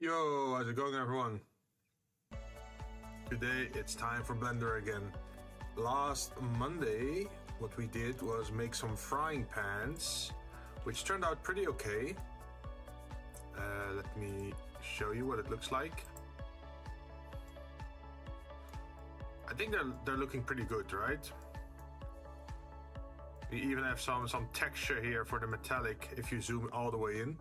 Yo, how's it going, everyone? Today it's time for Blender again. Last Monday what we did was make some frying pans, which turned out pretty okay. Let me show you what it looks like. I think they're looking pretty good, right? We even have some texture here for the metallic if you zoom all the way in.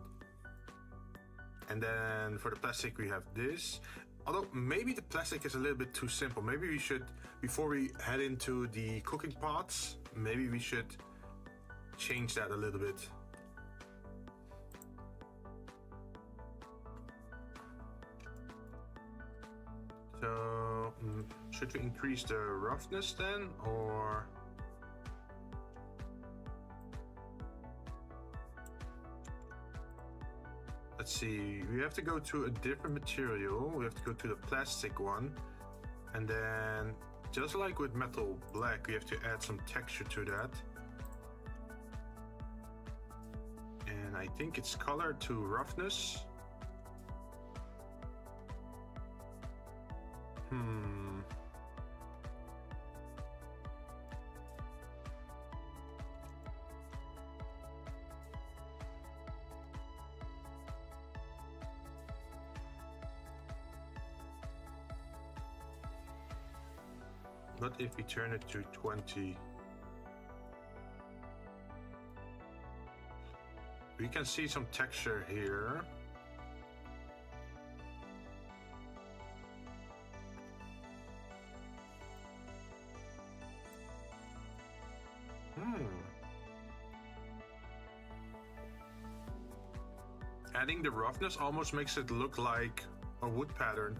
And then for the plastic we have this. Although maybe the plastic is a little bit too simple. Maybe we should, before we head into the cooking pots, maybe we should change that a little bit. So, should we increase the roughness then, or? Let's see, we have to go to a different material. We have to go to the plastic one. And then, just like with metal black, we have to add some texture to that. And I think it's color to roughness. What if we turn it to 20? We can see some texture here. Adding the roughness almost makes it look like a wood pattern.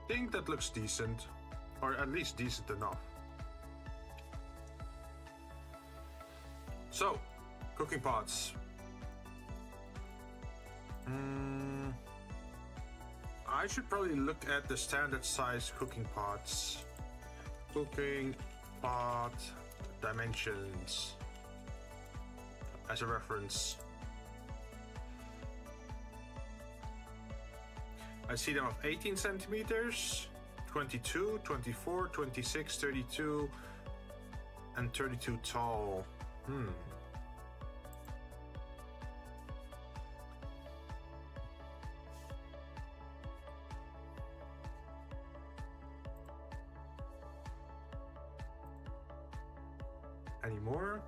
I think that looks decent, or at least decent enough. So, cooking pots. I should probably look at the standard size cooking pots. Cooking pot dimensions as a reference. I see them of 18 centimeters, 22, 24, 26, 32, and 32 tall. Any more?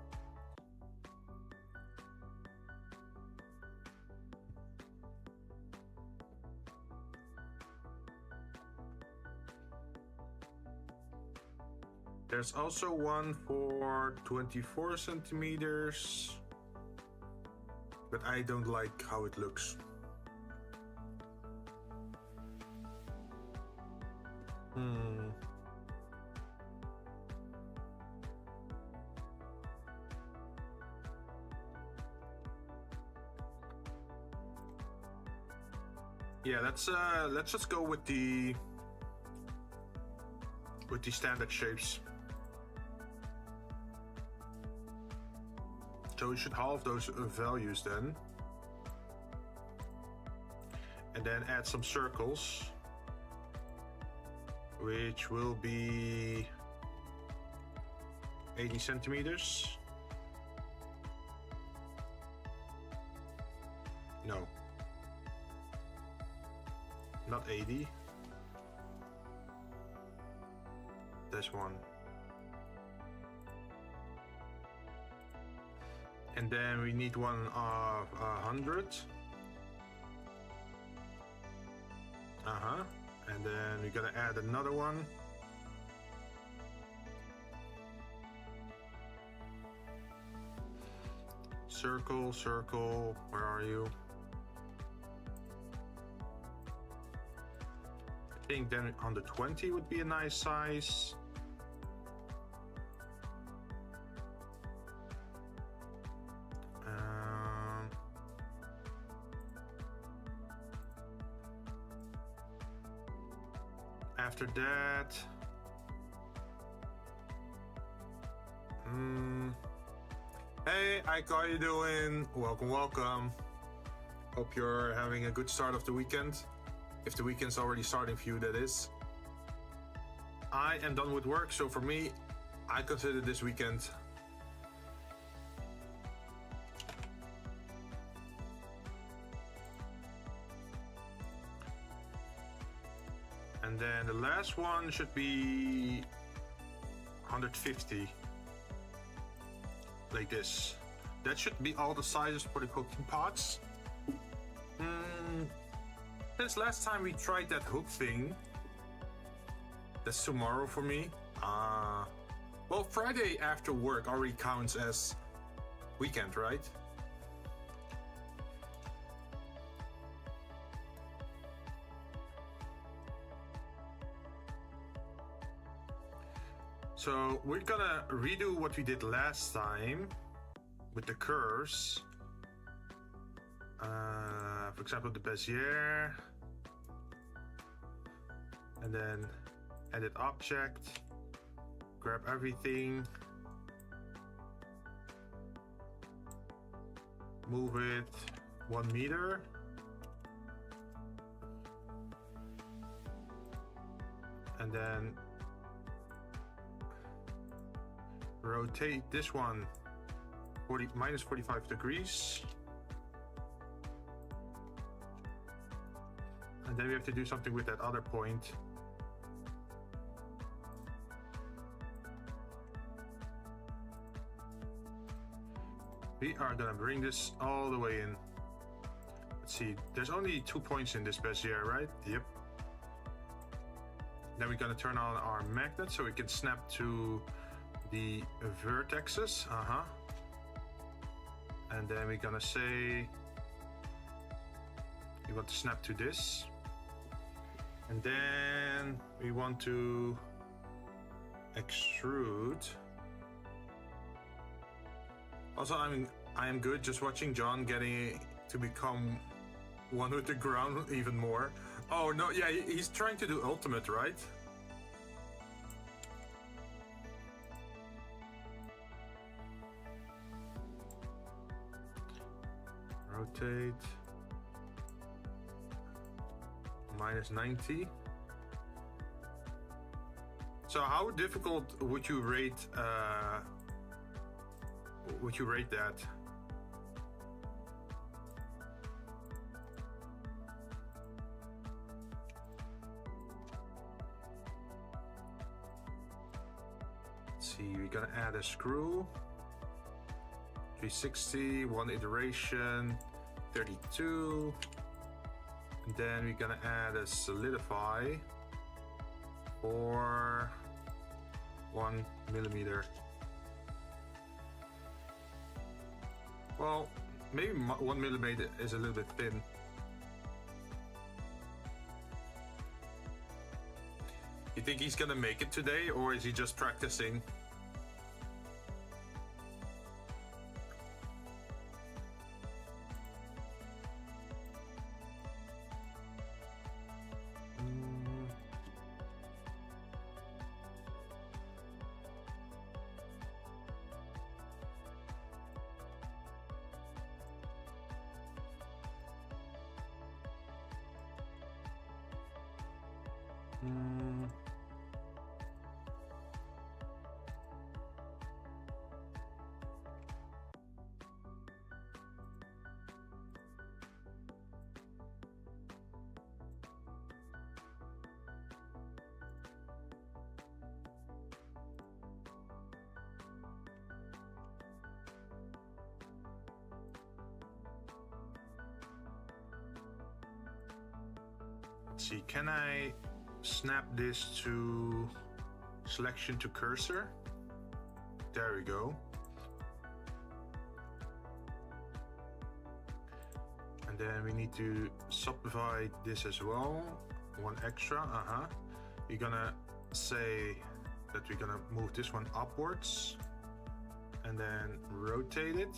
There's also one for 24 centimeters, but I don't like how it looks. Yeah, let's just go with the standard shapes. So we should halve those values then. And then add some circles, which will be 80 centimeters. No. Not 80. This one. And then we need one of 100. And then we're gonna add another one. Circle, circle, where are you? I think then 120 would be a nice size. After that, hey Ike, how you doing? Welcome, welcome. Hope you're having a good start of the weekend. If the weekend's already starting for you, that is. I am done with work, so for me, I consider this weekend. And then the last one should be 150. Like this. That should be all the sizes for the cooking pots. Since last time we tried that hook thing, that's tomorrow for me. Well, Friday after work already counts as weekend, right? So we're gonna redo what we did last time with the curves. For example, the Bezier, and then edit object, grab everything, move it 1 meter, and then rotate this one minus 45 degrees. And then we have to do something with that other point. We are gonna bring this all the way in. Let's see, there's only 2 points in this Bezier, right? Yep. Then we're gonna turn on our magnet so we can snap to the vertexes. And then we're gonna say we want to snap to this. And then we want to extrude. Also, I am good just watching John getting to become one with the ground even more. Oh no, yeah, he's trying to do ultimate, right? Rotate. Minus 90. So how difficult would you rate that? Let's see, we're gonna add a screw. 360, 1 iteration, 32. And then we're gonna add a solidify for 1 millimeter. Well, maybe 1 millimeter is a little bit thin. You think he's gonna make it today, or is he just practicing? Let's see, can I snap this to selection to cursor? There we go. And then we need to subdivide this as well. One extra, We're gonna say that we're gonna move this one upwards and then rotate it.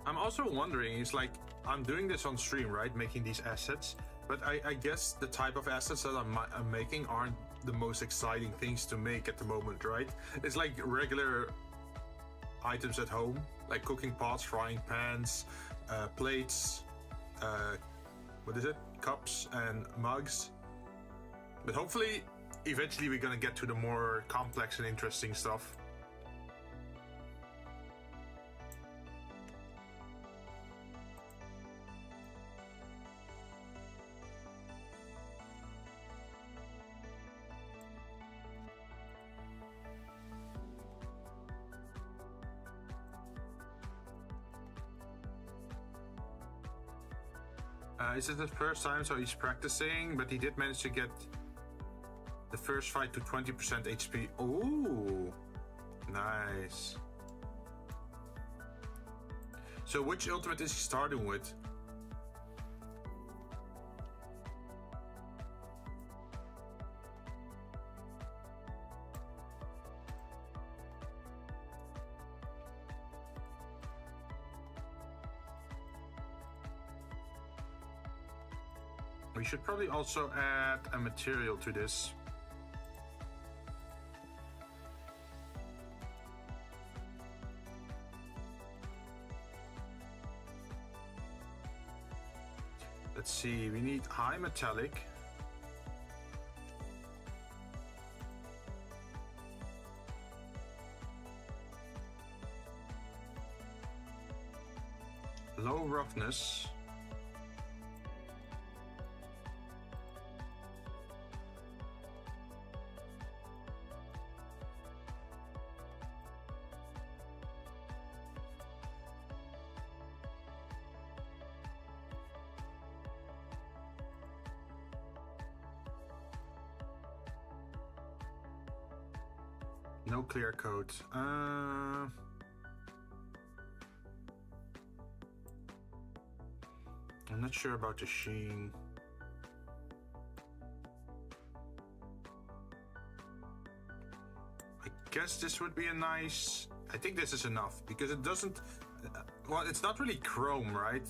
I'm also wondering, it's like, I'm doing this on stream, right? Making these assets, but I guess the type of assets that I'm making aren't the most exciting things to make at the moment, right? It's like regular items at home, like cooking pots, frying pans, plates, what is it? Cups and mugs. But hopefully, eventually we're gonna get to the more complex and interesting stuff. This is the first time, so he's practicing, but he did manage to get the first fight to 20% HP. Ooh, nice. So which ultimate is he starting with? We should probably also add a material to this. Let's see, we need high metallic. Low roughness. No clear coat. I'm not sure about the sheen. I guess this would be a nice... I think this is enough because it doesn't... well, it's not really chrome, right?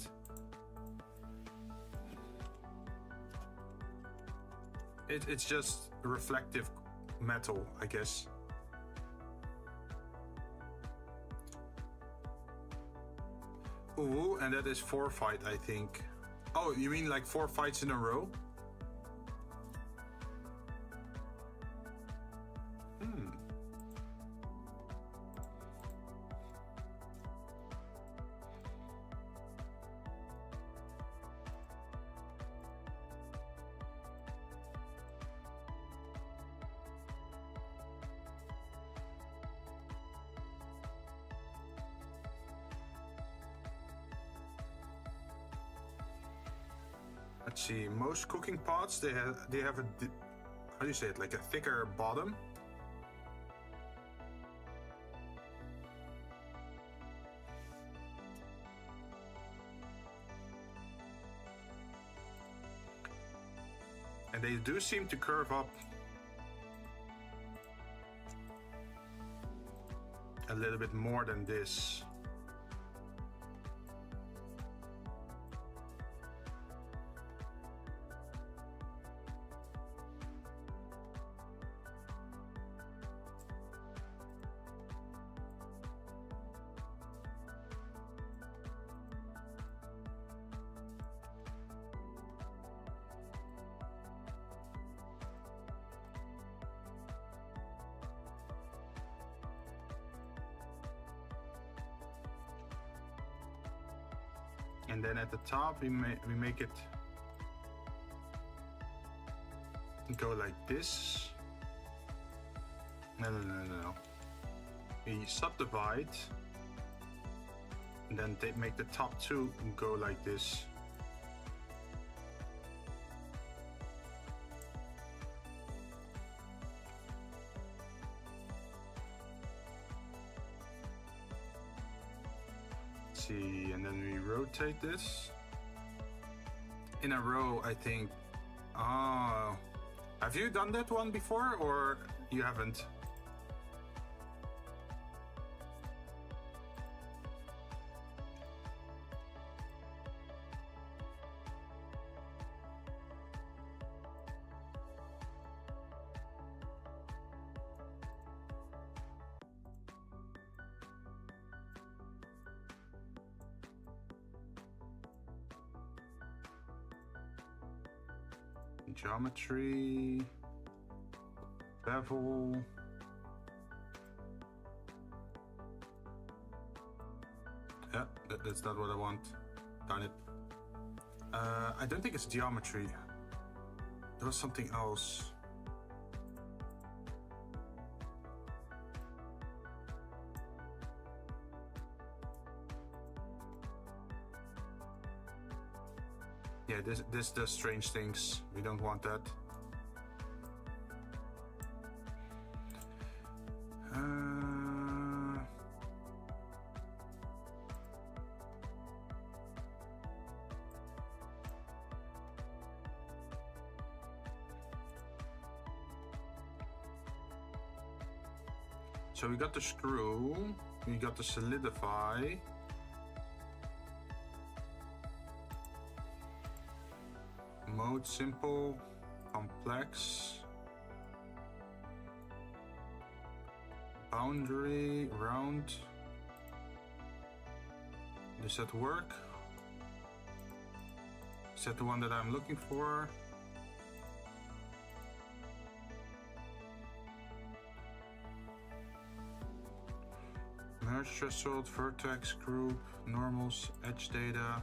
It's just reflective metal, I guess. Ooh, and that is 4 fight, I think. Oh, you mean like 4 fights in a row? Let's see, most cooking pots, they have a how do you say it, like a thicker bottom. And they do seem to curve up a little bit more than this. And then at the top we make it go like this. No. We subdivide and then make the top two go like this. See, and then we rotate this in a row, I think. Oh, have you done that one before or you haven't? Geometry, bevel. Yeah, that's not what I want. Darn it. I don't think it's geometry. There was something else. Yeah, this does strange things. We don't want that. So we got the screw, we got the solidify. Mode simple, complex, boundary, round. Does that work? Is that the one that I'm looking for? Merge threshold, vertex group, normals, edge data.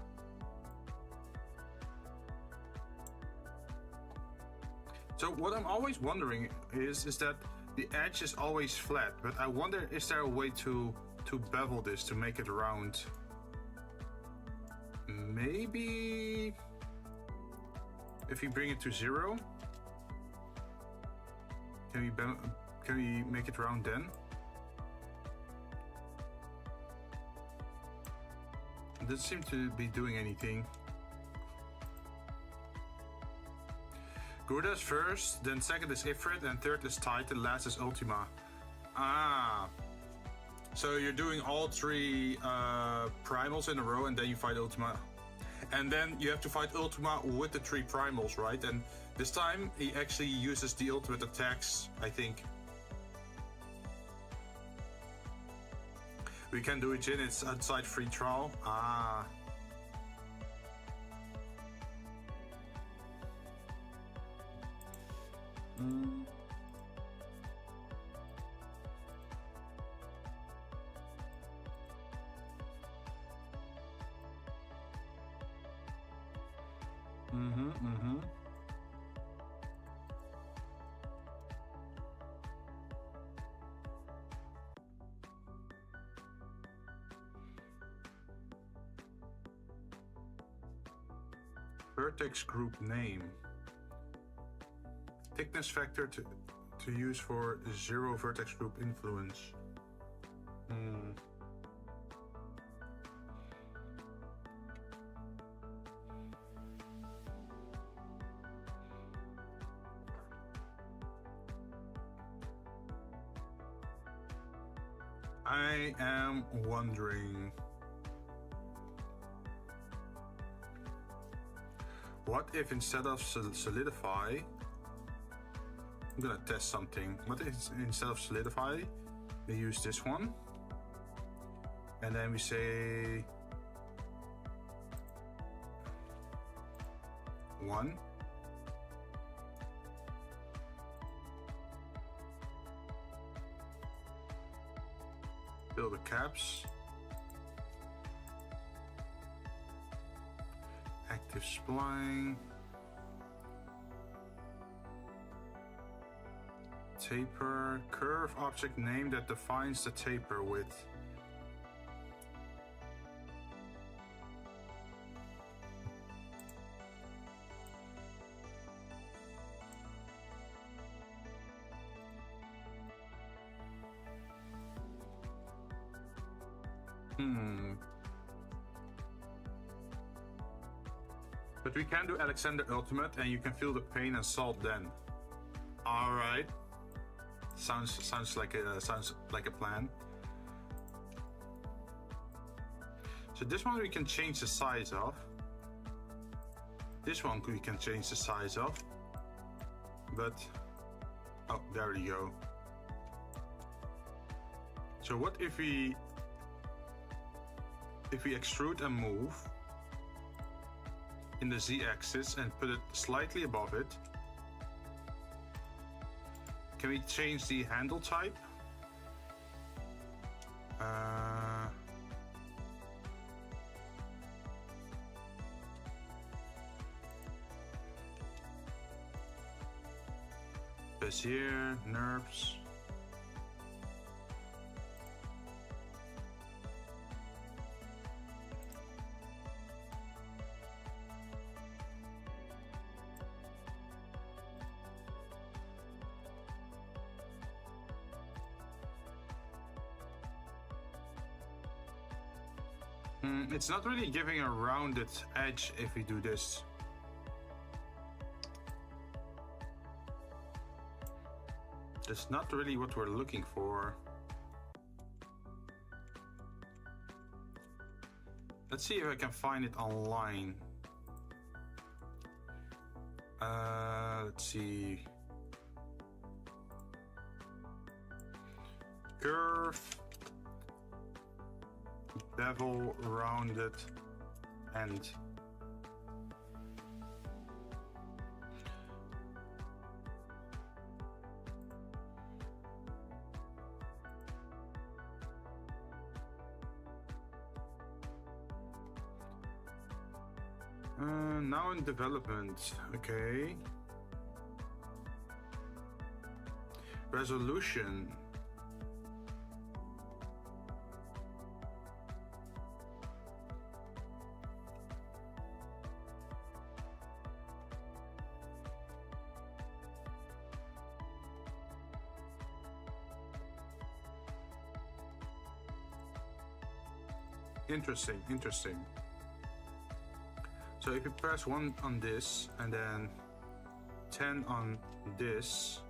So what I'm always wondering is that the edge is always flat, but I wonder, is there a way to bevel this to make it round? Maybe if we bring it to 0, can we make it round then? It doesn't seem to be doing anything. Gouda's first, then second is Ifrit, and third is Titan, last is Ultima. Ah. So you're doing all three primals in a row and then you fight Ultima. And then you have to fight Ultima with the three primals, right? And this time he actually uses the ultimate attacks, I think. We can do it, Jinn, it's outside free trial. Ah. Vertex group name. thickness factor to use for 0 vertex group influence. I am wondering, what if instead of solidify, I'm gonna test something. What if instead of solidify, we use this one, and then we say 1. Fill the caps. Active spline. Taper. Curve object name that defines the taper width. But we can do Alexander Ultimate, and you can feel the pain and salt then. All right. Sounds like a plan. So this one we can change the size of. This one we can change the size of. But oh, there you go. So what if we extrude and move in the Z-axis and put it slightly above it? Can we change the handle type? Bezier, NURBS. It's not really giving a rounded edge if we do this. That's not really what we're looking for. Let's see if I can find it online. Let's see. Curve. Bevel, rounded, end. Now in development, okay. Resolution. Interesting. So if you press 1 on this and then 10 on this,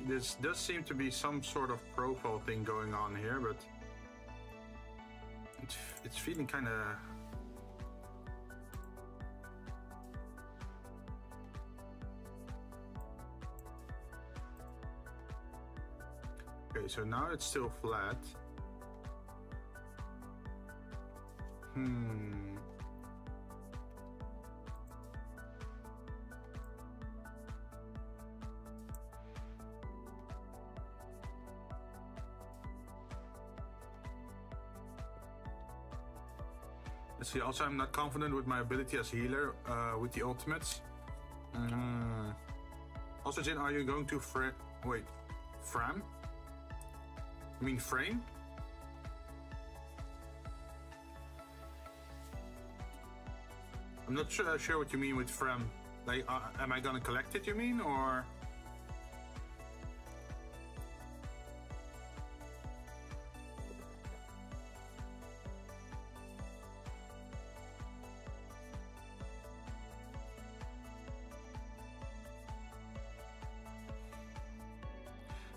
This does seem to be some sort of profile thing going on here, but it's feeling kind of. Okay, so now it's still flat. Let's see, also I'm not confident with my ability as healer with the ultimates. Also, Jinn, are you going to Fram? You mean frame? I'm not sure what you mean with frame. Like, am I gonna collect it, you mean, or?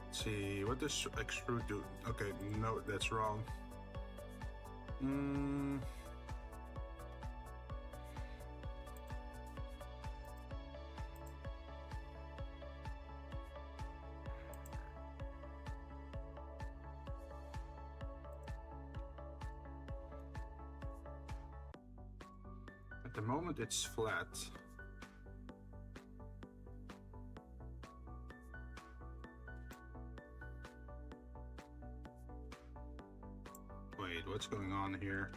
Let's see, what does extrude do? Okay, no, that's wrong. At the moment it's flat. Wait, what's going on here?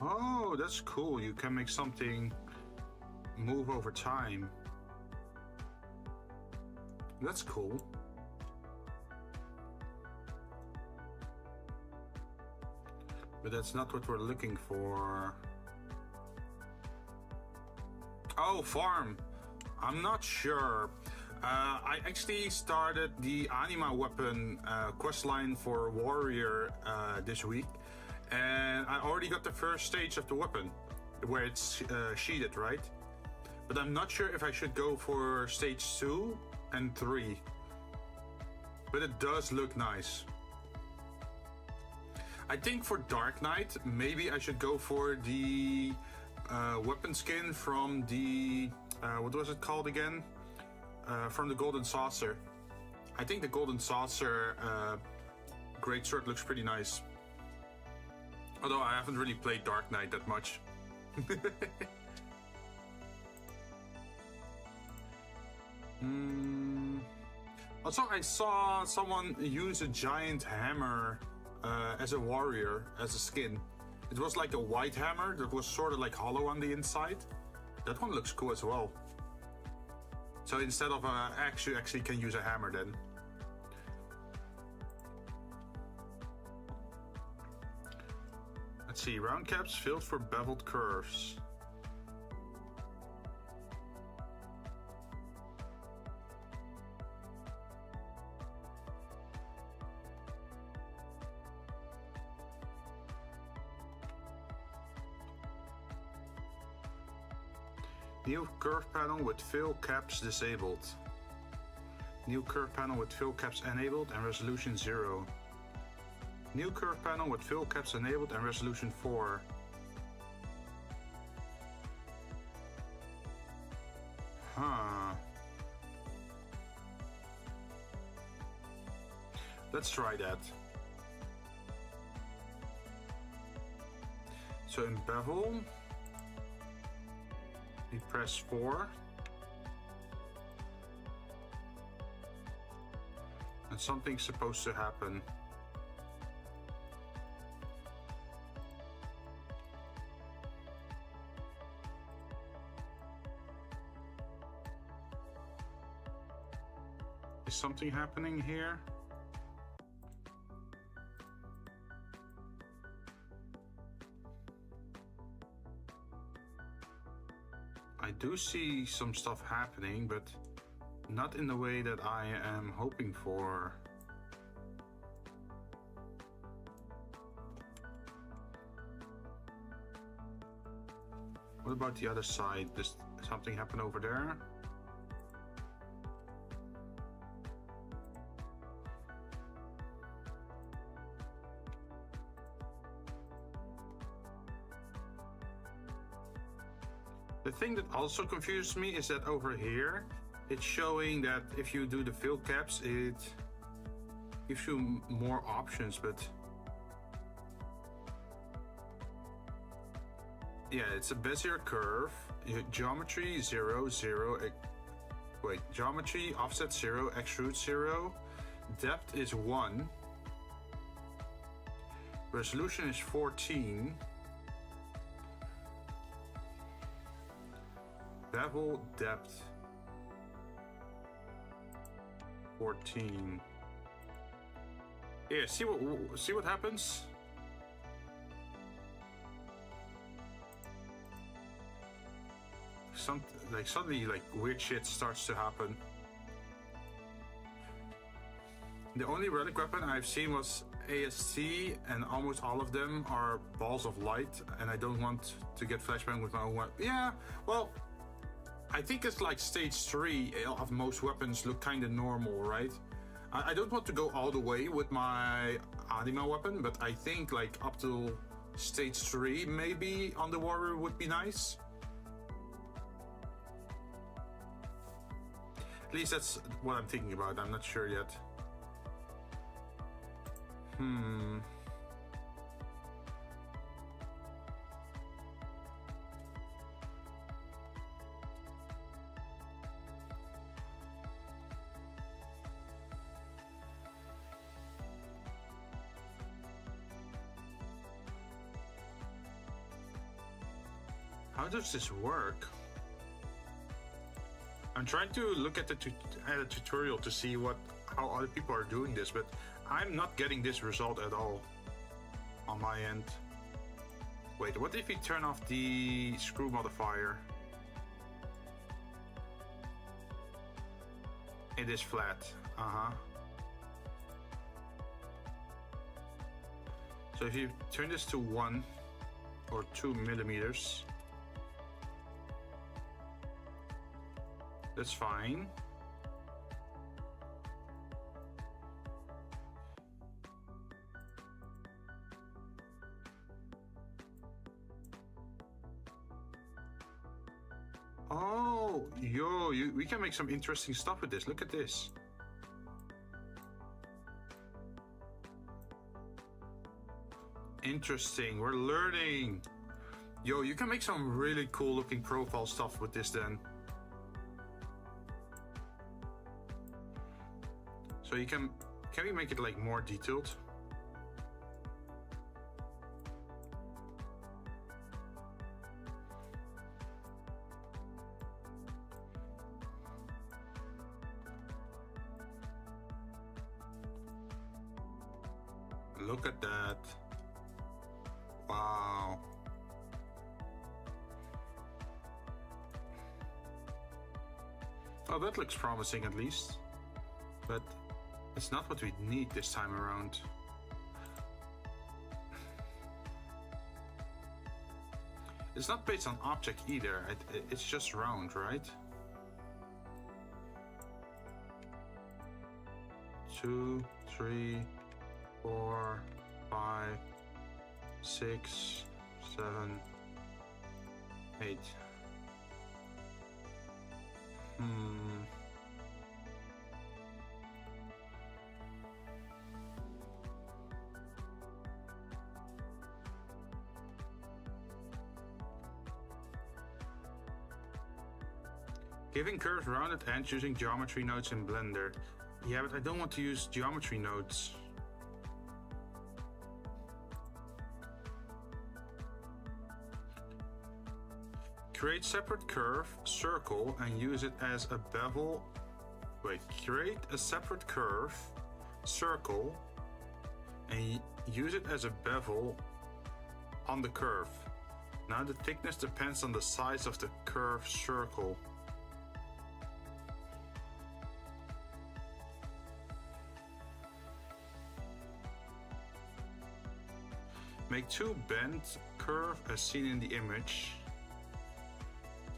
Oh, that's cool. You can make something move over time. That's cool. But that's not what we're looking for. Oh, farm. I'm not sure. I actually started the Anima weapon questline for Warrior this week. And I already got the first stage of the weapon, where it's sheeted, right? But I'm not sure if I should go for stage 2 and 3. But it does look nice. I think for Dark Knight, maybe I should go for the weapon skin from the, what was it called again? From the Golden Saucer. I think the Golden Saucer greatsword looks pretty nice. Although I haven't really played Dark Knight that much. Also, I saw someone use a giant hammer as a warrior, as a skin. It was like a white hammer that was sort of like hollow on the inside. That one looks cool as well. So instead of an axe, you actually can use a hammer then. Let's see, round caps filled for beveled curves. New curve panel with fill caps disabled. New curve panel with fill caps enabled and resolution 0. New curve panel with fill caps enabled and resolution 4. Huh. Let's try that. So in bevel, we press 4. And something's supposed to happen. Is something happening here? I do see some stuff happening, but not in the way that I am hoping for. What about the other side? Does something happen over there? The thing that also confuses me is that over here, it's showing that if you do the fill caps, it gives you more options, but yeah, it's a Bezier curve, geometry 0, 0, wait, geometry offset 0, extrude 0, depth is 1, resolution is 14, bevel depth 14. Yeah, see what happens? Suddenly weird shit starts to happen. The only relic weapon I've seen was AST, and almost all of them are balls of light, and I don't want to get flashbang with my own weapon. Yeah, well, I think it's like stage 3 of most weapons look kind of normal, right? I don't want to go all the way with my anima weapon, but I think like up to stage 3 maybe on the warrior would be nice. At least that's what I'm thinking about. I'm not sure yet. How does this work? I'm trying to look at the tutorial to see how other people are doing this, but I'm not getting this result at all on my end. Wait, what if we turn off the screw modifier? It is flat. So if you turn this to 1 or 2 millimeters, that's fine. Oh, we can make some interesting stuff with this. Look at this. Interesting, we're learning. Yo, you can make some really cool looking profile stuff with this then. So you can we make it like more detailed? Look at that. Wow. Oh, that looks promising at least. But it's not what we need this time around. It's not based on object either. It's just round, right? 2, 3, 4, 5, 6, 7, 8. Giving curves rounded ends using geometry nodes in Blender. Yeah, but I don't want to use geometry nodes. Create separate curve, circle, and use it as a bevel. Wait, create a separate curve, circle, and use it as a bevel on the curve. Now the thickness depends on the size of the curve circle. Make 2 bent curve as seen in the image.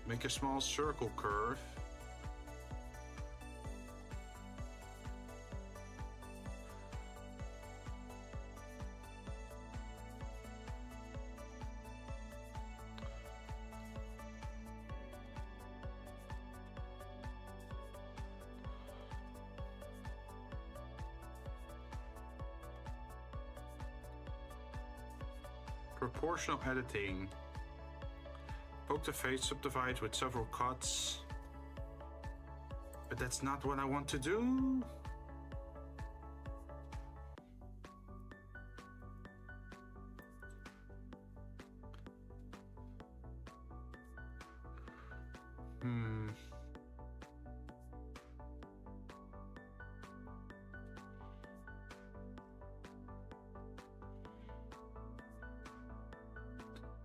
Make a small circle curve. Proportional editing. Poke the face, subdivide with several cuts. But that's not what I want to do.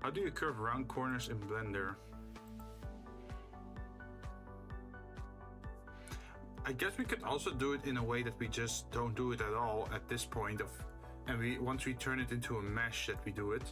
How do you curve round corners in Blender? I guess we could also do it in a way that we just don't do it at all at this point of, and once we turn it into a mesh that we do it.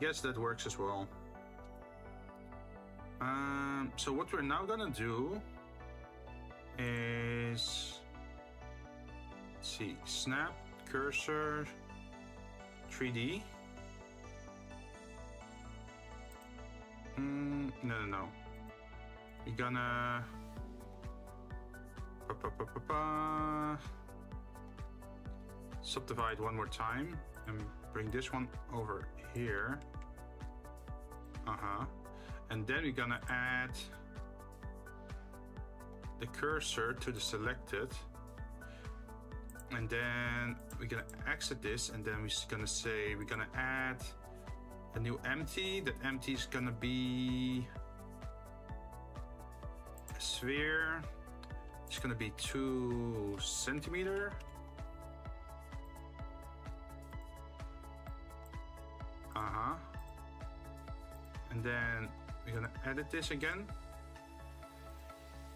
Yes, that works as well. So what we're now gonna do is, let's see, snap, cursor, 3D. No. We're gonna subdivide one more time and bring this one over here. And then we're gonna add the cursor to the selected, and then we're gonna exit this, and then we're gonna say we're gonna add a new empty. That empty is gonna be a sphere. It's gonna be 2 centimeter. And then we're gonna edit this again.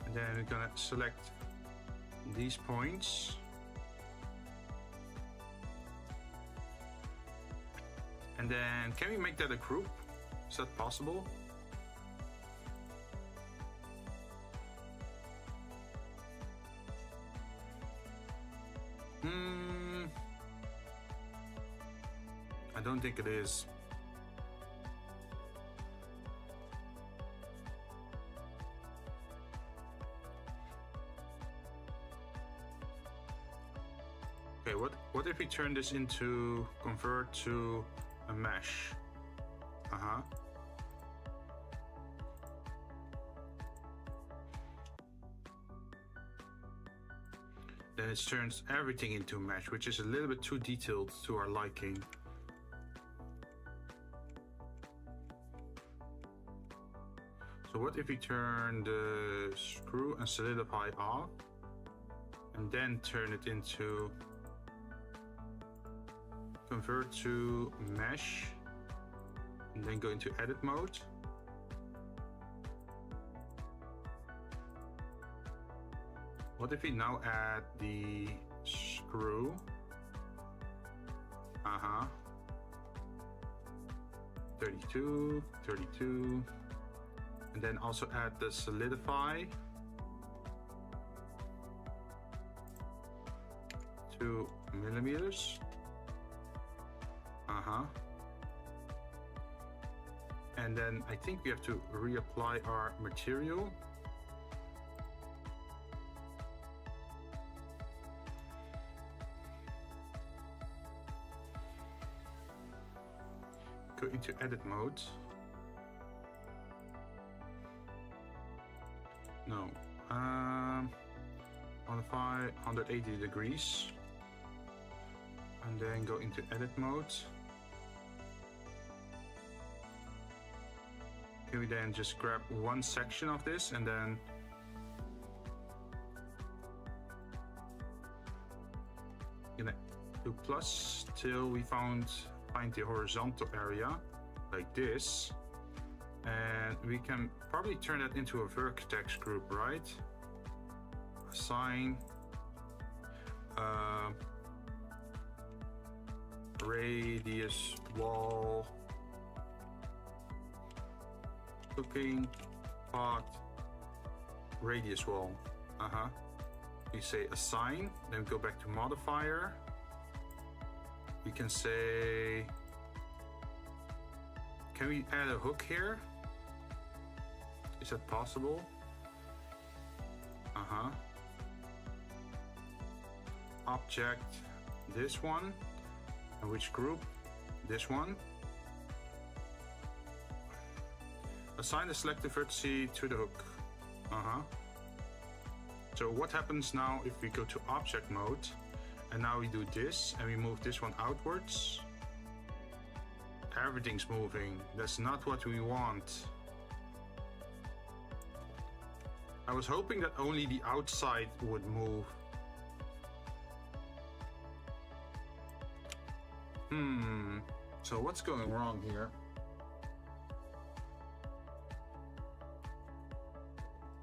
And then we're gonna select these points. And then can we make that a group? Is that possible? I don't think it is. Okay, what if we turn this into convert to a mesh? Then it turns everything into mesh, which is a little bit too detailed to our liking. So what if we turn the screw and solidify off, and then turn it into convert to mesh, and then go into edit mode. What if we now add the screw? 32, 32. And then also add the solidify. 2 millimeters. And then I think we have to reapply our material. Go into edit mode. No. Modify 180 degrees. And then go into edit mode. Can we then just grab one section of this and then gonna do plus till we find the horizontal area like this, and we can probably turn that into a vertex group, right? Assign radius wall cooking pot radius wall. We say assign, then go back to modifier. We can say, can we add a hook here? Is that possible? Object this one. And which group? This one. Assign the selected vertex to the hook. So what happens now if we go to object mode and now we do this and we move this one outwards? Everything's moving. That's not what we want. I was hoping that only the outside would move. So what's going wrong here?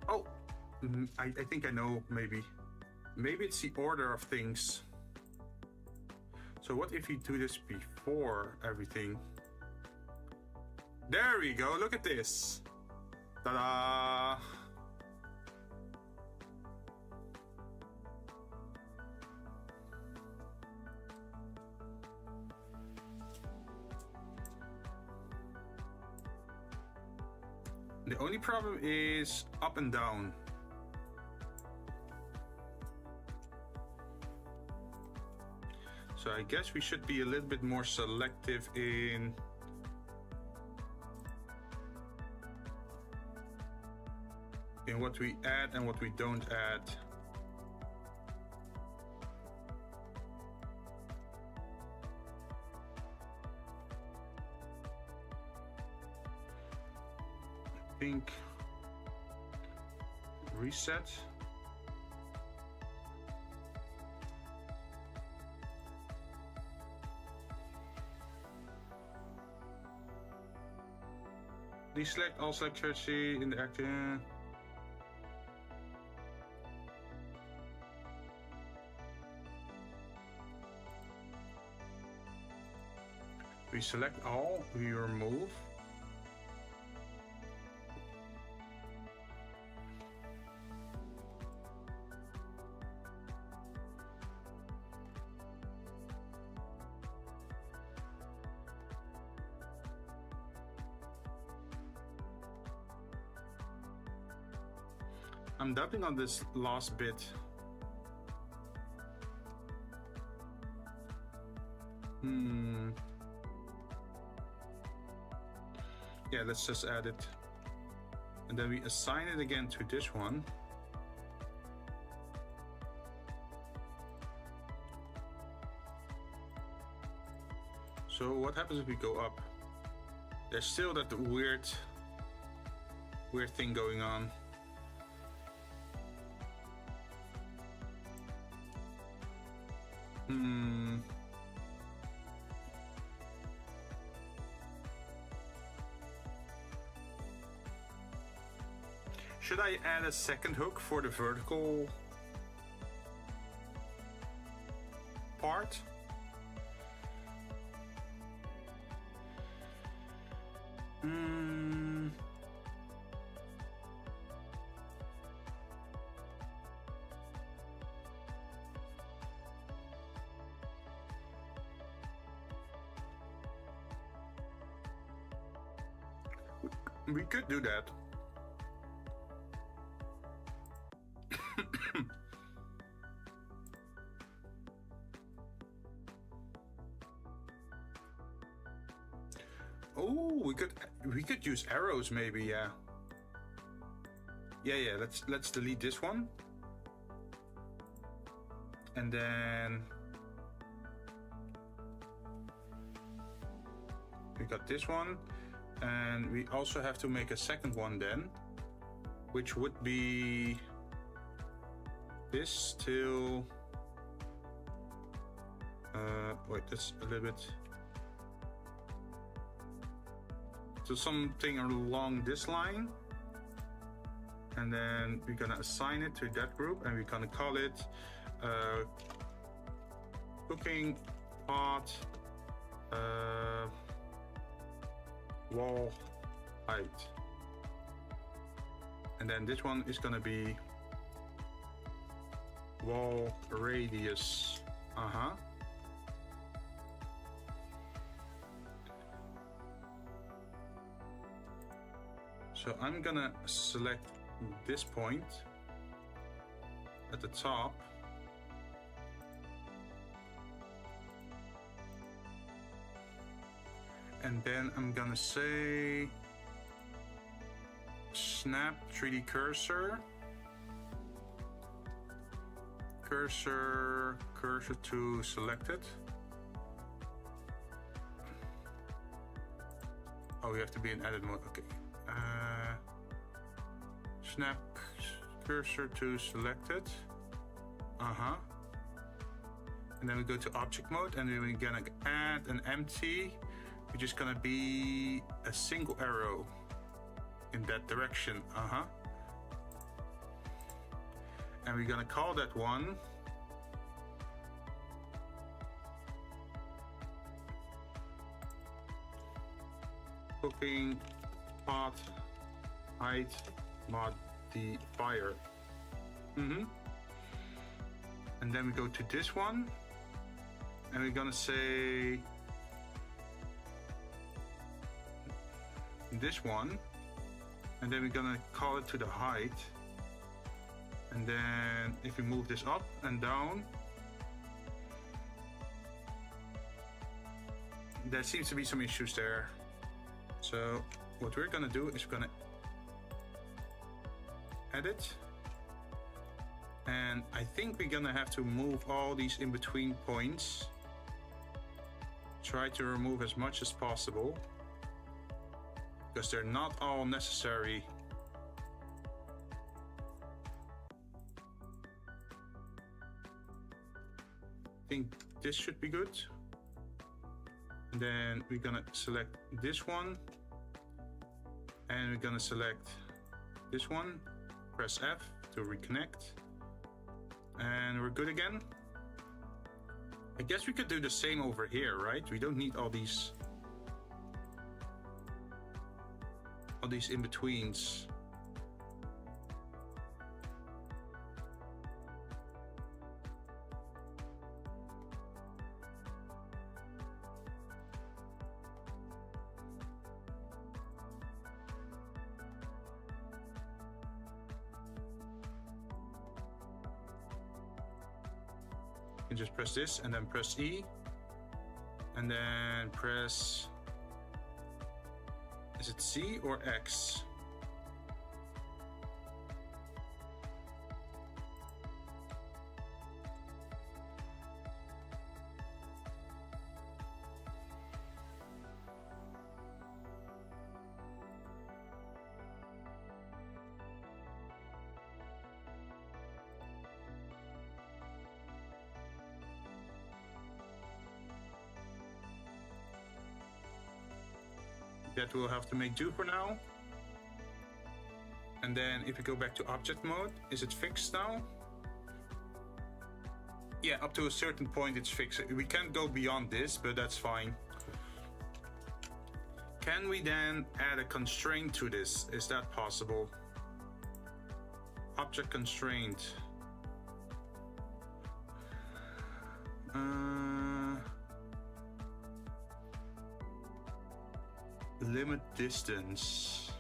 Oh, I think I know, maybe. Maybe it's the order of things. So what if you do this before everything? There we go, look at this. Ta-da! The only problem is up and down. So I guess we should be a little bit more selective in what we add and what we don't add. I think reset. Deselect all select strategy in the active. We select all, we remove. I'm doubting on this last bit. Yeah, let's just add it. And then we assign it again to this one. So what happens if we go up? There's still that weird thing going on. Should I add a second hook for the vertical part? We could do that. Oh, we could use arrows maybe, yeah. Yeah, let's delete this one. And then we got this one. And we also have to make a second one then, which would be this till wait, that's a little bit, so something along this line, and then we're gonna assign it to that group, and we're gonna call it cooking pot wall height. And then this one is gonna be wall radius. So I'm gonna select this point at the top, And then I'm gonna say snap 3D cursor. Cursor to selected. Oh, we have to be in edit mode. Okay. Snap cursor to selected. And then we go to object mode, and then we're gonna add an empty, which is gonna be a single arrow in that direction. And we're gonna call that one cooking pot height modifier. And then we go to this one, and we're gonna say this one, and then we're gonna call it to the height. And then if we move this up and down, there seems to be some issues there. So what we're gonna do is we're gonna edit. And I think we're gonna have to move all these in between points. Try to remove as much as possible, because they're not all necessary. I think this should be good. And then we're gonna select this one, and we're gonna select this one, press F to reconnect, and we're good again. I guess we could do the same over here, right? We don't need all these in-betweens. You just press this and then press E, and then press, is it C or X? That we'll have to make do for now. And then if we go back to object mode, is it fixed now? Yeah, up to a certain point it's fixed. We can't go beyond this, but that's fine. Can we then add a constraint to this? Is that possible? Object constraint. Limit distance.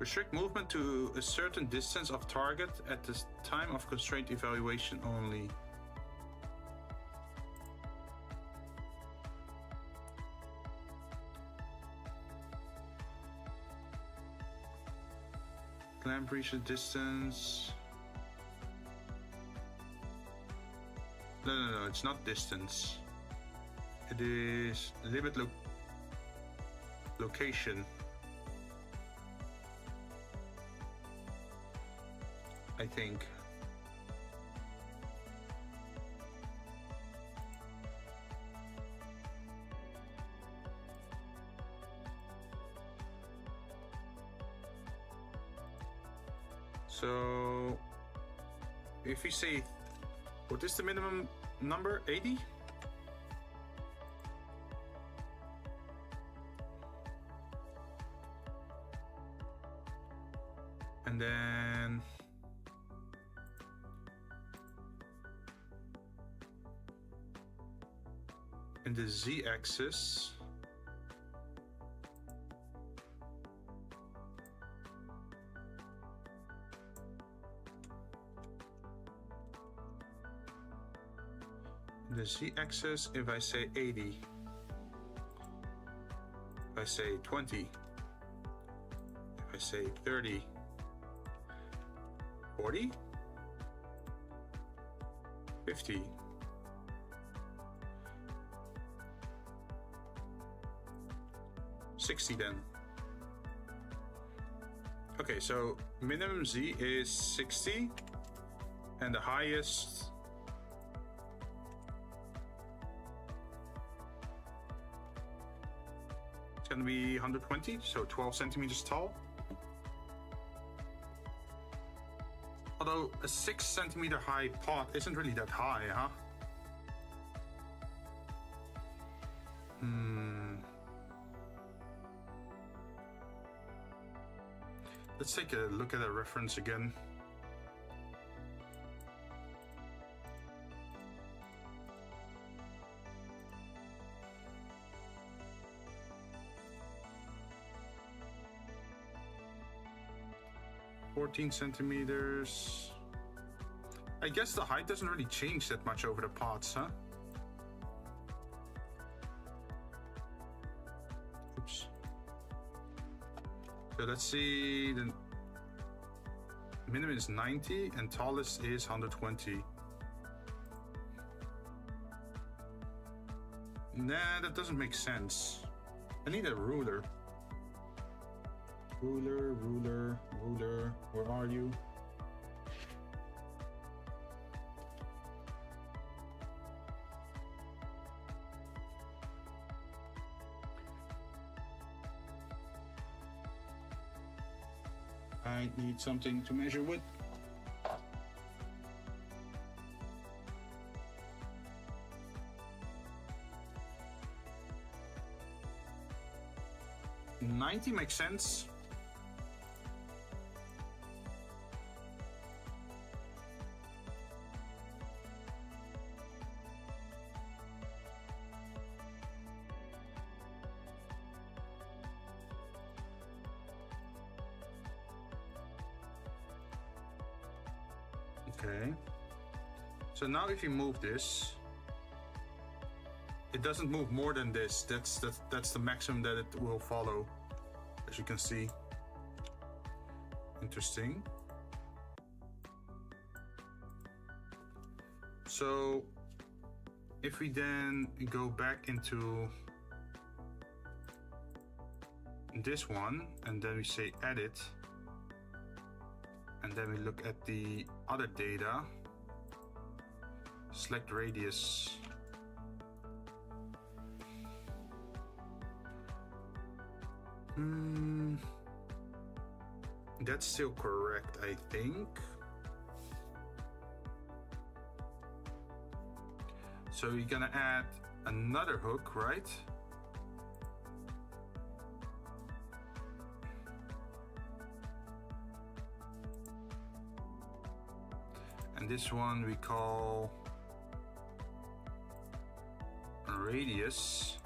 Restrict movement to a certain distance of target at the time of constraint evaluation only. Clamp reach distance. No, it's not distance. It is limit location. I think. So if we say, what is the minimum number? 80? And then in the z-axis, if I say 80, I say 20, if I say 30, 40, 50, 60 then. Okay, so minimum Z is 60 and the highest it's gonna be 120, so 12 centimeters tall. Although a 6 centimeter high pot isn't really that high, huh? Let's take a look at a reference again. "14 centimeters. I guess the height doesn't really change that much over the pots, huh? Oops. So let's see, the minimum is 90 and tallest is 120. Nah, that doesn't make sense. I need a ruler. Ruler, ruler, ruler, where are you? I need something to measure with. $90 makes sense. Okay, so now if you move this, it doesn't move more than this. That's the maximum that it will follow, as you can see. Interesting. So if we then go back into this one and then we say edit, and then we look at the other data, select radius. That's still correct, I think. So you're gonna add another hook, right? And this one we call a radius.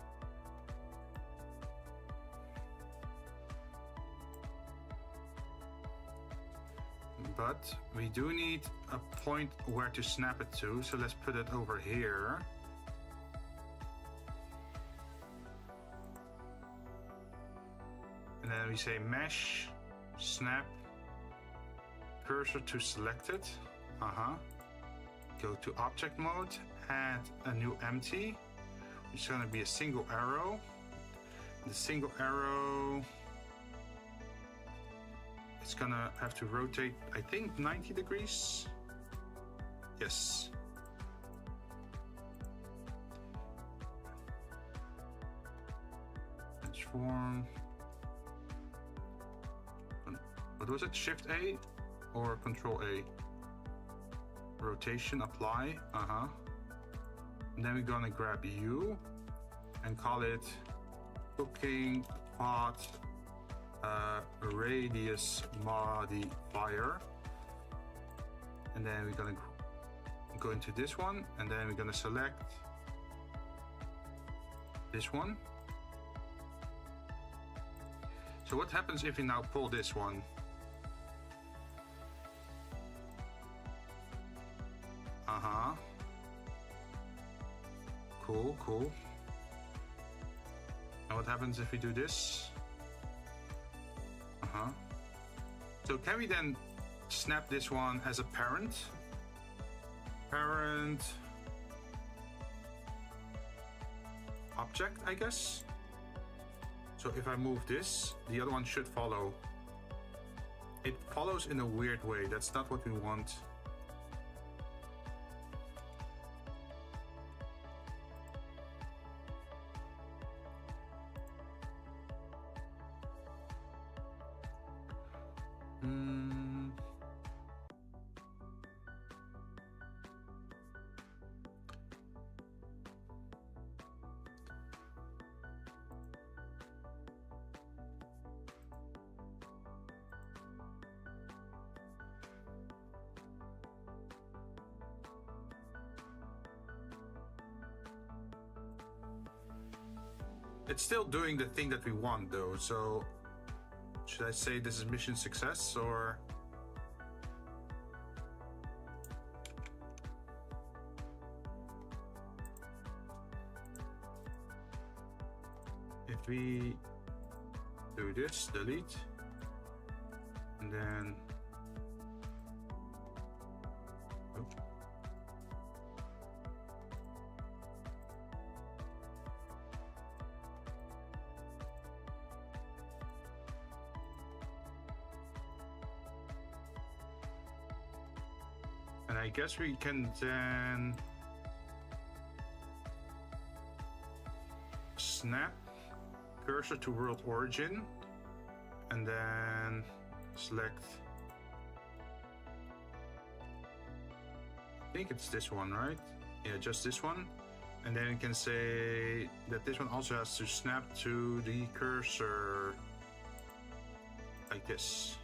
But we do need a point where to snap it to, so let's put it over here. And then we say mesh, snap, cursor to selected. Go to object mode, add a new empty, which is going to be a single arrow. The single arrow, it's gonna have to rotate, I think, 90 degrees. Yes. Transform. What was it? Shift A or Control A? Rotation, apply. And then we're gonna grab U and call it cooking pot radius modifier. And then we're gonna go into this one, and then we're gonna select this one. So what happens if we now pull this one? Cool. And And what happens if we do this? So can we then snap this one as a parent? Parent object, I guess. So if I move this, the other one should follow. It follows in a weird way. That's not what we want. It's still doing the thing that we want though, so should I say this is mission success or? If we do this, delete, and then I guess we can then snap cursor to world origin and then select, I think it's this one, right? Yeah, just this one. And then you can say that this one also has to snap to the cursor like this.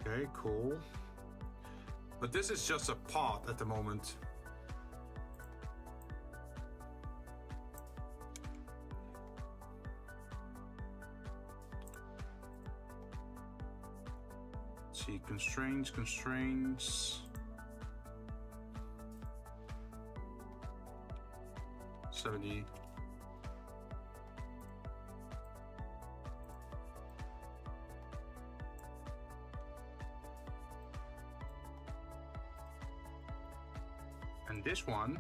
Okay, cool. But this is just a path at the moment. Let's see, constraints. 70. And this one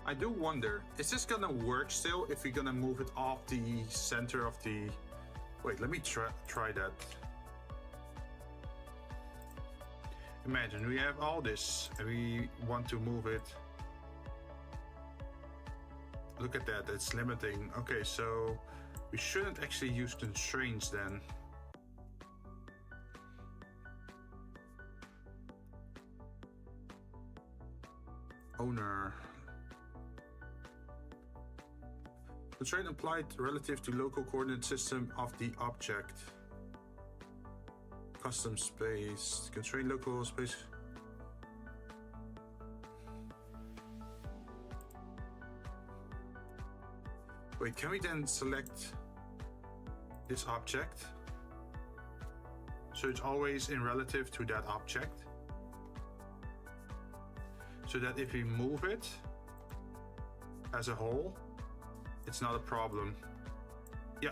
I do wonder, is this gonna work still if we're gonna move it off the center of the... Wait, let me try that. Imagine we have all this and we want to move it. Look at that, it's limiting. Okay, so we shouldn't actually use constraints then. Owner. Constraint applied relative to local coordinate system of the object. Custom space. Constraint local space. Wait, can we then select this object? So it's always in relative to that object. So that if we move it as a whole, it's not a problem. Yeah.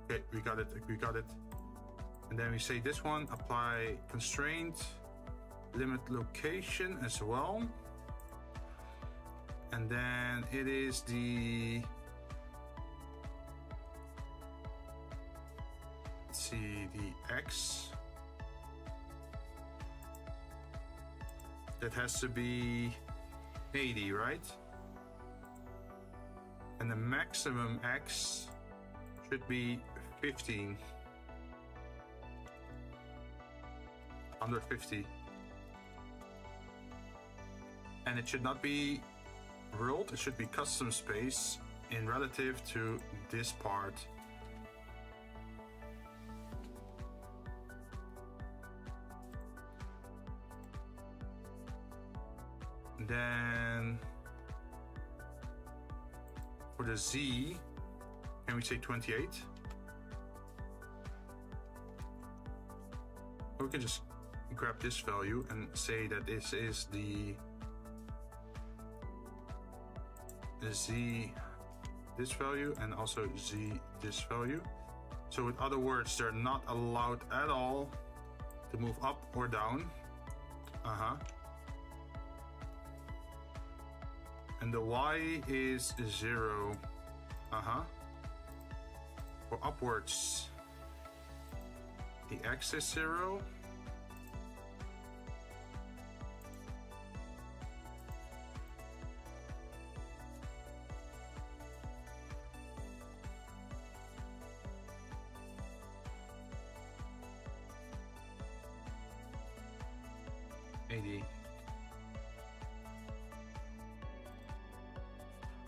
Okay, we got it. And then we say this one, apply constraint, limit location as well. And then it is the... Let's see, the X. That has to be 80, right? And the maximum X should be 15. Under 50. And it should not be world, it should be custom space in relative to this part. Then for the Z, can we say 28? Or we can just grab this value and say that this is the Z this value and also Z this value. So in other words, they're not allowed at all to move up or down. And the Y is 0. For upwards, the X is 0.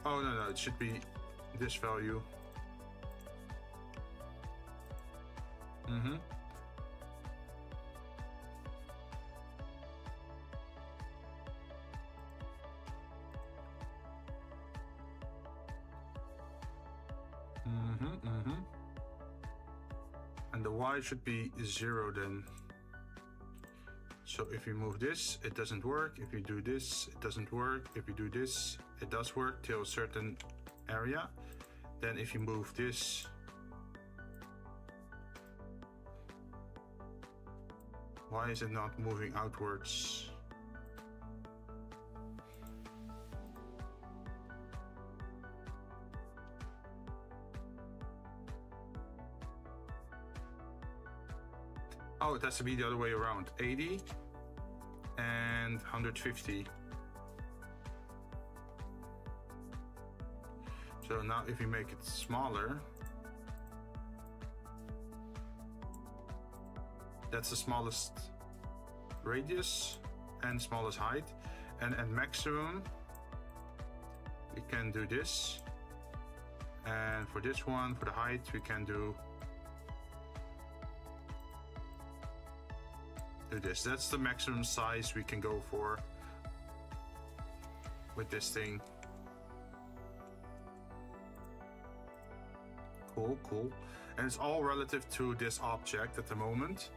Oh, no, it should be this value. And the Y should be 0 then. So if you move this, it doesn't work. If you do this, it doesn't work. If you do this, it does work till a certain area. Then if you move this, why is it not moving outwards? Oh, it has to be the other way around. 80 and 150. So now if you make it smaller, that's the smallest radius and smallest height. And at maximum, we can do this. And for this one, for the height, we can do this. That's the maximum size we can go for with this thing. Cool. And it's all relative to this object at the moment.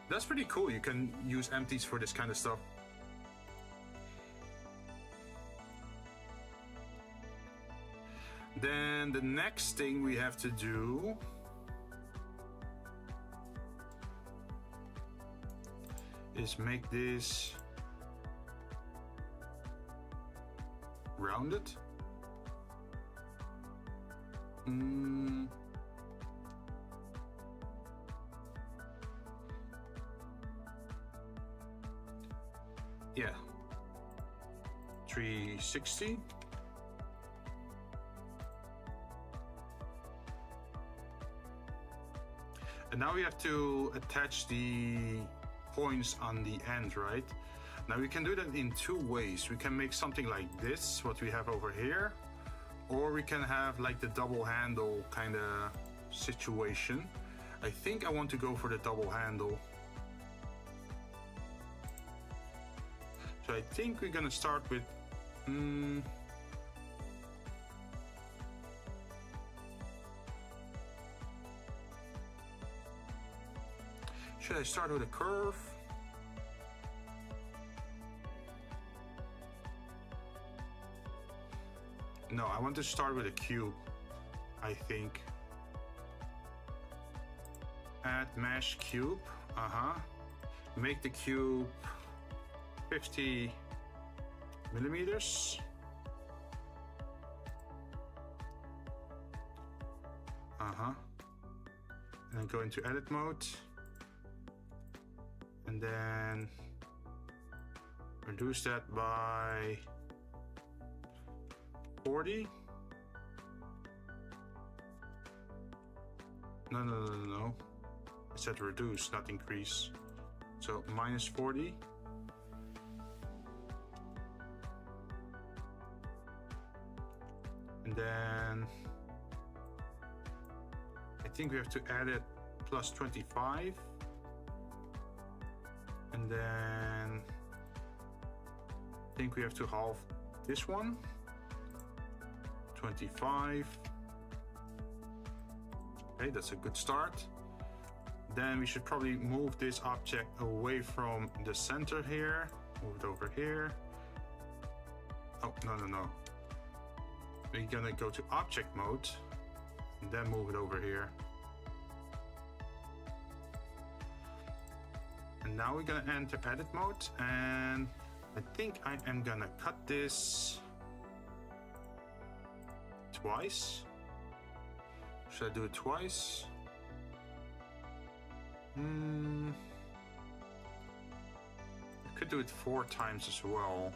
That's pretty cool. You can use empties for this kind of stuff. Then the next thing we have to do is make this rounded. Yeah, 360. And now we have to attach the points on the end, right? Now we can do that in two ways. We can make something like this, what we have over here, or we can have like the double handle kind of situation. I think I want to go for the double handle. So I think we're gonna start with should I start with a curve? No, I want to start with a cube, I think. Add mesh cube, Make the cube 50 millimeters. And then go into edit mode. And then reduce that by 40. No. I said reduce, not increase. So minus 40. And then I think we have to add it plus 25. And then I think we have to halve this one. 25. Okay, that's a good start. Then we should probably move this object away from the center here. Move it over here. Oh, no. We're gonna go to object mode and then move it over here. And now we're gonna enter edit mode, and I think I am gonna cut this twice. Should I do it twice? I could do it 4 times as well.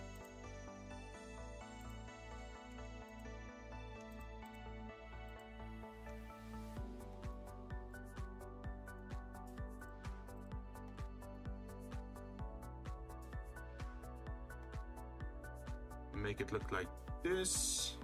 Make it look like this.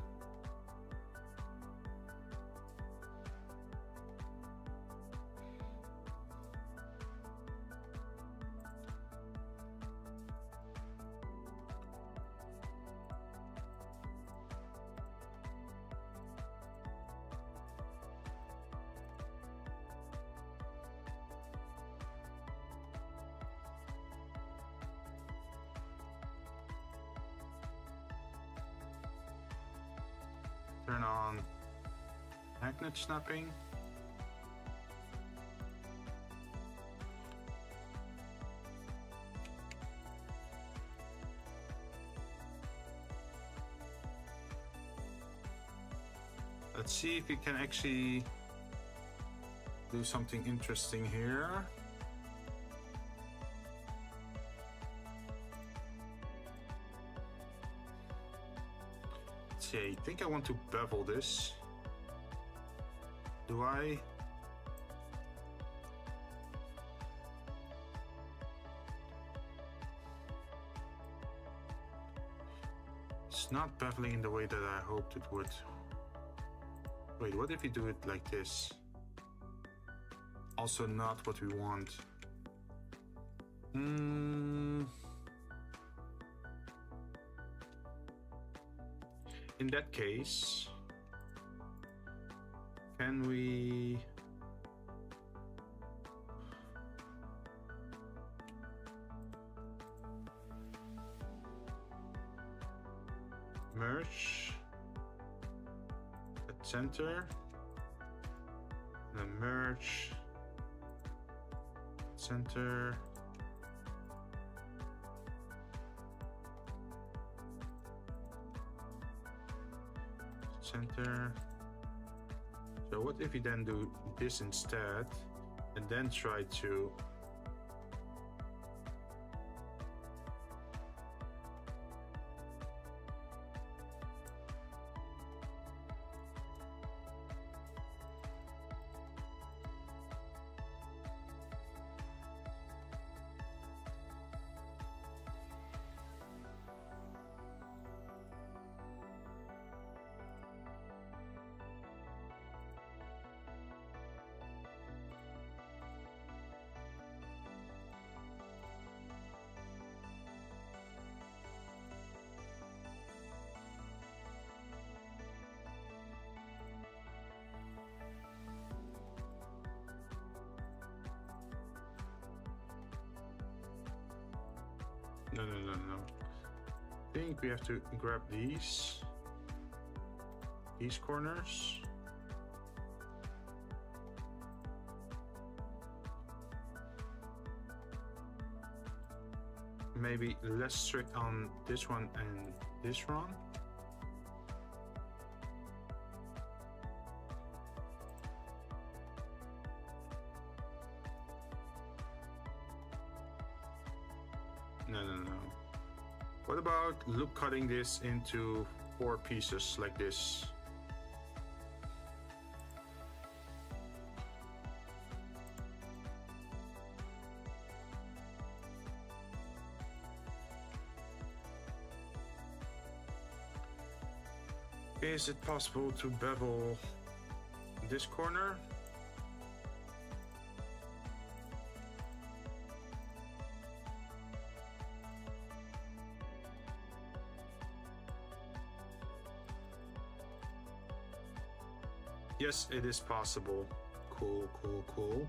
Turn on magnet snapping. Let's see if we can actually do something interesting here. I think I want to bevel this. Do I? It's not beveling in the way that I hoped it would. Wait, what if we do it like this? Also not what we want. In that case, can we merge at center, and then merge center, center. So what if we then do this instead and then try to No. I think we have to grab these corners. Maybe less strict on this one and this one. No. What about loop cutting this into 4 pieces like this? Is it possible to bevel this corner? Yes, it is possible. Cool, cool, cool.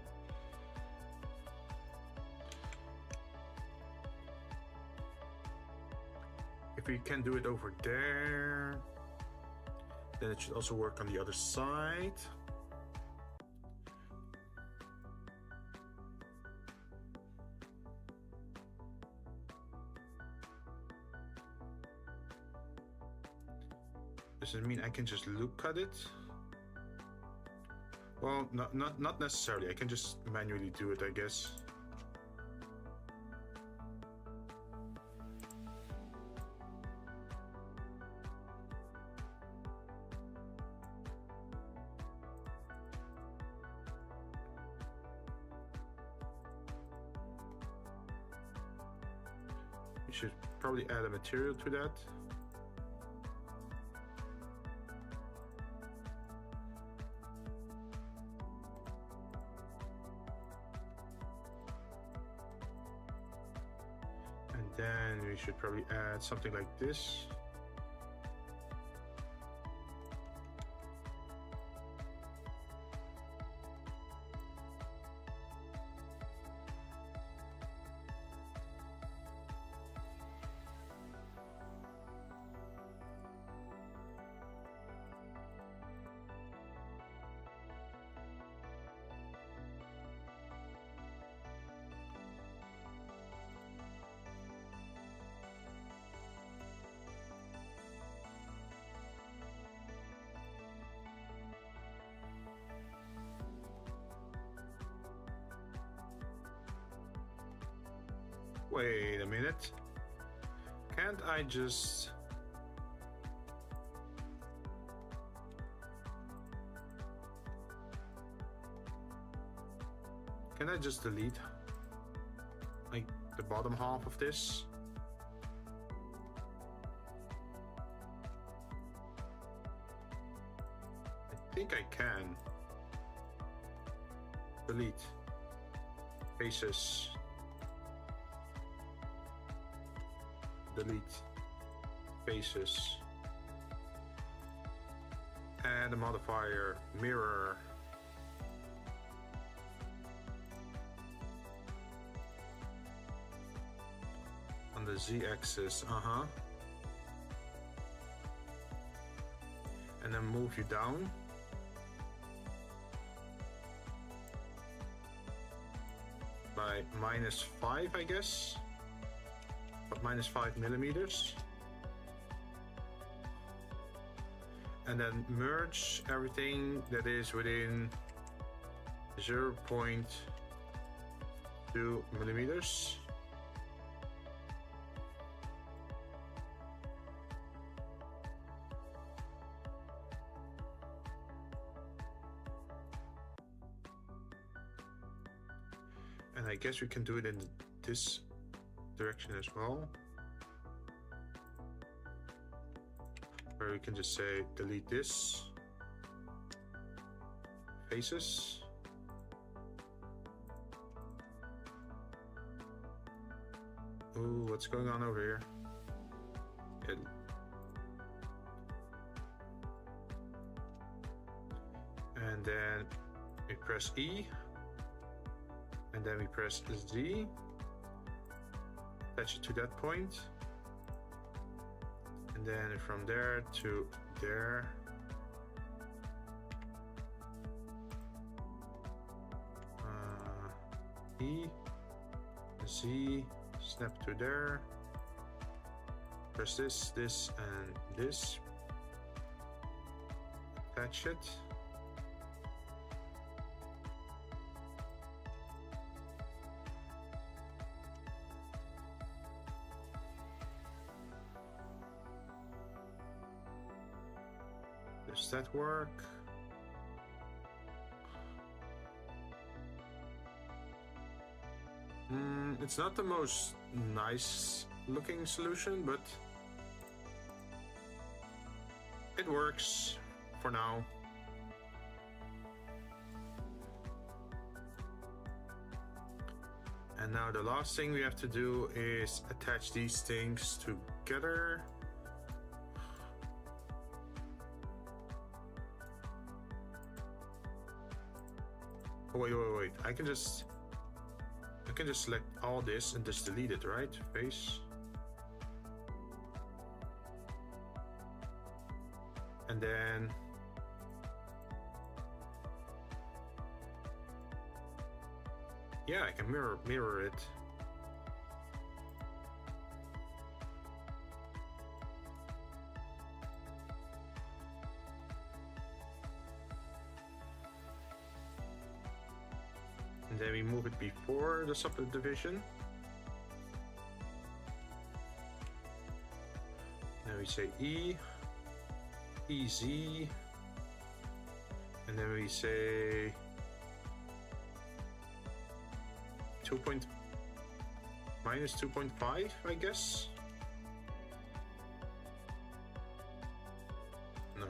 If we can do it over there, then it should also work on the other side. Does it mean I can just loop cut it? Well, not necessarily. I can just manually do it, I guess. We should probably add a material to that. Then we should probably add something like this. Wait a minute. Can't I just... Can I just delete like the bottom half of this? I think I can. Delete faces. Delete faces. And the modifier mirror. On the z-axis, and then move you down. By -5, I guess. But -5 millimeters. And then merge everything that is within 0.2 millimeters. And I guess we can do it in this direction as well, where we can just say delete this faces. Ooh, what's going on over here? And then we press E, and then we press Z. Attach it to that point, and then from there to there. E, Z, snap to there. Press this, this, and this. Attach it. Does that work? It's not the most nice looking solution, but it works for now. And now the last thing we have to do is attach these things together. Oh, wait. I can just select all this and just delete it, right? Face. And then yeah, I can mirror it. And then we move it before the subdivision. Then we say E, EZ, and then we say minus 2.5, I guess. No.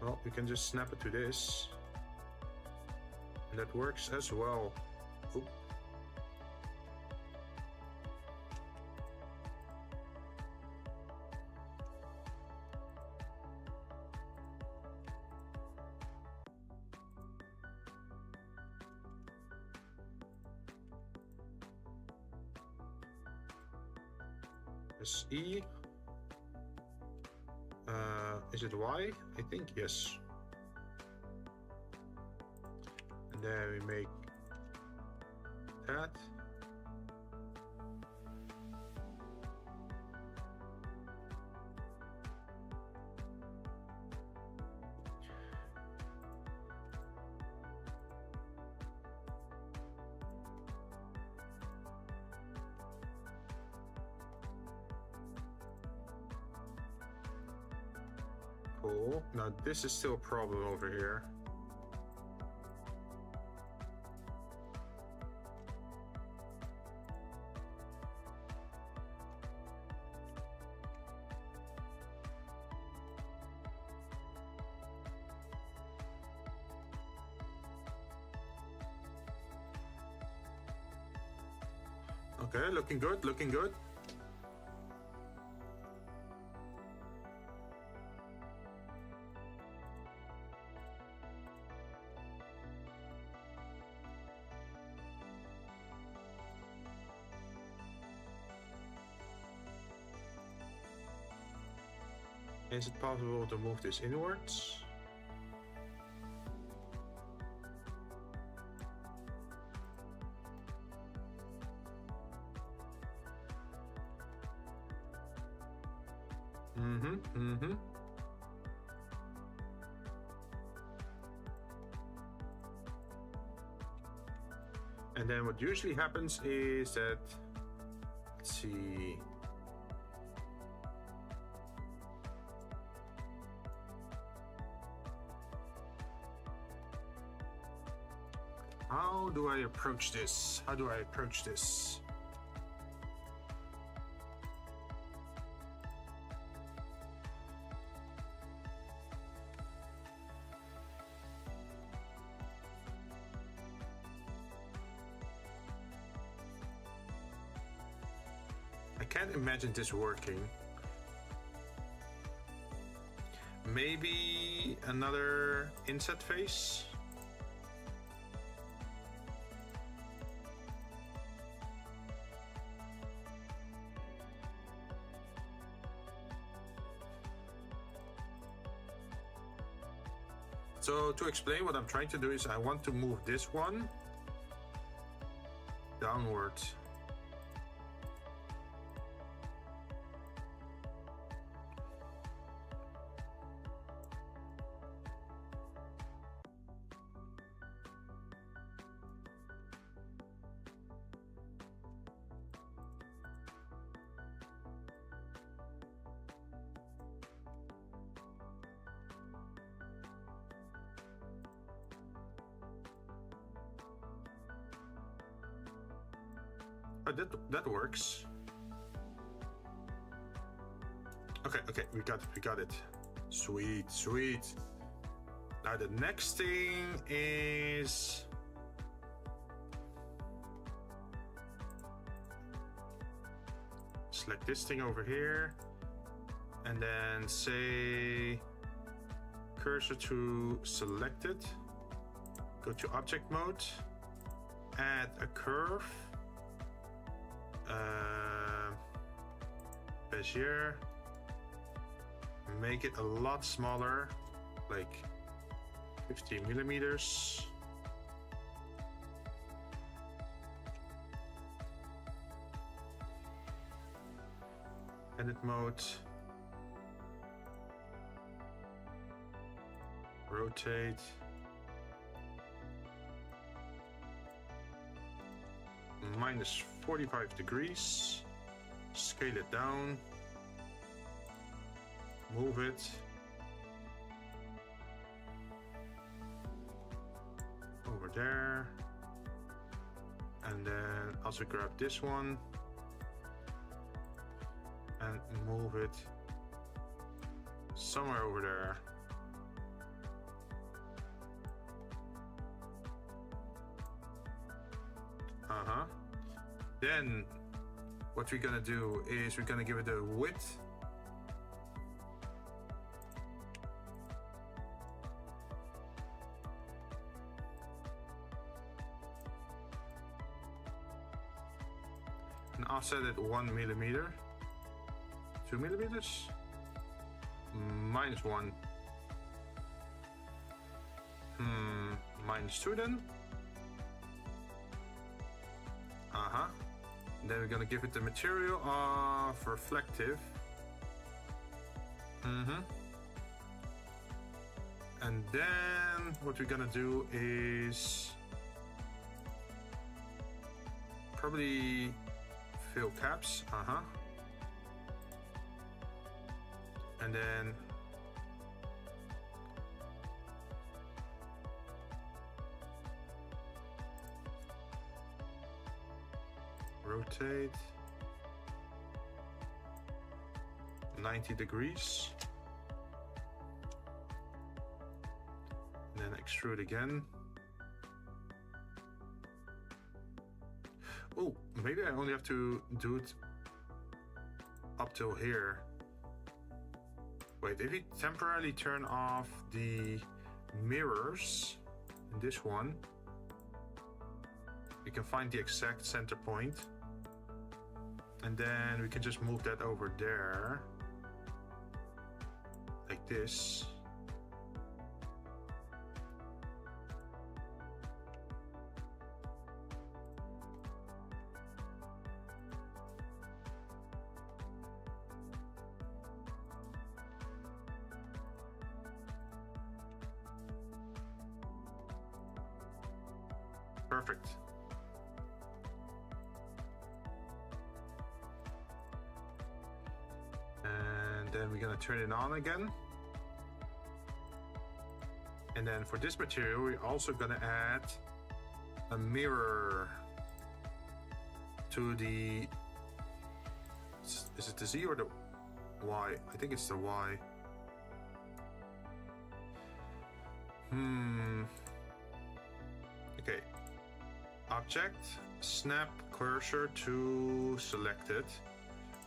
Well, we can just snap it to this. And that works as well. Oop. E. Is it Y? I think yes. And then we make that. Cool. Now this is still a problem over here. Okay, looking good, looking good. Is it possible to move this inwards? And then what usually happens is that, let's see. How do I approach this? How do I approach this? I can't imagine this working. Maybe another inset face? So to explain, what I'm trying to do is I want to move this one downwards. That works. Okay, we got it. Sweet, sweet. Now the next thing is select this thing over here and then say cursor to selected. Go to object mode, add a curve, Bezier, make it a lot smaller, like 50 millimeters. Edit mode, rotate, minus 45 degrees, scale it down, move it, over there, and then also grab this one and move it somewhere over there. Then what we're gonna do is we're gonna give it a width. And offset it 1 millimeter. 2 millimeters? -1. -2 then? Then we're gonna give it the material of reflective. And then what we're gonna do is probably fill caps. And then rotate 90 degrees, and then extrude again. Oh, maybe I only have to do it up till here. Wait, if you temporarily turn off the mirrors in this one, we can find the exact center point. And then we can just move that over there, like this. Perfect. And then we're gonna turn it on again. And then for this material, we're also gonna add a mirror to the, is it the Z or the Y? I think it's the Y. Okay. Object, snap cursor to selected.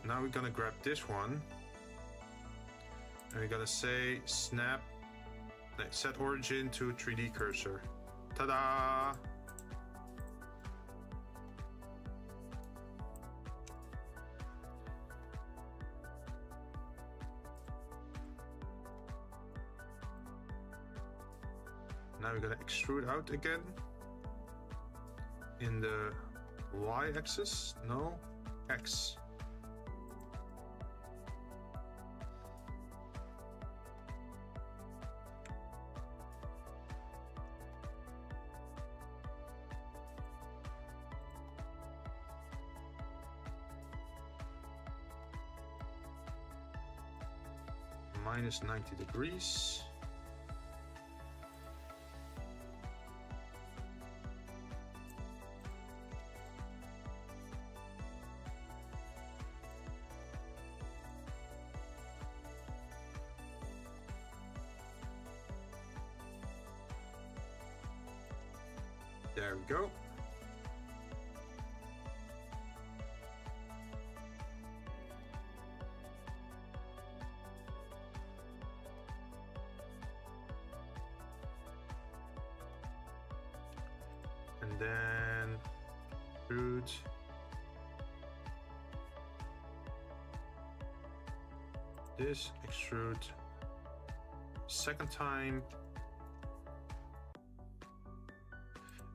Now we're gonna grab this one and we're gonna say snap, set origin to 3D cursor. Ta-da! Now we're gonna extrude out again in the Y-axis, no, X. Minus 90 degrees. There we go. And then extrude. This, extrude. Second time.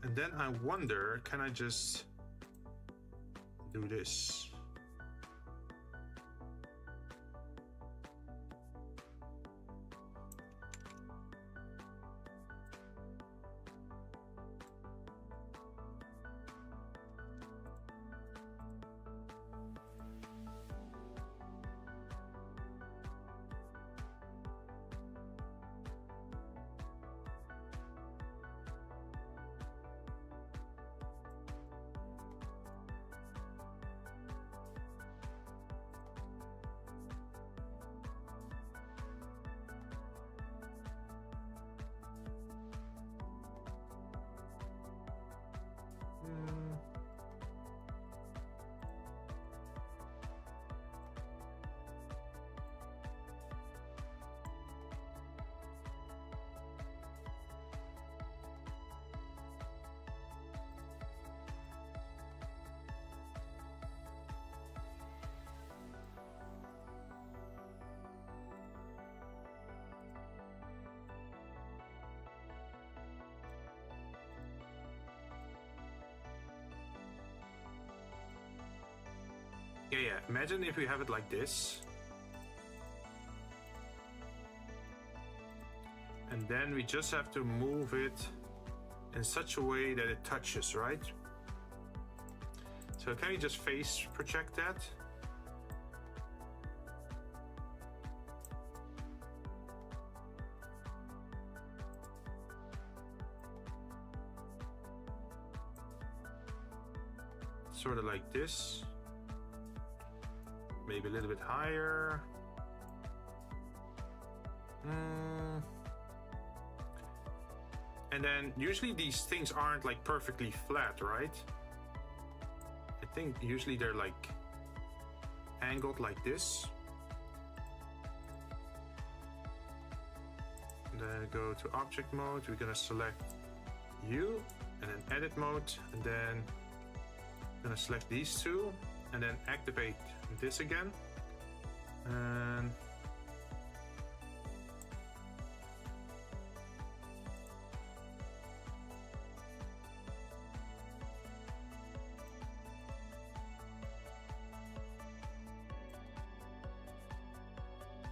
And then I wonder, can I just do this? Yeah, imagine if we have it like this. And then we just have to move it in such a way that it touches, right? So can you just face project that? Sort of like this. Maybe a little bit higher. And then usually these things aren't like perfectly flat, right? I think usually they're like angled like this. And then go to object mode. We're gonna select you and then edit mode, and then gonna select these two and then activate this again. And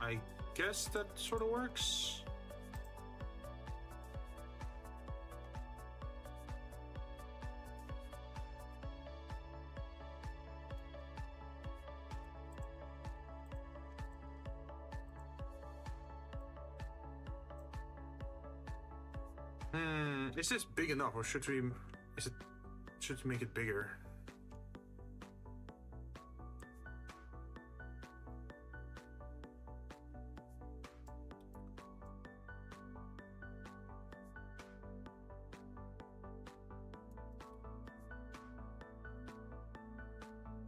I guess that sort of works. Is this big enough, or should we make it bigger?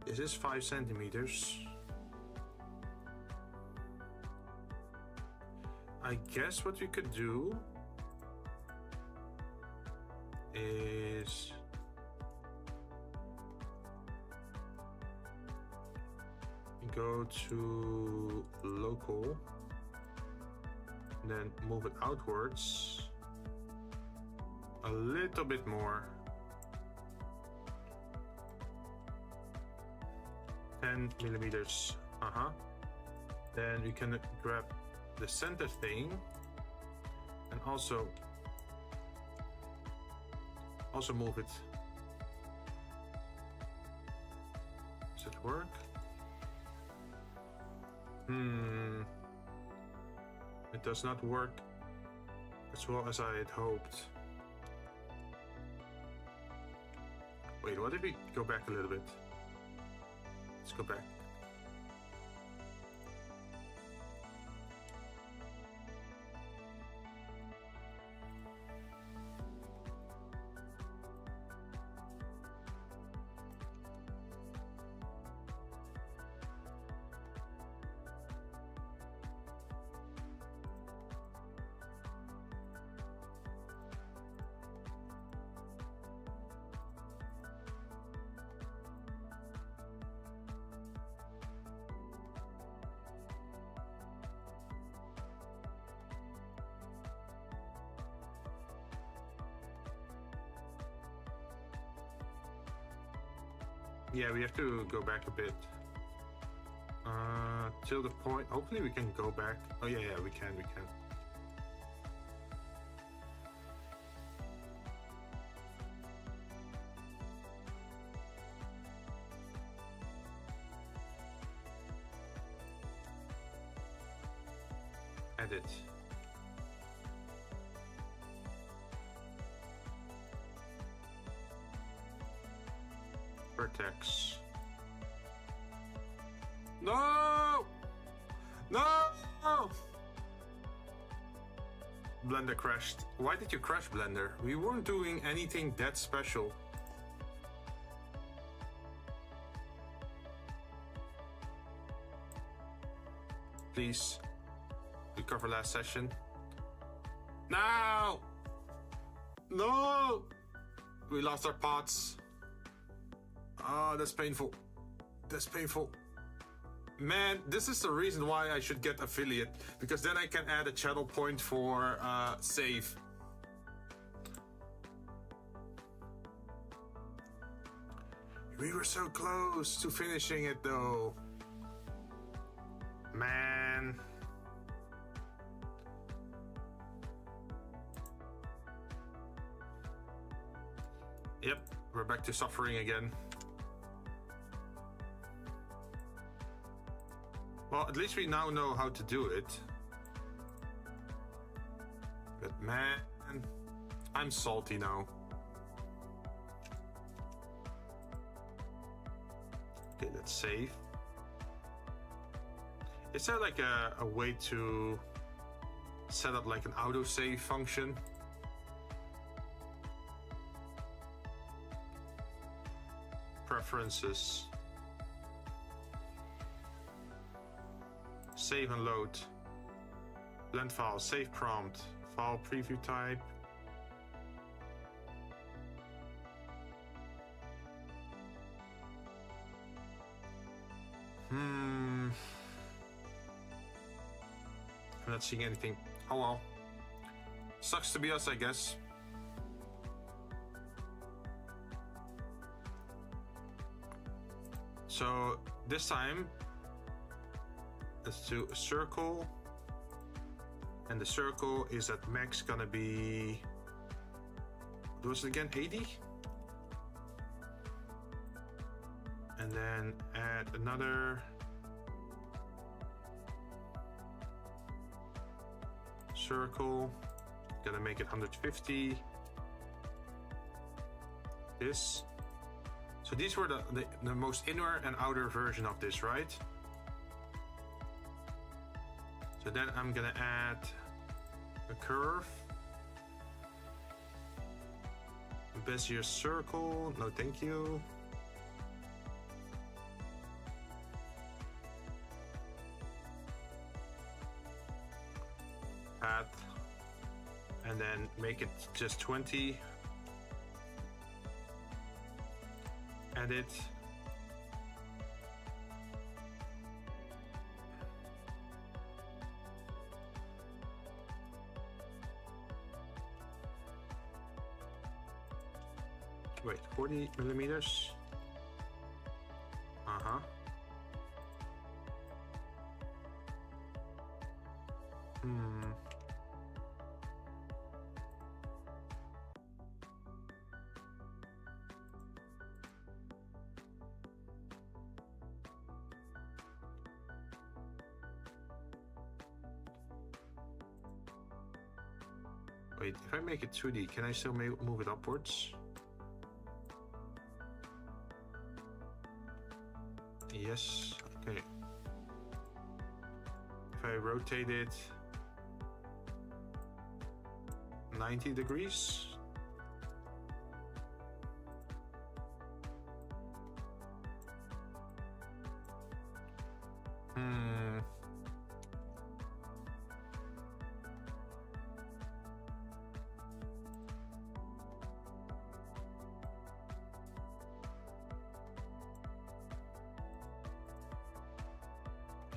This is 5 centimeters. I guess what we could do is go to local and then move it outwards a little bit more. 10 millimeters. Then we can grab the center thing and also move it. Does it work? It does not work as well as I had hoped. Wait, what if we go back a little bit? Let's go back. Yeah, we have to go back a bit. Till the point. Hopefully we can go back. Oh yeah, we can. Edit. Vertex. No! No! Blender crashed. Why did you crash, Blender? We weren't doing anything that special. Please recover last session. No! No! We lost our pots. Oh, that's painful. That's painful. Man, this is the reason why I should get affiliate, because then I can add a channel point for save. We were so close to finishing it though. Man. Yep, we're back to suffering again. Well, at least we now know how to do it. But man, I'm salty now. Okay, let's save. Is there like a way to set up like an autosave function? Preferences. Save and load. Blend file, save prompt, file preview type. I'm not seeing anything. Oh well. Sucks to be us, I guess. So this time, let's do a circle, and the circle is at max gonna be, what was it again, 80? And then add another circle, gonna make it 150. This. So these were the most inner and outer version of this, right? So then I'm gonna add a curve, a Bezier circle, no thank you. Path, and then make it just 20. Edit. Wait, 40 millimeters. Wait, if I make it 2D, can I still move it upwards? Yes, okay. If I rotate it 90 degrees.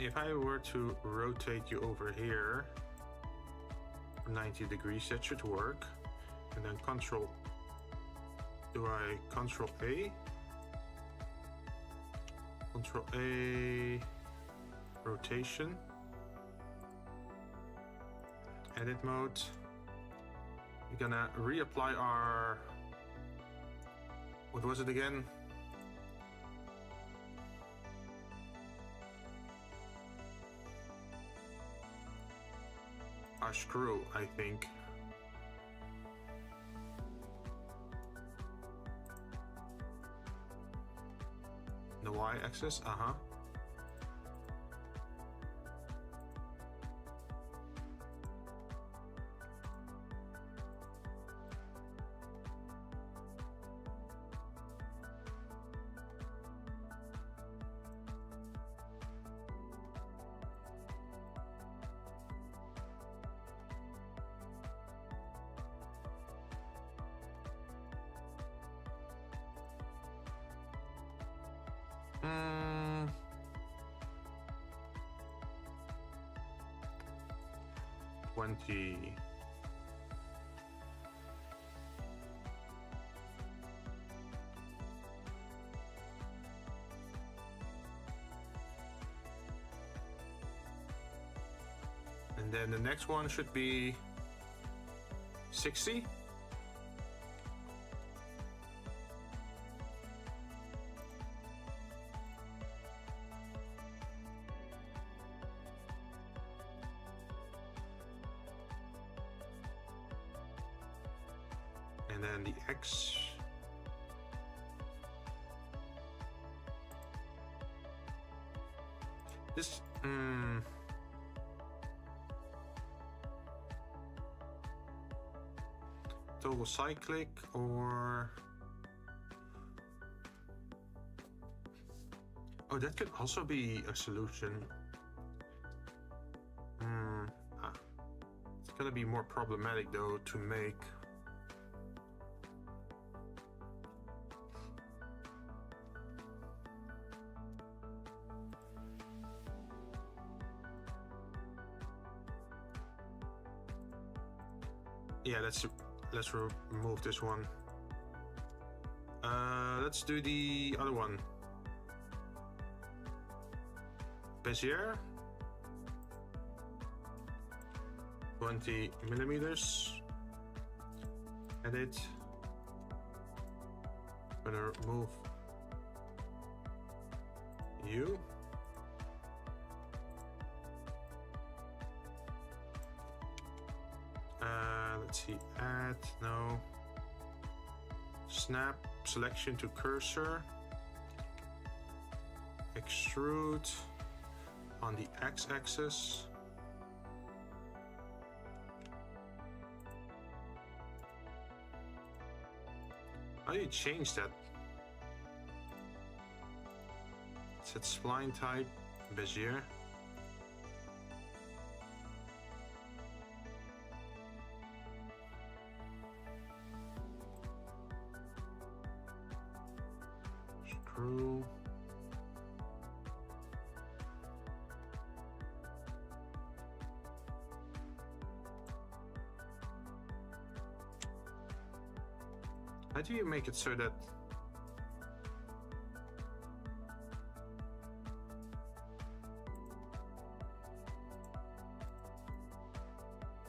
If I were to rotate you over here 90 degrees, that should work. And then Control A? Control A, rotation, edit mode. We're gonna reapply our, what was it again? Our screw, I think. The y-axis, Hmm. 20. And then the next one should be 60. And then the X. This, toggle cyclic or... Oh, that could also be a solution. It's gonna be more problematic though to make. Yeah, let's remove this one. Let's do the other one. Bezier. 20 millimeters. Edit. I'm gonna remove you. Let's see, add, no. Snap selection to cursor. Extrude on the x-axis. How do you change that? Set spline type, Bezier. Screw. How do you make it so that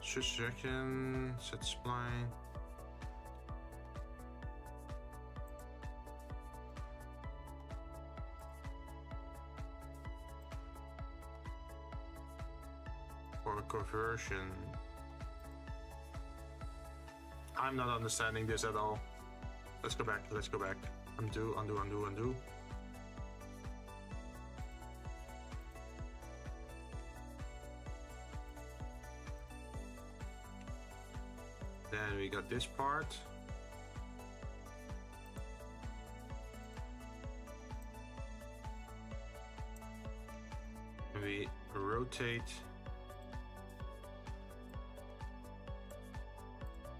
second set spline? Or conversion? I'm not understanding this at all. Let's go back, let's go back. Undo, undo, undo, undo. Then we got this part. And we rotate.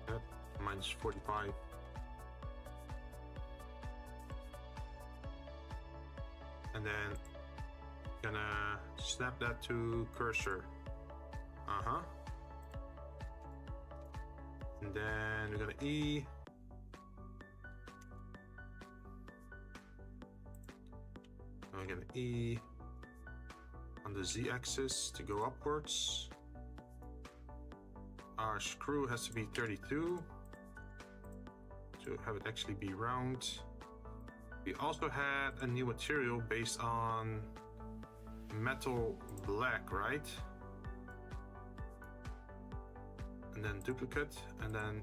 Yep, minus 45. And then gonna snap that to cursor. And then we're gonna E. I'm gonna E on the Z-axis to go upwards. Our screw has to be 32 to have it actually be round. We also had a new material based on metal black, right? And then duplicate, and then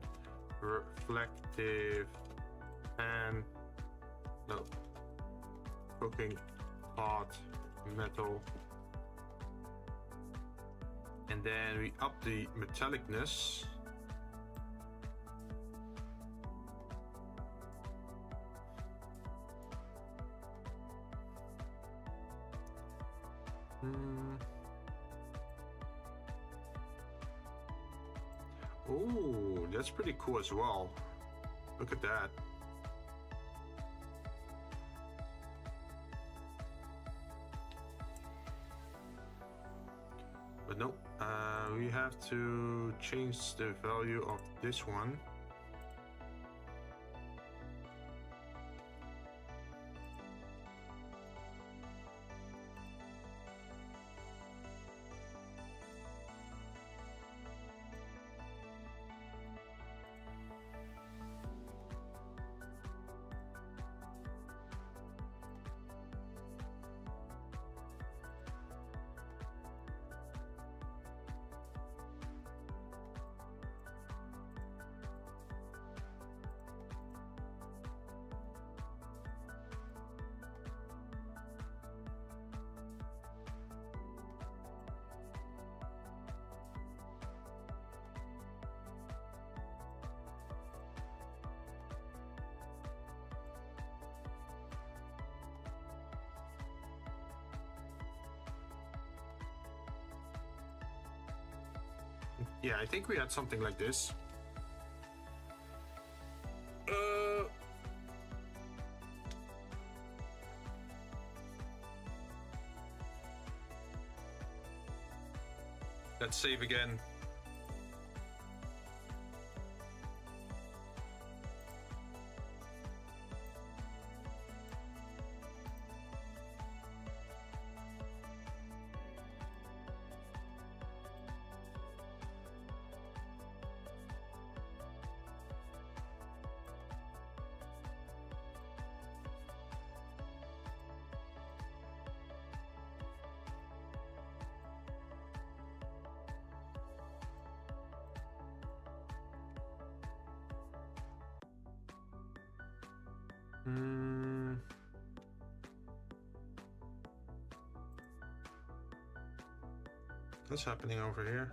reflective and no cooking pot metal, and then we up the metallicness. Oh, that's pretty cool as well. Look at that. But no, we have to change the value of this one. Yeah, I think we had something like this. Let's save again. What's happening over here?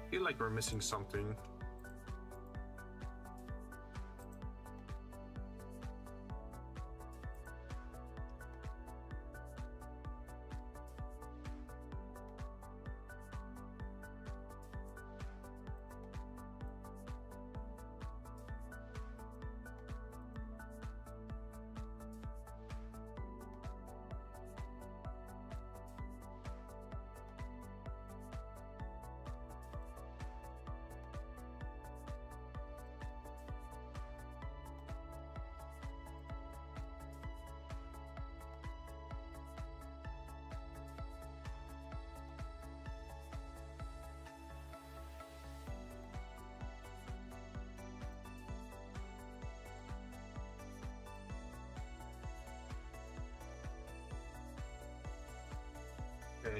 I feel like we're missing something.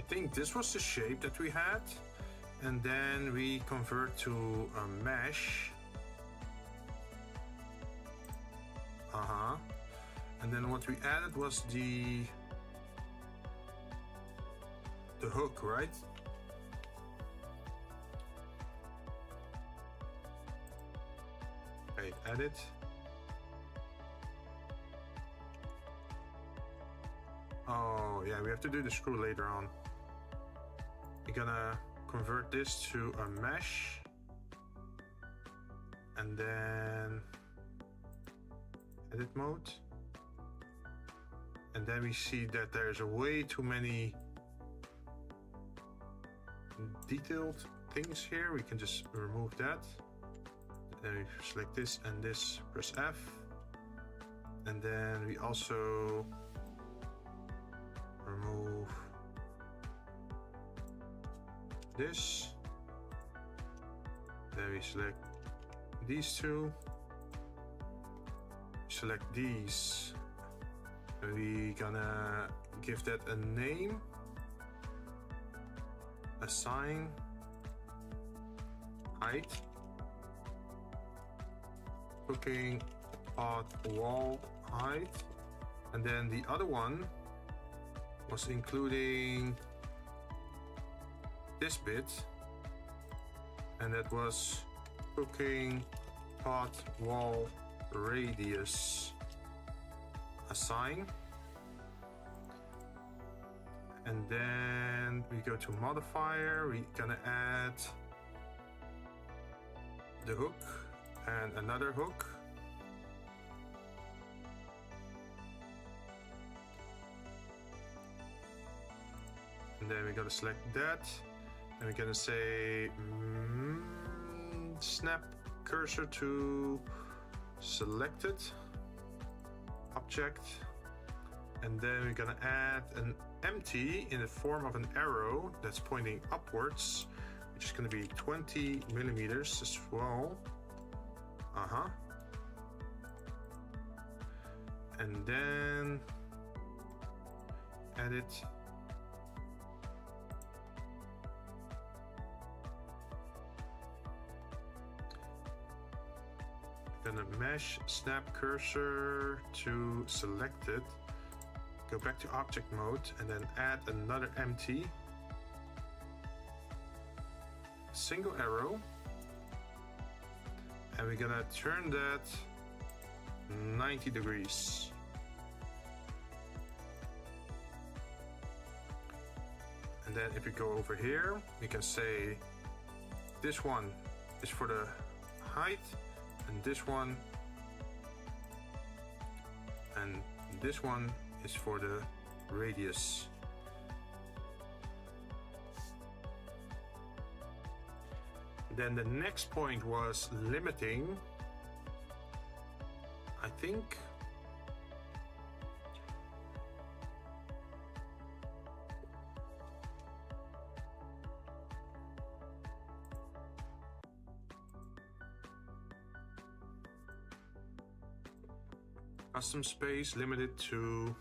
think this was the shape that we had, and then we convert to a mesh. And then what we added was the hook, right? Okay, edit. Oh yeah, we have to do the screw later on. We're gonna convert this to a mesh, and then edit mode. And then we see that there's way too many detailed things here. We can just remove that. Then we select this and this, press F. And then we also remove this. Then we select these two. Select these. We're gonna give that a name, assign height, cooking pot wall height, and then the other one was including this bit, and that was cooking pot wall radius. Assign, and then we go to modifier. We're gonna add the hook and another hook, and then we're gonna select that, and we're gonna say snap cursor to selected object, and then we're gonna add an empty in the form of an arrow that's pointing upwards, which is gonna be 20 millimeters as well. And then edit. Gonna mesh, snap cursor to selected, go back to object mode, and then add another empty, single arrow, and we're gonna turn that 90 degrees. And then if we go over here, we can say this one is for the height, and this one is for the radius. Then the next point was limiting, I think. Custom space limited to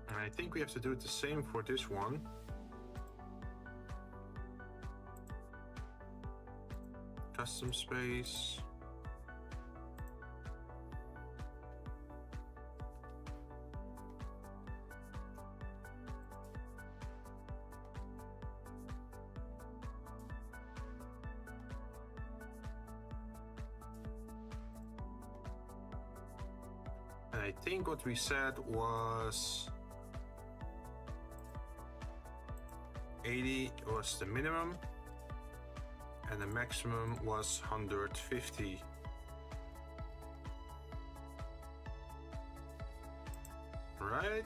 I think we have to do it the same for this one. Custom space. And I think what we said was 80 was the minimum, and the maximum was 150. Right?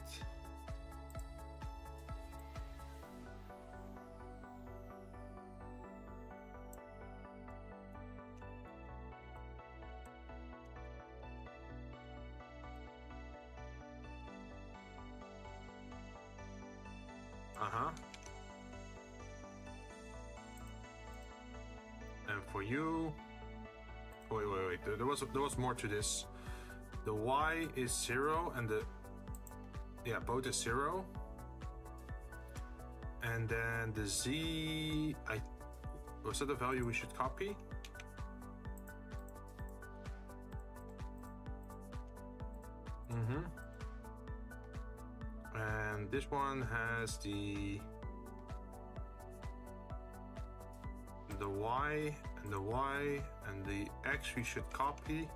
for you. Wait. There was more to this. The Y is 0 and the both is 0. And then the Z, was that the value we should copy? And this one has the Y and the Y and the X we should copy.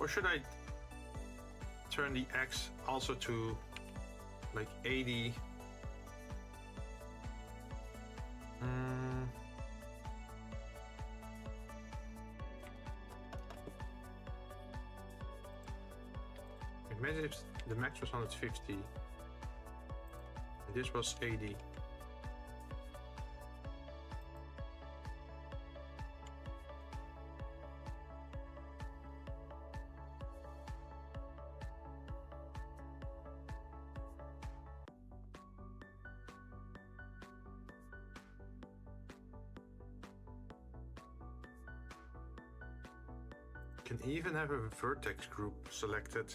Or should I turn the X also to like 80? Imagine if the max was 150 and this was 80. Can even have a vertex group selected.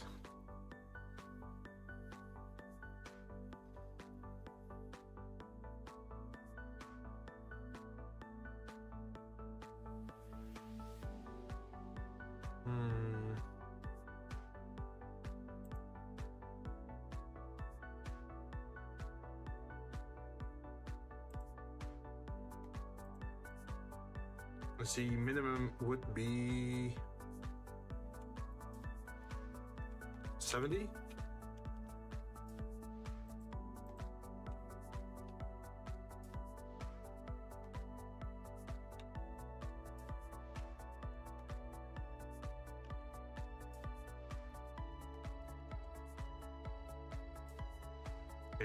Let's see, minimum would be 70. Okay,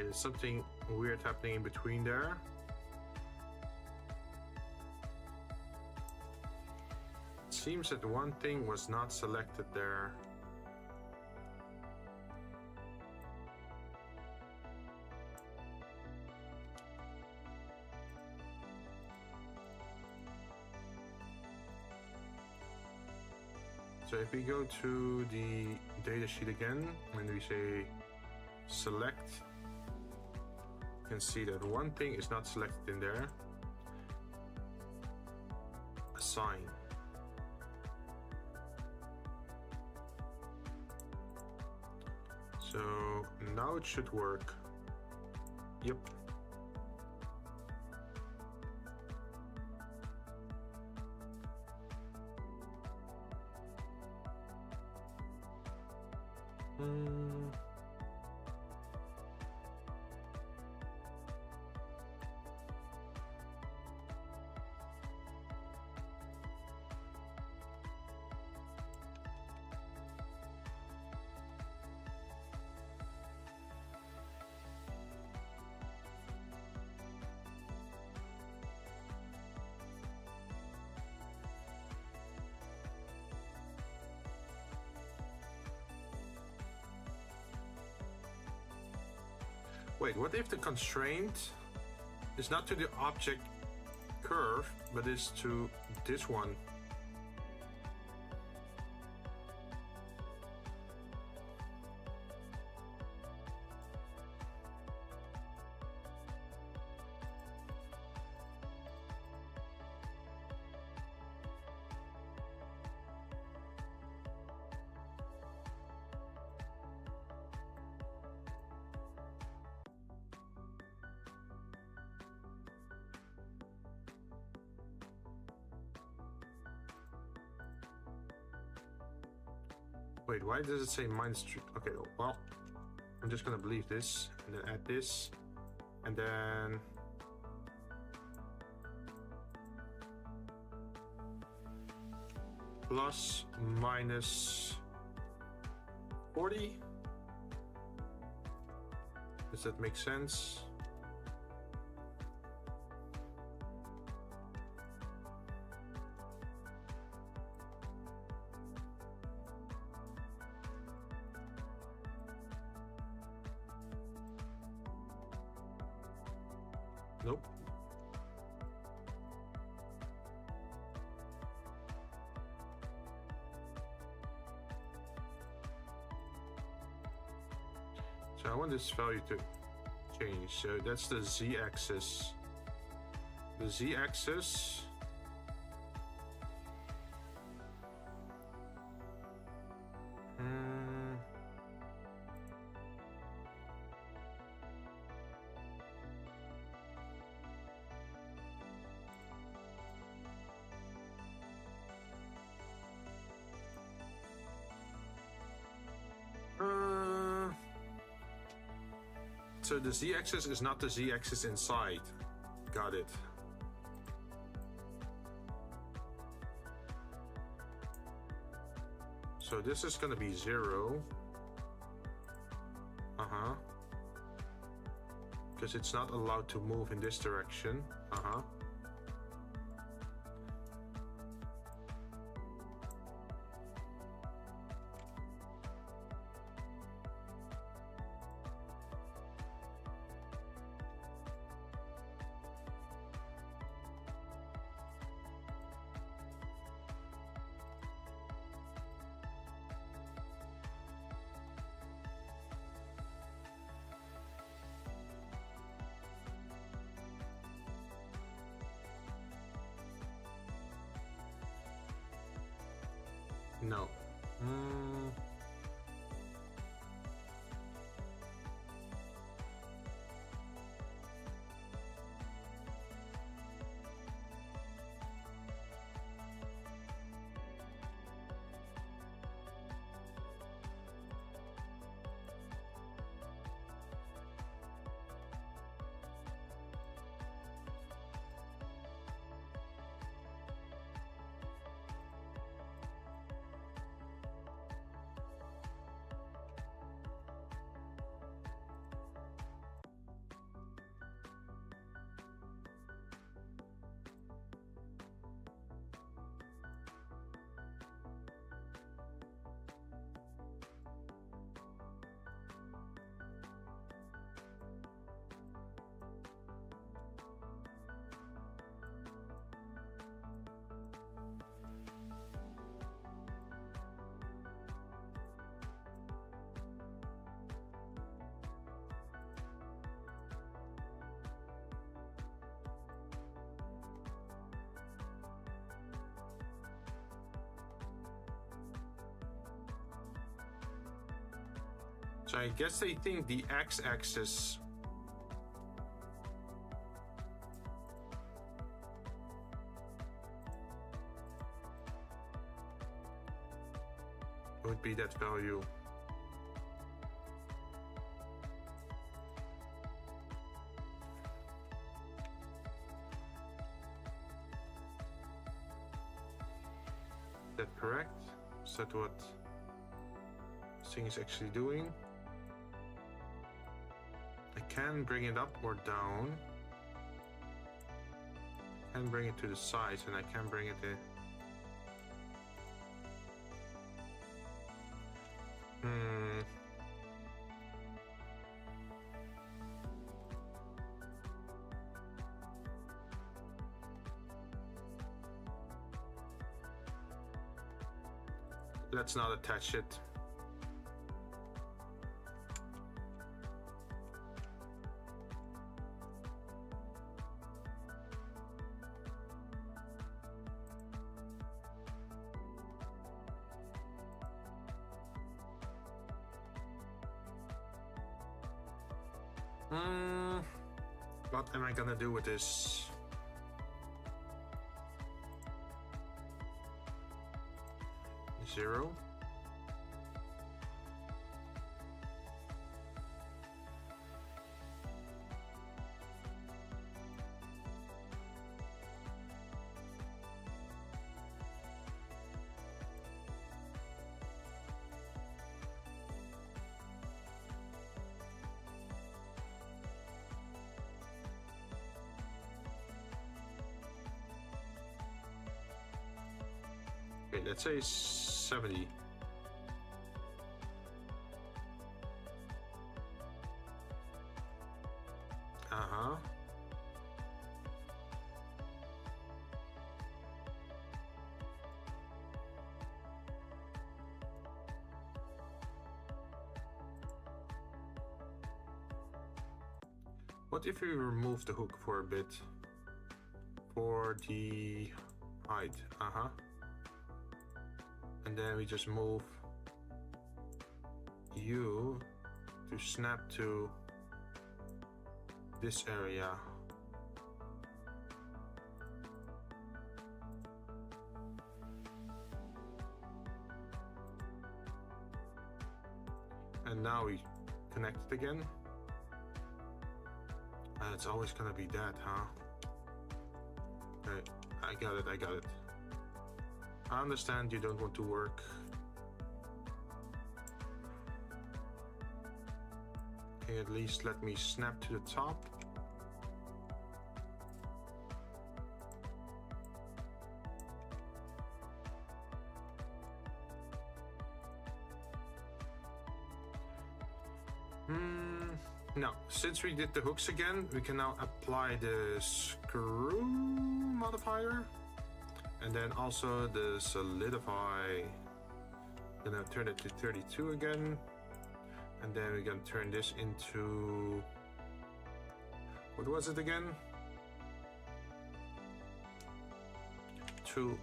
there's something weird happening in between there. It seems that one thing was not selected there. So if we go to the datasheet again, and we say select, you can see that one thing is not selected in there. Assign. So now it should work. Yep. Wait, what if the constraint is not to the object curve, but is to this one? Wait, why does it say -3? Okay, well, I'm just gonna believe this and then add this and then plus minus 40. Does that make sense? Nope. So I want this value to change. So that's the z-axis. The z-axis. So the z-axis is not the z-axis inside. Got it. So this is gonna be 0. Because it's not allowed to move in this direction. No. So I guess they think the x-axis would be that value. Is that correct? Is that what this thing is actually doing? I can bring it up or down. I can bring it to the sides and I can bring it in. Let's not attach it. What am I gonna do with this? Zero. Okay, let's say 70. Uh-huh. What if we remove the hook for a bit? For the height, uh-huh. And then we just move you to snap to this area. And now we connect it again. It's always gonna be that, huh? Okay, I got it, I got it. I understand you don't want to work. Okay, at least let me snap to the top. Now, since we did the hooks again, we can now apply the screw modifier. And then also the solidify. Gonna turn it to 32 again. And then we're gonna turn this into, what was it again? 2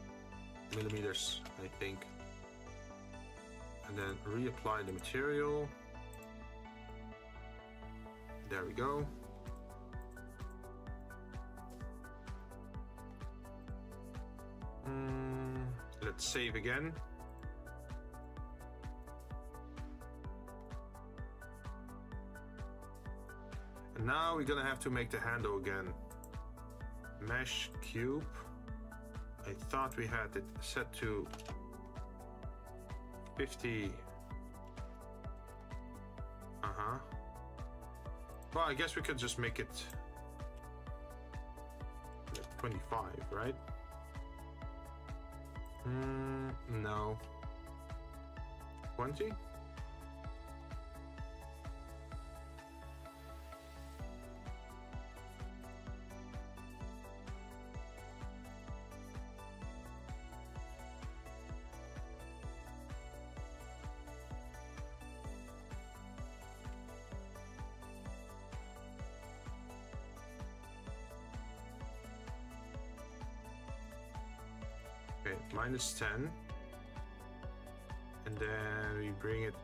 millimeters, I think. And then reapply the material. There we go. Let's save again. And now we're gonna have to make the handle again. Mesh cube. I thought we had it set to 50. Uh-huh. Well, I guess we could just make it 25, right? No. 20? Okay, -10. And then we bring it,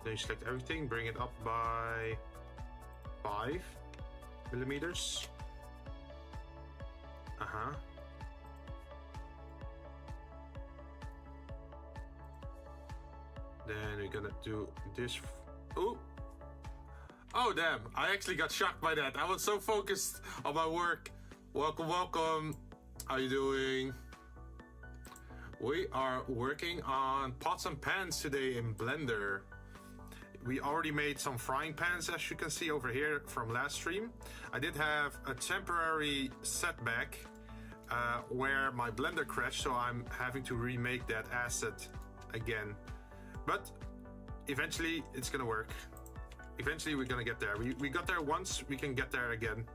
then you select everything, bring it up by 5 millimeters. Uh-huh. Then we're gonna do this. Oh! Oh damn, I actually got shocked by that. I was so focused on my work. Welcome, welcome. How you doing? We are working on pots and pans today in Blender. We already made some frying pans, as you can see over here from last stream. I did have a temporary setback where my Blender crashed, so I'm having to remake that asset again. But eventually it's gonna work. Eventually we're gonna get there. We got there once, we can get there again.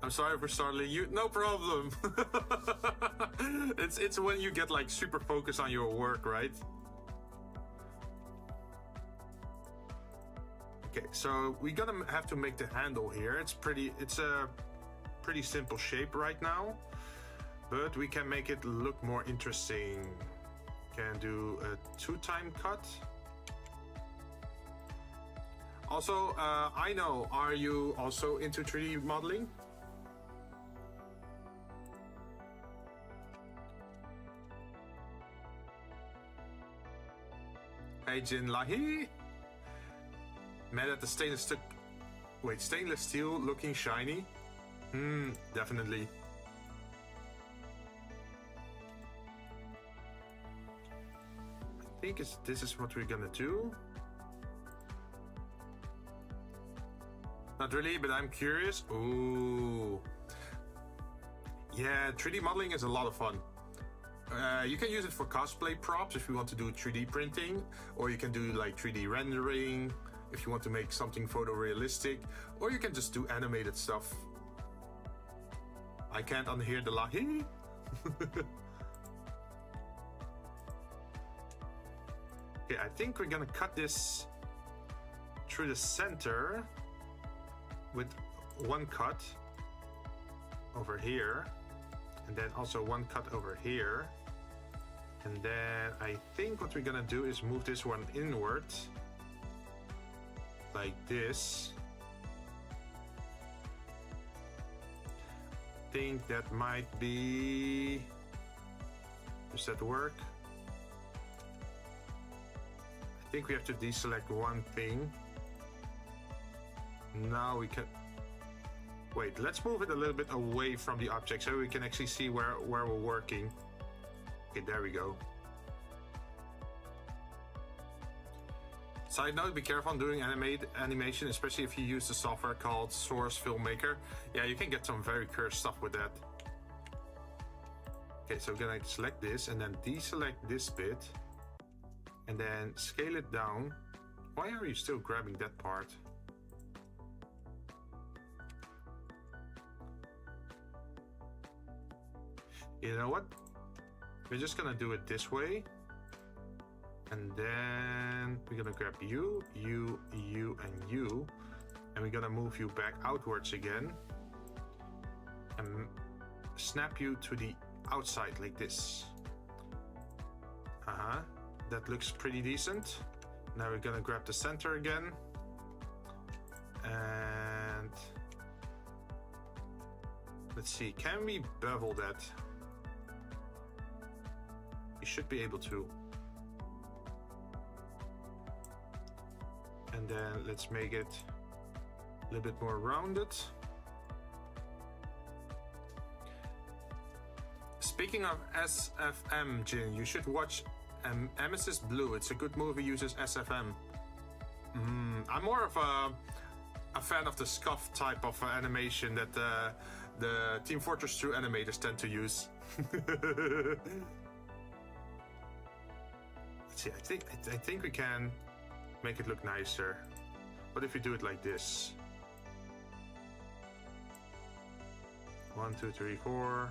I'm sorry for startling you. No problem. It's when you get like super focused on your work, right? Okay, so we're gonna have to make the handle here. It's a pretty simple shape right now, but we can make it look more interesting. Can do a 2-time cut. Also, I know, are you also into 3D modeling? Hey Jinn Lahi! Mad at the stainless steel looking shiny? Definitely. I think this is what we're gonna do. Not really, but I'm curious. Ooh. Yeah, 3D modeling is a lot of fun. You can use it for cosplay props if you want to do 3D printing, or you can do like 3D rendering if you want to make something photorealistic, or you can just do animated stuff. I can't unhear the lahi. Okay, I think we're gonna cut this through the center with one cut over here, and then also one cut over here. And then I think what we're gonna do is move this one inward like this. I think that might be... Does that work? I think we have to deselect one thing. Now we can... Wait, let's move it a little bit away from the object so we can actually see where we're working. Okay, there we go. Side note, be careful on doing animation, especially if you use the software called Source Filmmaker. Yeah, you can get some very cursed stuff with that. Okay, so we're gonna select this and then deselect this bit. And then scale it down. Why are you still grabbing that part? You know what? We're just gonna do it this way. And then we're gonna grab you, you, you, and you. And we're gonna move you back outwards again. And snap you to the outside like this. That looks pretty decent. Now we're gonna grab the center again. And let's see, can we bevel that? We should be able to. And then let's make it a little bit more rounded. Speaking of SFM, Jinn, you should watch Amethyst Blue. It's a good movie, uses SFM. I'm more of a fan of the scuff type of animation that the Team Fortress 2 animators tend to use. Let's see, I think we can make it look nicer. What if we do it like this? 1, 2, 3, 4.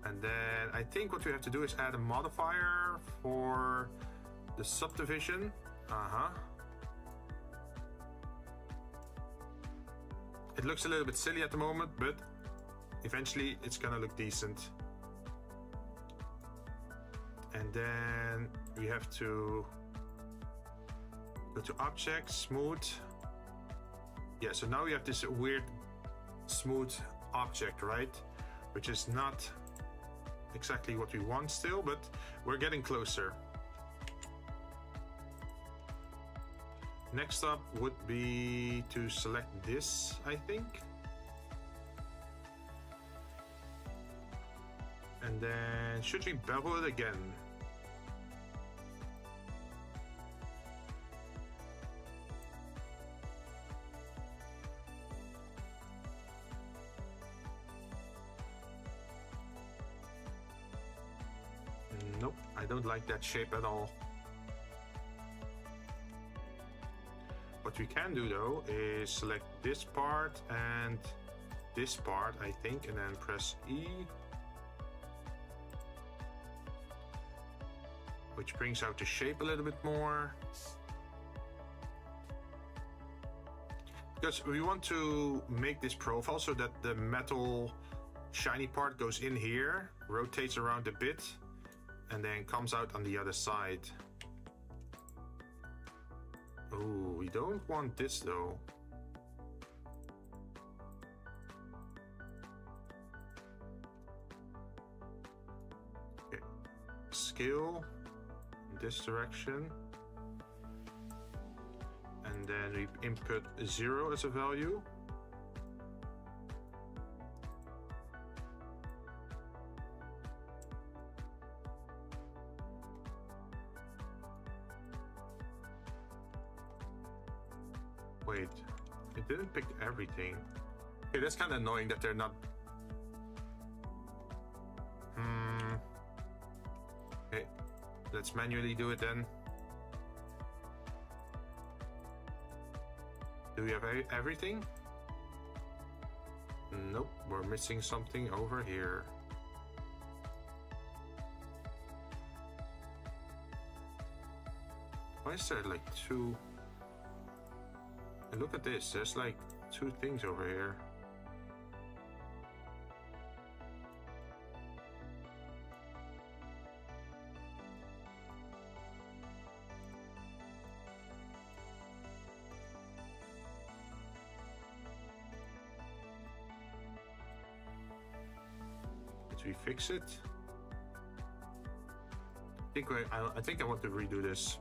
And then I think what we have to do is add a modifier for the subdivision. It looks a little bit silly at the moment, but eventually it's gonna look decent. And then we have to go to Object, Smooth. Yeah, so now we have this weird smooth object, right? Which is not exactly what we want still, but we're getting closer. Next up would be to select this, I think. And then should we bevel it again? Nope, I don't like that shape at all. What we can do though is select this part and this part, I think, and then press E. Which brings out the shape a little bit more. Because we want to make this profile so that the metal shiny part goes in here, rotates around a bit, and then comes out on the other side. Oh, we don't want this though. Okay, scale in this direction. And then we input 0 as a value. Wait, it didn't pick everything. Okay, that's kind of annoying that they're not... Okay, let's manually do it then. Do we have everything? Nope, we're missing something over here. Why is there like two? And look at this, there's like two things over here. Did we fix it? I think I want to redo this.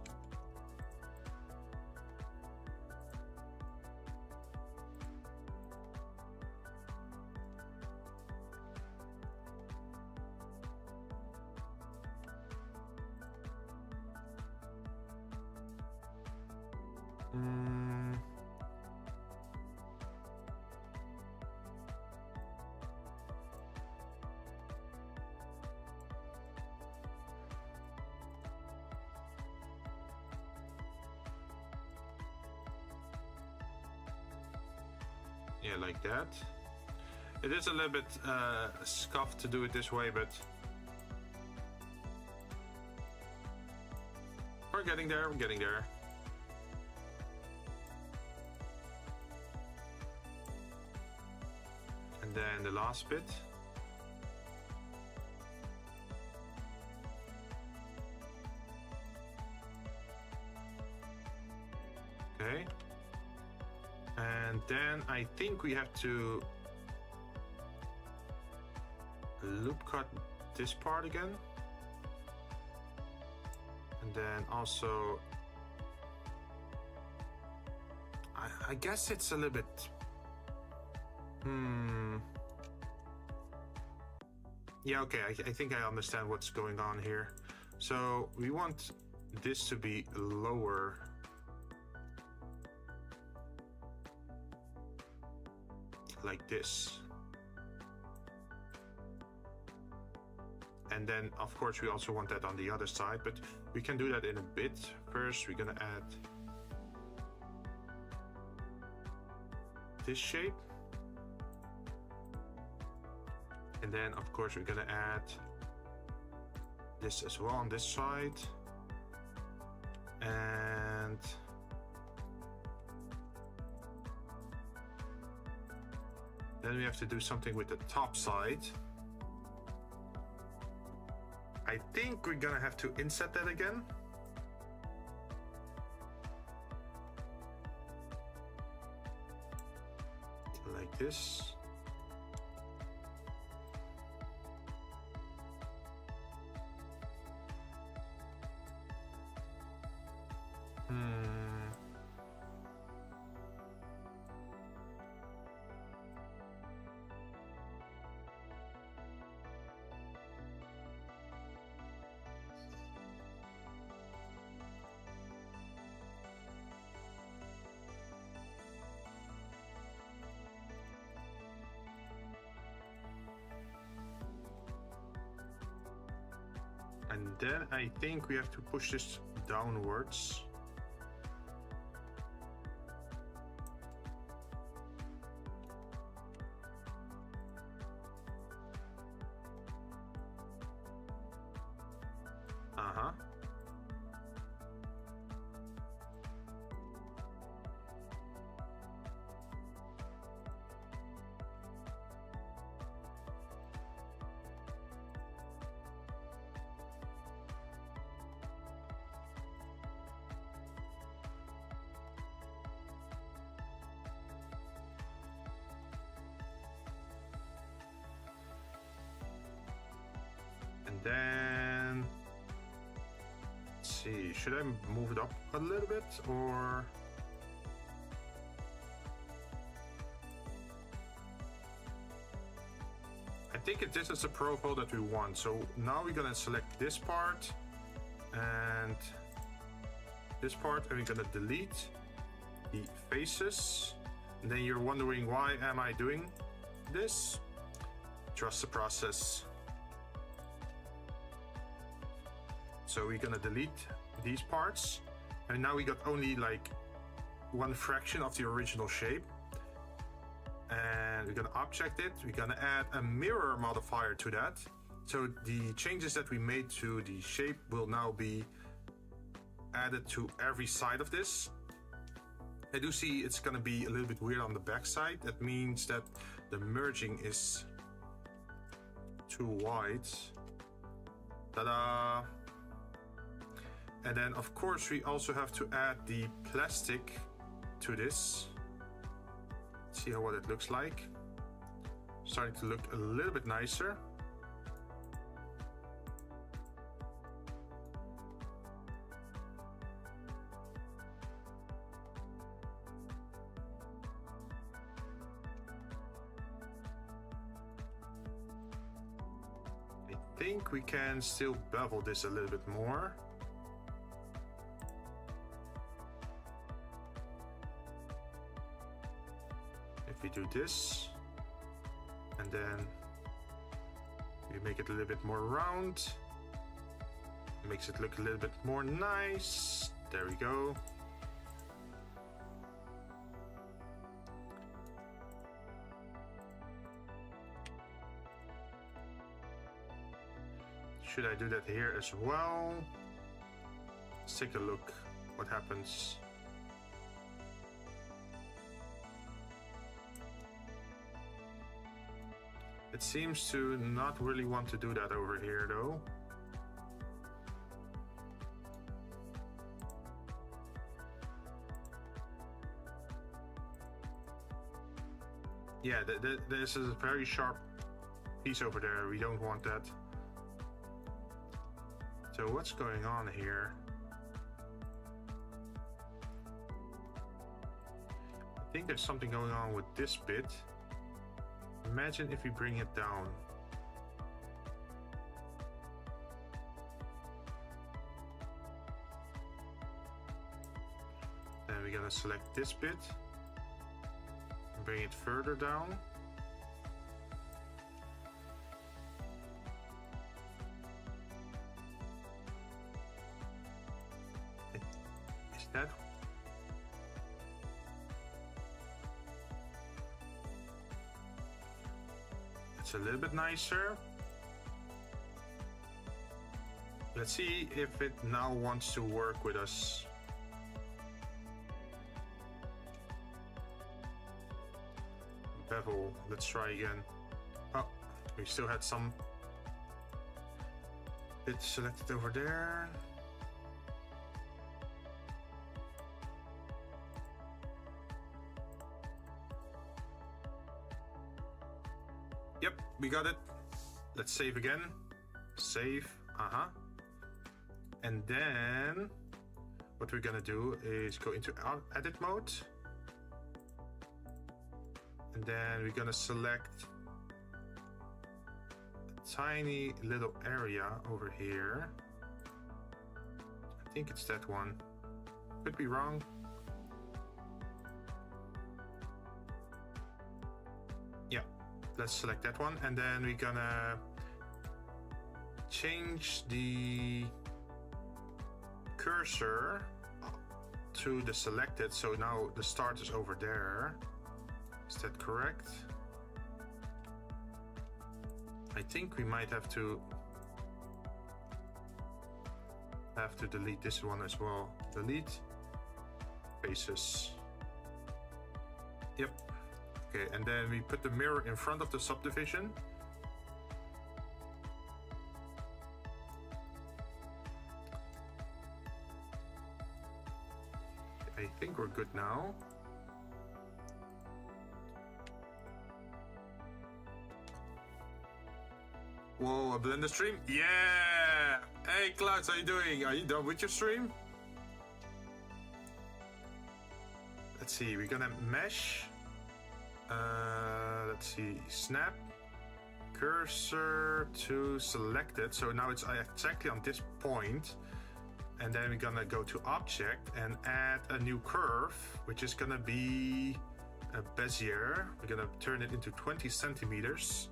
Yeah, like that. It is a little bit scuffed to do it this way, but we're getting there, we're getting there. And then the last bit. Okay. And then I think we have to loop cut this part again. And then also, I guess it's a little bit, yeah, okay, I think I understand what's going on here. So we want this to be lower. Like this. And then of course we also want that on the other side, but we can do that in a bit. First we're gonna add this shape, and then of course we're gonna add this as well on this side, and then we have to do something with the top side. I think we're gonna have to inset that again. Like this. And then I think we have to push this downwards. Then, let's see, should I move it up a little bit, or? I think this is the profile that we want. So now we're gonna select this part and this part, and we're gonna delete the faces. And then you're wondering, why am I doing this? Trust the process. So we're gonna delete these parts. And now we got only like one fraction of the original shape. And we're gonna object it. We're gonna add a mirror modifier to that. So the changes that we made to the shape will now be added to every side of this. I do see it's gonna be a little bit weird on the back side. That means that the merging is too wide. Ta-da! And then of course we also have to add the plastic to this. See what it looks like. Starting to look a little bit nicer. I think we can still bevel this a little bit more. If we do this, and then we make it a little bit more round, makes it look a little bit more nice. There we go. Should I do that here as well? Let's take a look what happens. It seems to not really want to do that over here though. Yeah, this is a very sharp piece over there. We don't want that. So what's going on here? I think there's something going on with this bit. Imagine if we bring it down. Then we're gonna select this bit and bring it further down. Is that? A little bit nicer. Let's see if it now wants to work with us. Bevel, let's try again. Oh, we still had some bit selected over there. Yep, we got it. Let's save again. Save, And then what we're gonna do is go into edit mode. And then we're gonna select a tiny little area over here. I think it's that one. Could be wrong. Yeah. Let's select that one, and then we're gonna change the cursor to the selected, so now the start is over there. Is that correct? I think we might have to delete this one as well. Delete faces. Yep. Okay, and then we put the mirror in front of the subdivision. I think we're good now. Whoa, a Blender stream? Yeah! Hey Clouds, how you doing? Are you done with your stream? Let's see, we're gonna mesh. Let's see, snap cursor to selected. So now it's exactly on this point. And then we're gonna go to object and add a new curve, which is gonna be a Bezier. We're gonna turn it into 20 centimeters.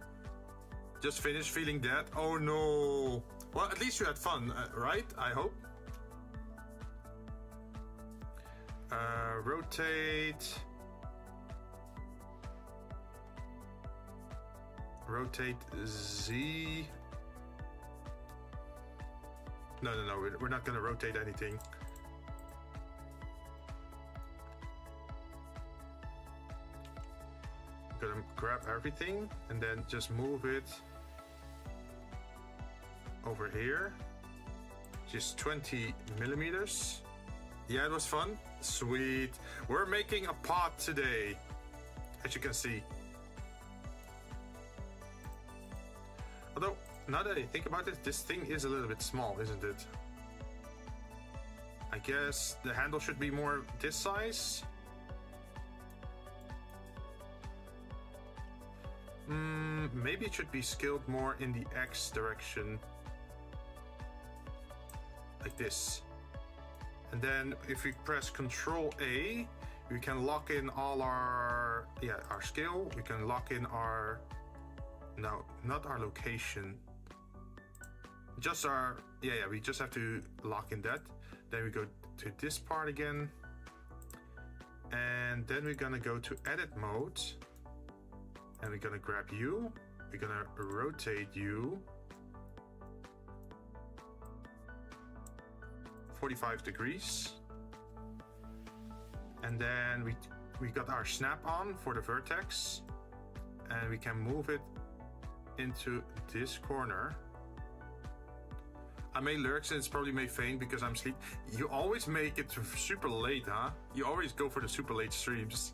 Just finished feeling that. Oh no. Well, at least you had fun, right? I hope. Rotate. Rotate Z. No, we're not gonna rotate anything. Gonna grab everything and then just move it over here. Just 20 millimeters. Yeah, it was fun. Sweet. We're making a pot today, as you can see. Although, now that I think about it, this thing is a little bit small, isn't it? I guess the handle should be more this size. Maybe it should be scaled more in the X direction. Like this. And then if we press Control A, we can lock in all our scale. We can lock in our, no, not our location. Just our, we just have to lock in that. Then we go to this part again. And then we're gonna go to edit mode. And we're gonna grab you. We're gonna rotate you 45 degrees. And then we got our snap on for the vertex. And we can move it into this corner. I may lurk since probably may faint because I'm asleep. You always make it super late, huh? You always go for the super late streams.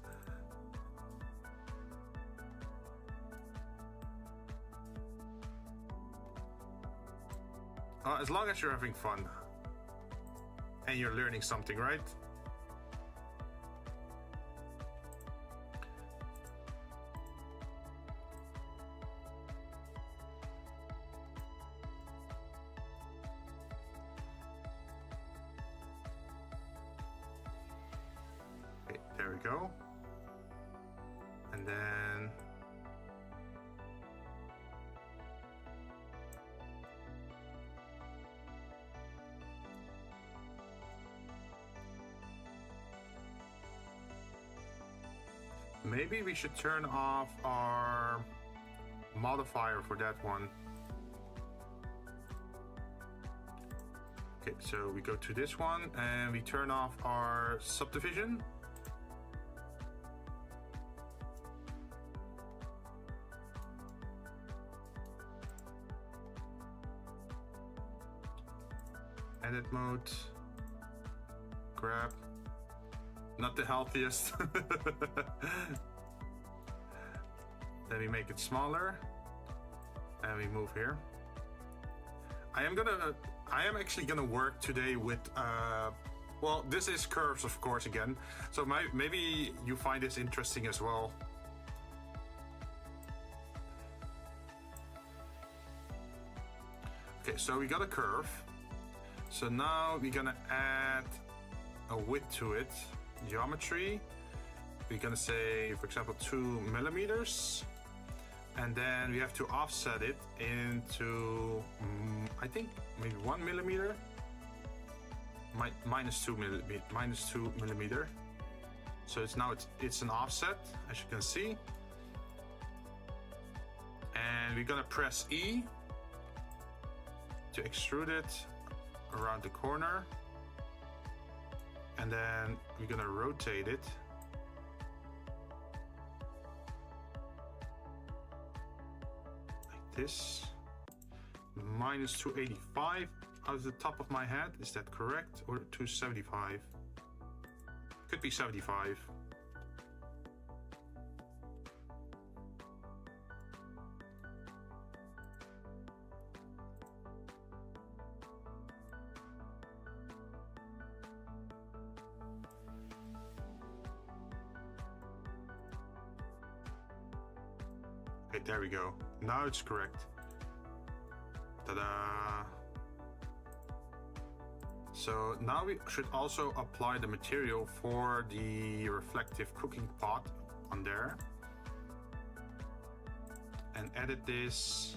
As long as you're having fun. And you're learning something, right? Okay, there we go. And then maybe we should turn off our modifier for that one. Okay, so we go to this one and we turn off our subdivision. Edit mode. Grab. Not the healthiest. Then we make it smaller and we move here. I am actually gonna work today with well, this is curves of course again, so maybe you find this interesting as well. Okay, so we got a curve, so now we're gonna add a width to it. Geometry, we're gonna say for example 2 millimeters, and then we have to offset it into I think maybe 1 millimeter, minus 2 millimeter. So it's an offset, as you can see, and we're gonna press E to extrude it around the corner. And then we're gonna rotate it. Like this. Minus 285 out of the top of my head. Is that correct? Or 275? Could be 75. Okay, there we go. Now it's correct. Ta-da! So now we should also apply the material for the reflective cooking pot on there. And edit this.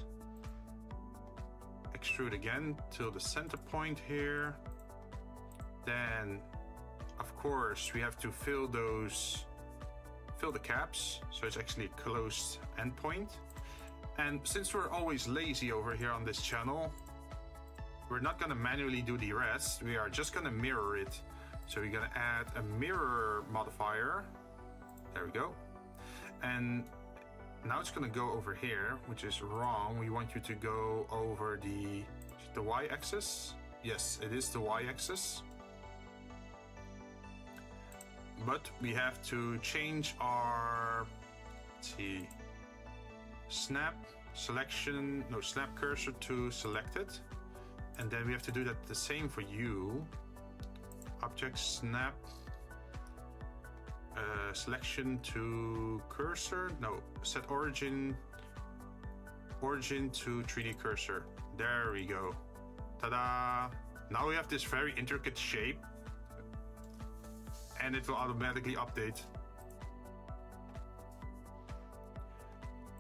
Extrude again till the center point here. Then, of course, we have to fill the caps, so it's actually a closed endpoint. And since we're always lazy over here on this channel, we're not gonna manually do the rest, we are just gonna mirror it. So we're gonna add a mirror modifier. There we go. And now it's gonna go over here, which is wrong. We want you to go over the y-axis. Yes, it is the y-axis. But we have to change our, let's see, snap cursor to selected. And then we have to do that the same for you. Object snap selection to cursor. No, set origin to 3D cursor. There we go. Ta-da! Now we have this very intricate shape. And it will automatically update.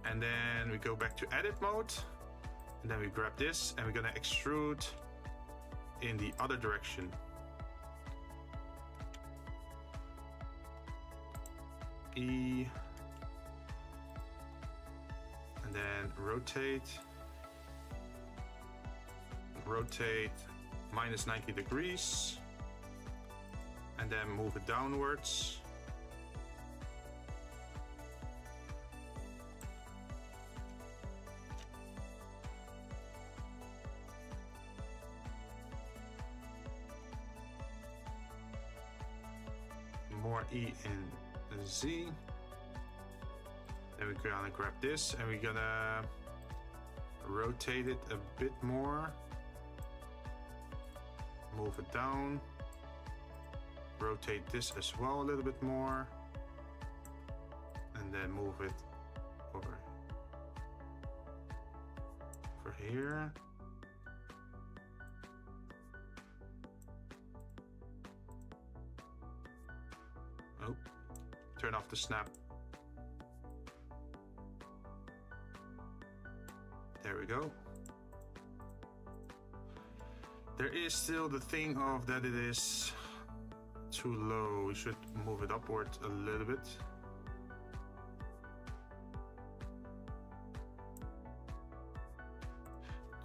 And then we go back to edit mode. And then we grab this and we're gonna extrude in the other direction. E. And then rotate. Rotate minus 90 degrees. And then move it downwards. More E and Z. Then we're gonna grab this and we're gonna rotate it a bit more. Move it down. Rotate this as well a little bit more. And then move it over here. Oh, turn off the snap. There we go. There is still the thing of that it is too low. We should move it upward a little bit.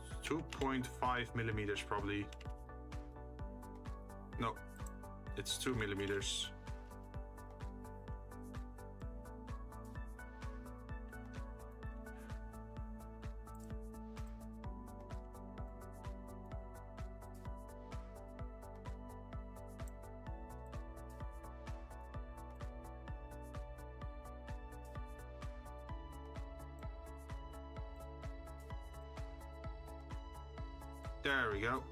It's 2.5 millimeters probably. No, it's 2 millimeters. There we go.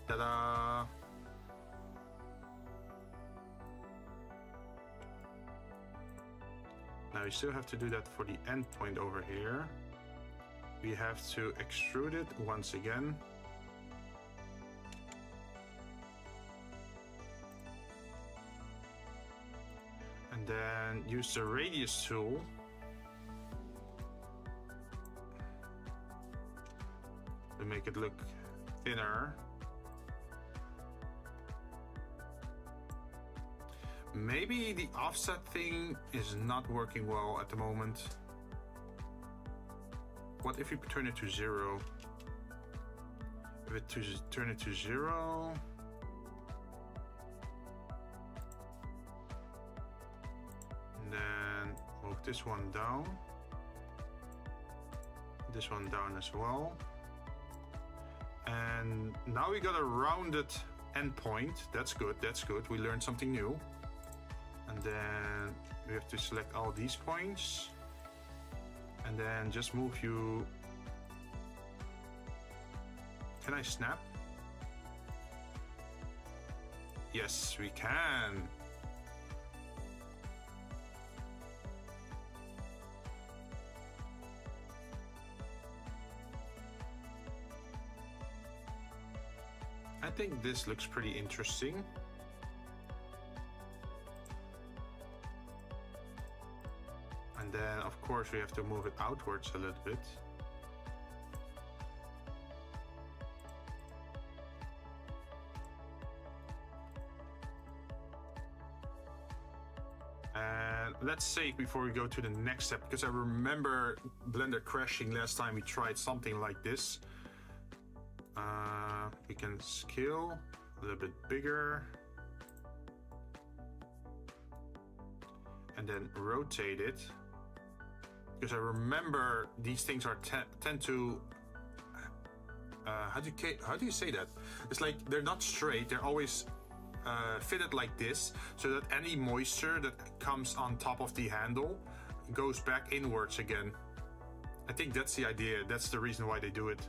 Ta-da! Now we still have to do that for the endpoint over here. We have to extrude it once again. And then use the radius tool. To make it look thinner. Maybe the offset thing is not working well at the moment. What if we turn it to 0? If we turn it to 0, and then move this one down, this one down as well. And now we got a rounded endpoint. That's good, that's good. We learned something new. And then we have to select all these points. And then just move you. Can I snap? Yes, we can. think this looks pretty interesting. And then, of course, we have to move it outwards a little bit. And let's save before we go to the next step, because I remember Blender crashing last time we tried something like this. We can scale a little bit bigger. And then rotate it. Because I remember these things are tend to... how do you say that? It's like they're not straight, they're always fitted like this, so that any moisture that comes on top of the handle goes back inwards again. I think that's the idea, that's the reason why they do it.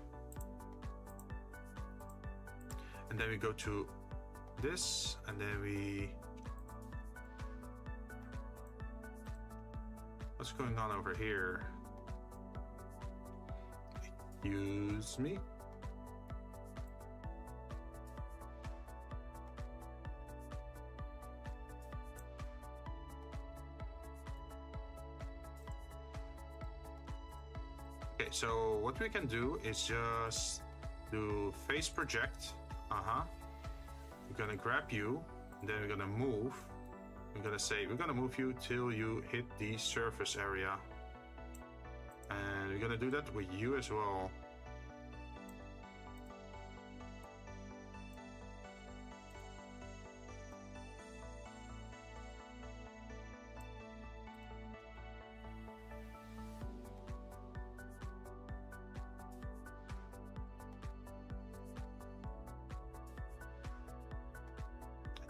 And then we go to this, and then we... What's going on over here? Excuse me? Okay, so what we can do is just do face project. We're gonna grab you, and then we're gonna move. We're gonna say we're gonna move you till you hit the surface area, and we're gonna do that with you as well.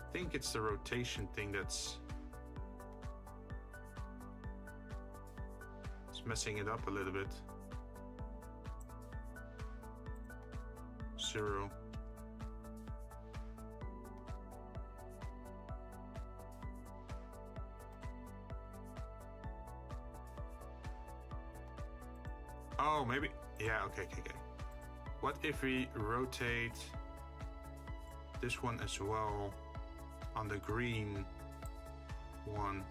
I think it's the rotation thing that's messing it up a little bit. 0. Oh, maybe. Yeah, okay. What if we rotate this one as well? On the green one.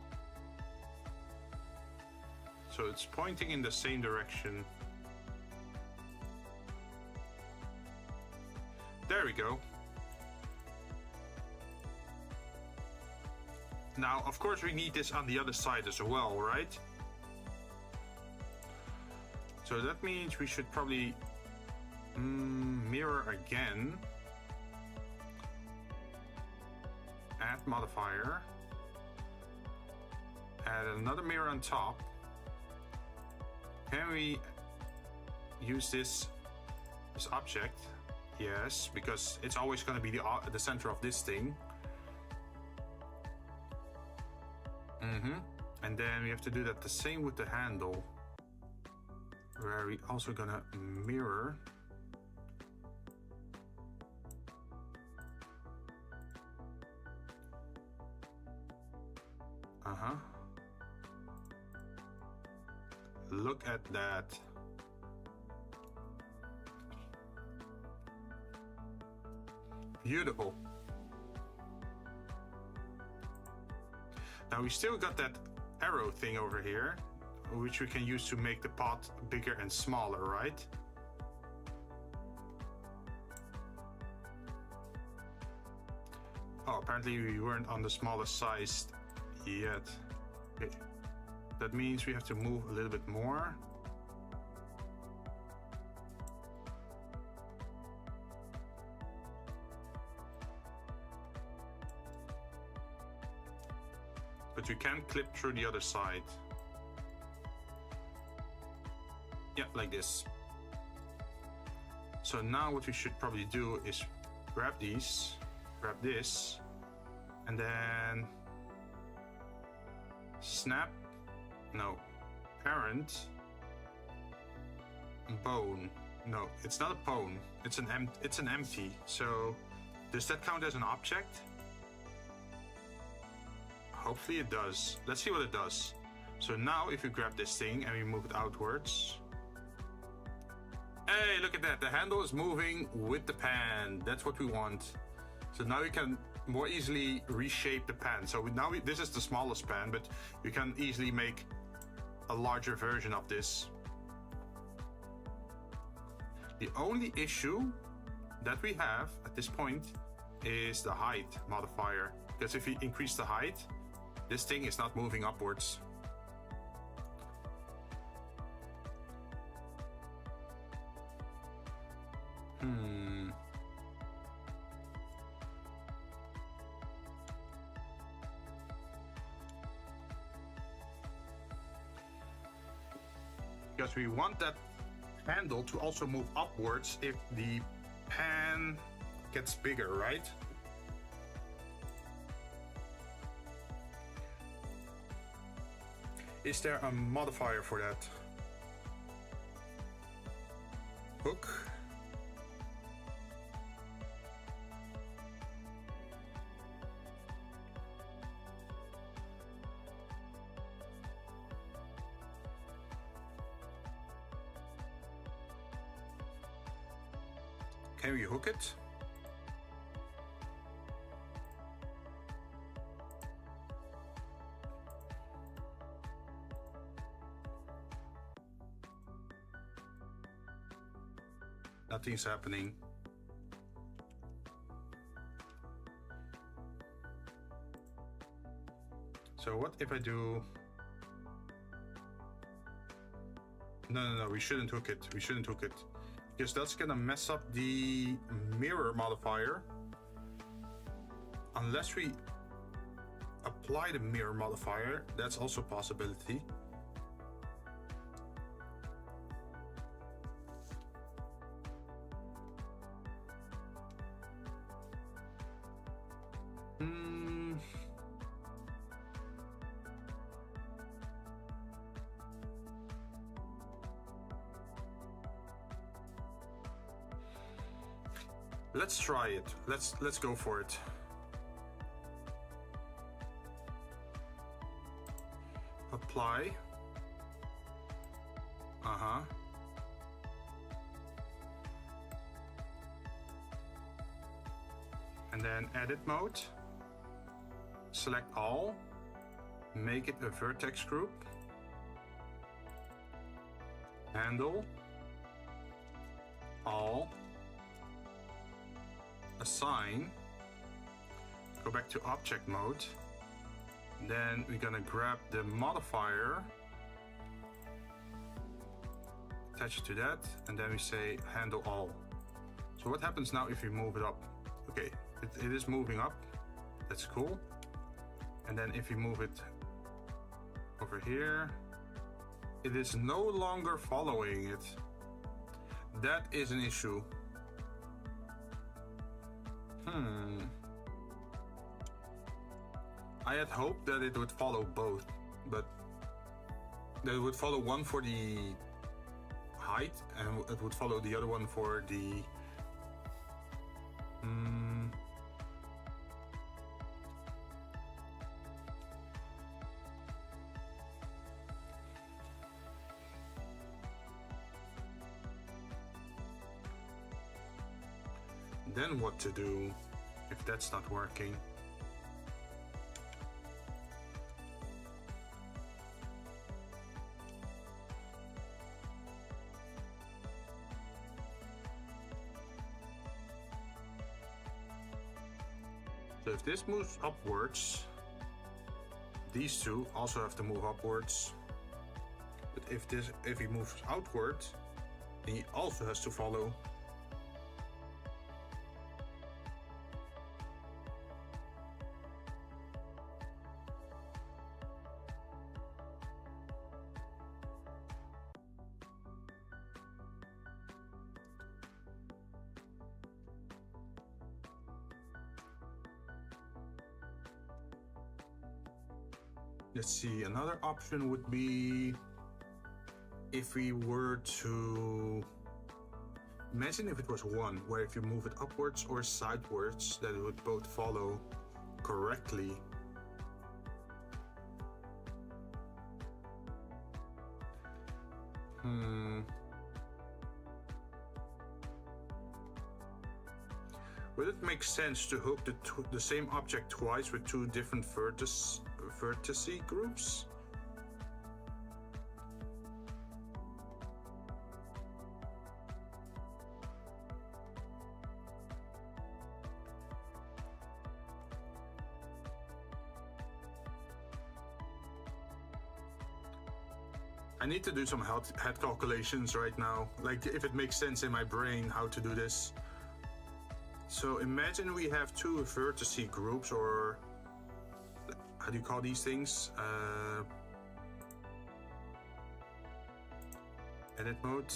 So it's pointing in the same direction. There we go. Now, of course, we need this on the other side as well, right? So that means we should probably mirror again. Add modifier, add another mirror on top. Can we use this object? Yes, because it's always going to be the center of this thing. And then we have to do that the same with the handle, where we also gonna mirror. Look at that. Beautiful. Now we still got that arrow thing over here, which we can use to make the pot bigger and smaller, right? Oh, apparently we weren't on the smallest size yet. Okay. That means we have to move a little bit more. But we can clip through the other side. Yeah, like this. So now what we should probably do is grab these, grab this, and then snap. No, parent, bone. No, it's not a bone. It's an empty. So does that count as an object? Hopefully it does. Let's see what it does. So now if we grab this thing and we move it outwards, Hey, look at that. The handle is moving with the pan. That's what we want. So now we can more easily reshape the pan. So this is the smallest pan, but you can easily make a larger version of this. The only issue that we have at this point is the height modifier. Because if we increase the height, this thing is not moving upwards. Because we want that handle to also move upwards if the pan gets bigger, right? Is there a modifier for that? Hook. Can we hook it? Nothing's happening. So what if I do... No, we shouldn't hook it. We shouldn't hook it. Because that's gonna mess up the mirror modifier. Unless we apply the mirror modifier, that's also a possibility. Let's try it. Let's go for it. Apply. And then edit mode. Select all. Make it a vertex group. Handle. All. Assign, go back to object mode, then we're gonna grab the modifier, attach it to that, and then we say handle all. So what happens now if we move it up? Okay, it is moving up, that's cool. And then if we move it over here, it is no longer following it. That is an issue. I had hoped that it would follow both, but that it would follow one for the height and it would follow the other one for the Then what to do if that's not working? So if this moves upwards, these two also have to move upwards. But if he moves outwards, he also has to follow. Let's see, another option would be if we were to imagine if it was one, where if you move it upwards or sidewards, that it would both follow correctly. Would it make sense to hook the same object twice with two different vertex groups? I need to do some head calculations right now, like if it makes sense in my brain how to do this. So imagine we have two vertice groups, or how do you call these things? Edit mode.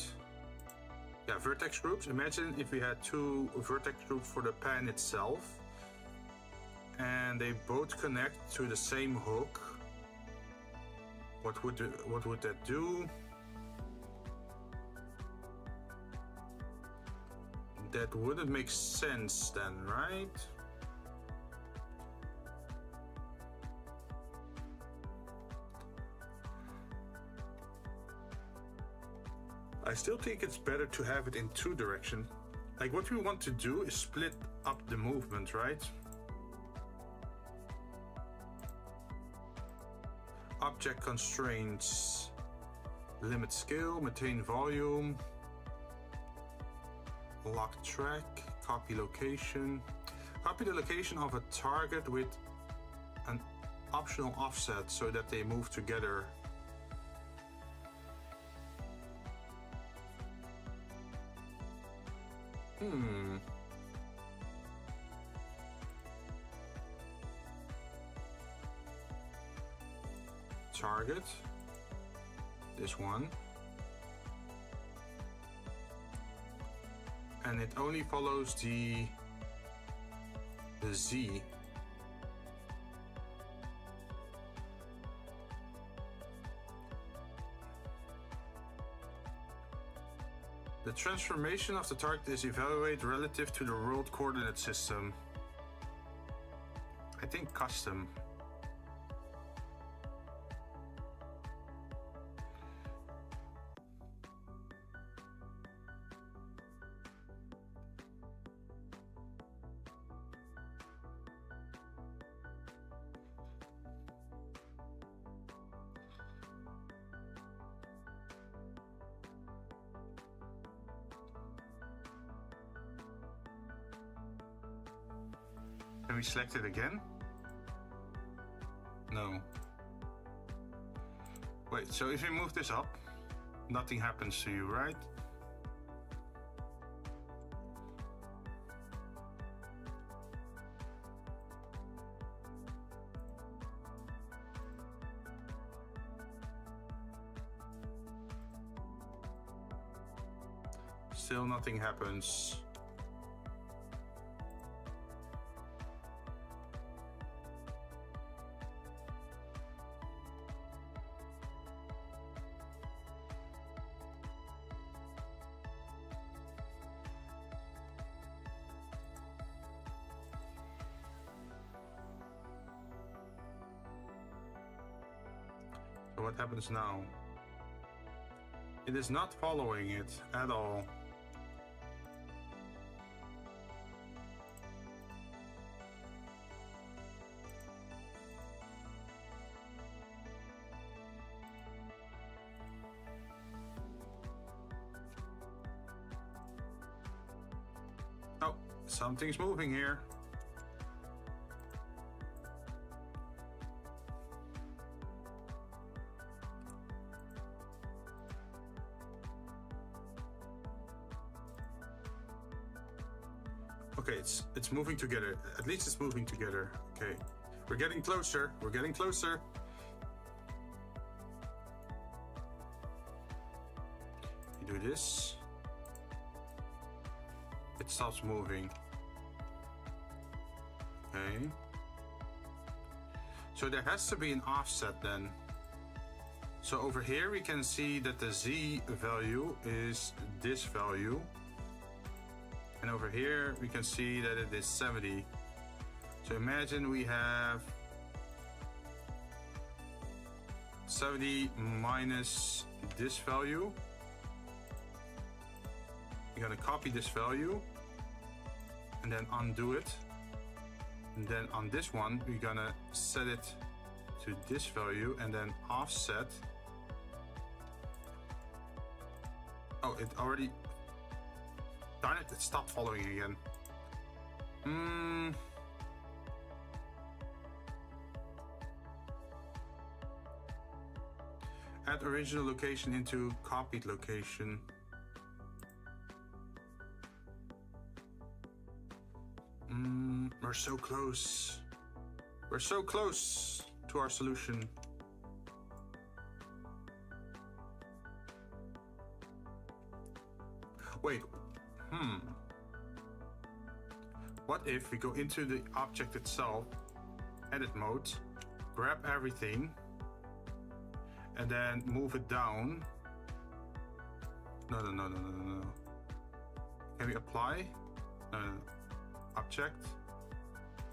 Yeah, vertex groups. Imagine if we had two vertex groups for the pan itself, and they both connect to the same hook. What would that do? That wouldn't make sense then, right? I still think it's better to have it in two directions. Like what we want to do is split up the movement, right? Object constraints, limit scale, maintain volume, lock track, copy location. Copy the location of a target with an optional offset so that they move together. Target, this one, and it only follows the Z. The transformation of the target is evaluated relative to the world coordinate system. I think custom. Can we select it again? No. Wait, so if we move this up, nothing happens to you, right? Still nothing happens. So what happens now? It is not following it at all. Oh, something's moving here. Okay, it's moving together. At least it's moving together. Okay, we're getting closer. We're getting closer. You do this. It stops moving. Okay. So there has to be an offset then. So over here we can see that the Z value is this value. And over here we can see that it is 70. So imagine we have 70 minus this value. We're gonna copy this value. and then undo it. And then on this one, we're gonna set it to this value and then offset. Oh, it already, darn it, it stopped following again. Add original location into copied location. We're so close. We're so close to our solution. Wait, What if we go into the object itself, edit mode, grab everything, and then move it down? No. Can we apply? No. Object,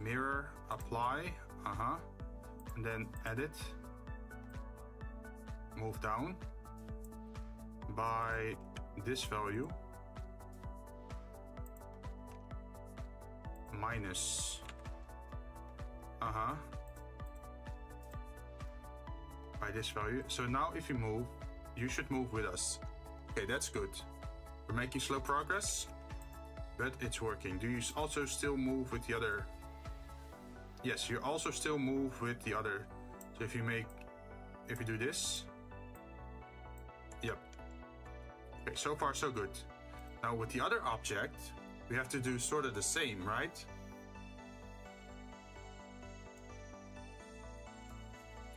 mirror, apply, and then edit, move down by this value, minus, by this value. So now if you move, you should move with us. Okay, that's good. We're making slow progress, but it's working. Do you also still move with the other? Yes, you also still move with the other. So if you do this, yep. Okay, so far so good. Now with the other object, we have to do sort of the same, right?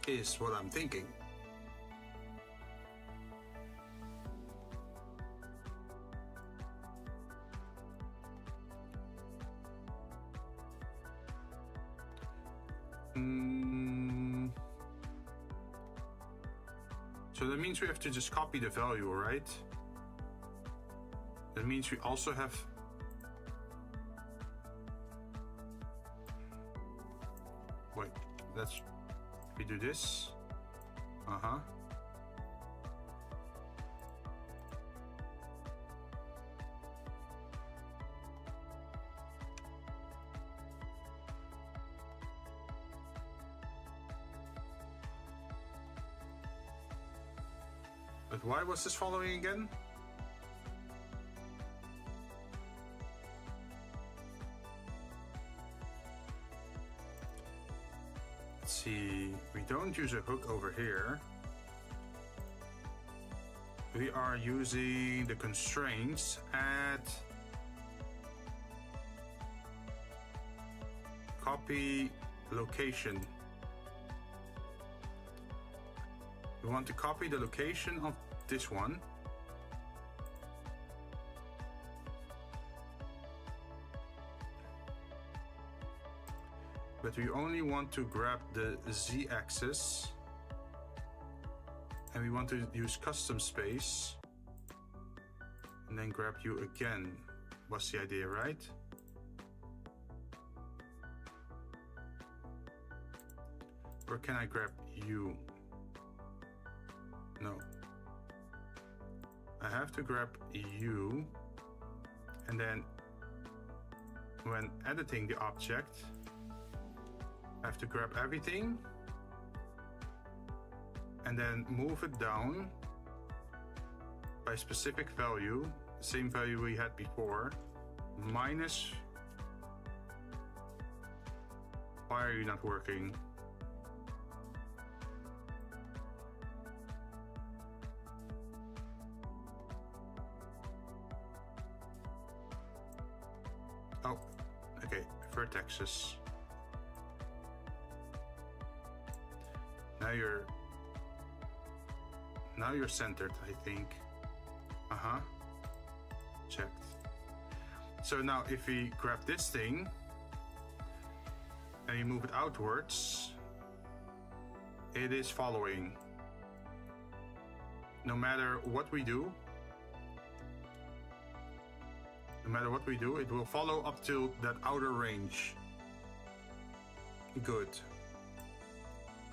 Is what I'm thinking. So that means we have to just copy the value, right? That means we also have... Wait, we do this. But why was this following again? Let's see, we don't use a hook over here. We are using the constraints at copy location. We want to copy the location of this one. But we only want to grab the z-axis, and we want to use custom space and then grab you again. Was the idea, right? Or can I grab you? No. I have to grab you, and then when editing the object, I have to grab everything and then move it down by a specific value, same value we had before, minus... Why are you not working? Oh, okay, vertexes. Now you're centered, I think. Checked. So now if we grab this thing and you move it outwards, it is following. No matter what we do, it will follow up to that outer range. Good.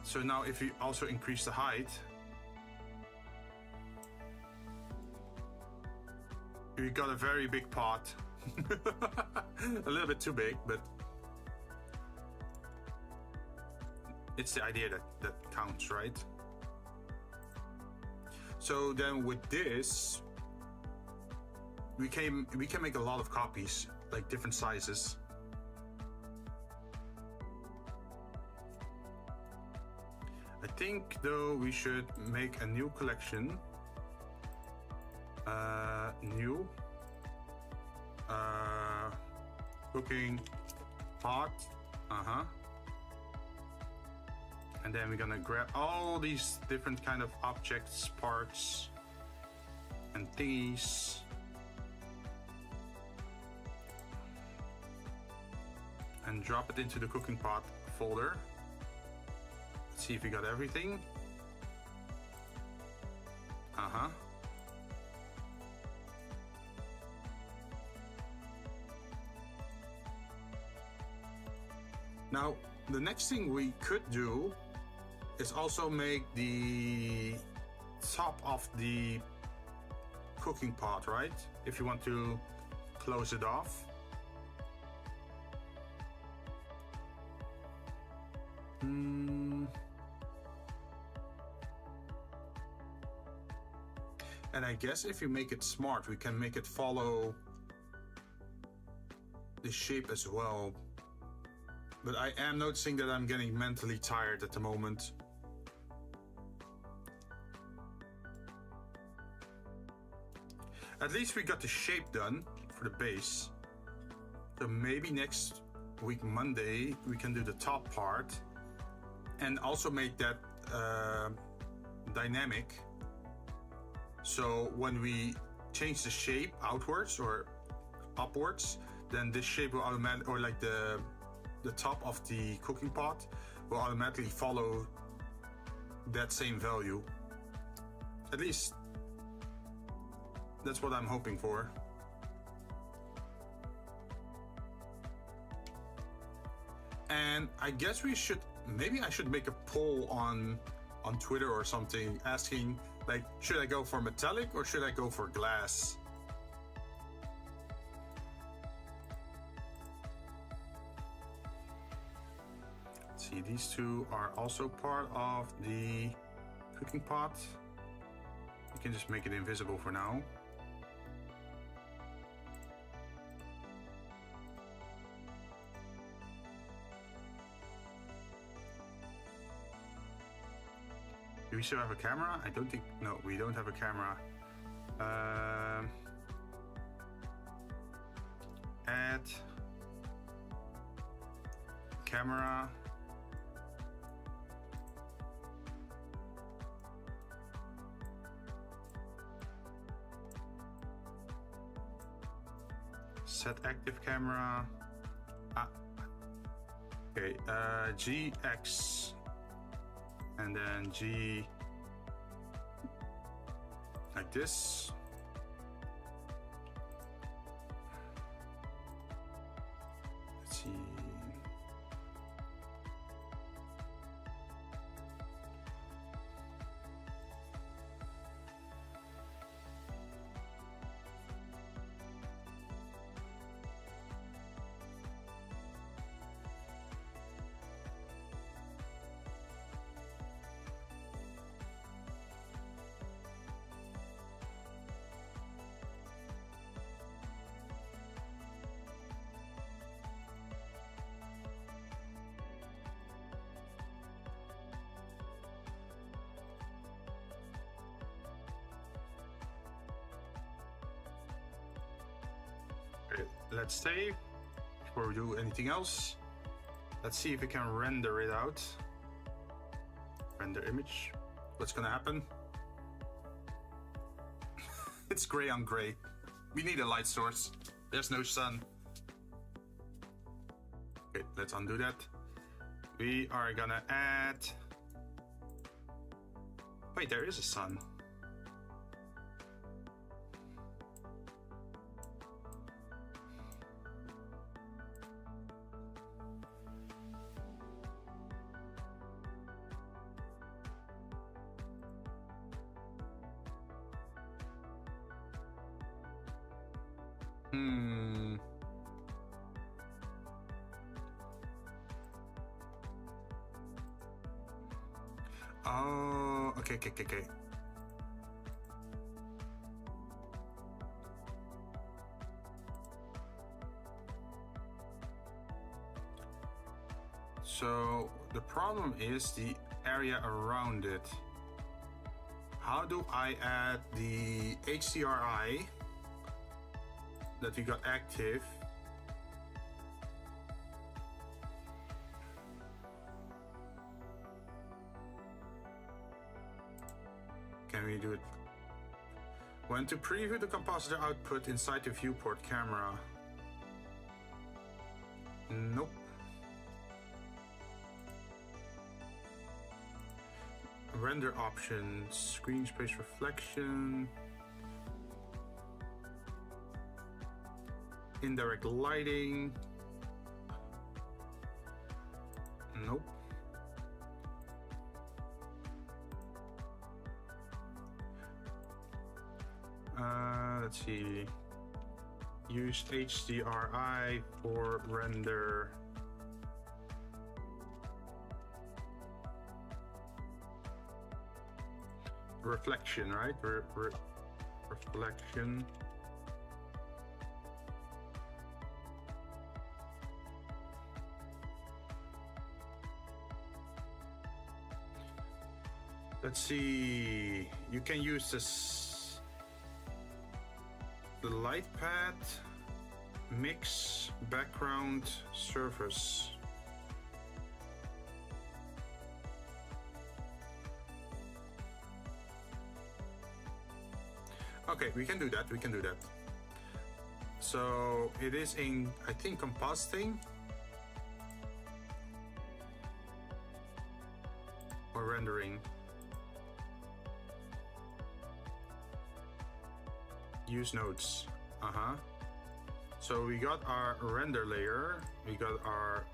So now if we also increase the height, we got a very big pot. A little bit too big, but it's the idea that counts, right? So then with this, we can make a lot of copies, like different sizes. I think though we should make a new collection. New cooking pot. And then we're gonna grab all these different kind of objects, parts, and thingies. And drop it into the cooking pot folder. Let's see if we got everything. Now, the next thing we could do is also make the top of the cooking pot, right? If you want to close it off. And I guess if you make it smart, we can make it follow the shape as well. But I am noticing that I'm getting mentally tired at the moment. At least we got the shape done for the base. So maybe next week, Monday, we can do the top part and also make that dynamic. So when we change the shape outwards or upwards, then this shape will automatically, or like the top of the cooking pot will automatically follow that same value. At least that's what I'm hoping for. And I guess maybe I should make a poll on Twitter or something asking, like, should I go for metallic or should I go for glass? Let's see, these two are also part of the cooking pot. You can just make it invisible for now. Do we still have a camera? I don't think, no, we don't have a camera. Add camera. Set active camera. Okay, GX. And then G like this. Let's see. Let's save before we do anything else. Let's see if we can render it out. Render image. What's gonna happen? It's gray on gray. We need a light source. There's no sun. Okay, let's undo that. We are gonna add... Wait, there is a sun. Hmm. Oh, okay. So the problem is the area around it. How do I add the HDRI that we got active? Can we do it? When to preview the compositor output inside the viewport camera? Nope. Render options, screen space reflection, indirect lighting. Nope. Let's see. Use HDRI for render. Reflection, right? Reflection. Let's see. You can use this, the light pad, mix, background, surface. Okay, we can do that. So it is in, I think, compositing or rendering. Use nodes. So we got our render layer, we got our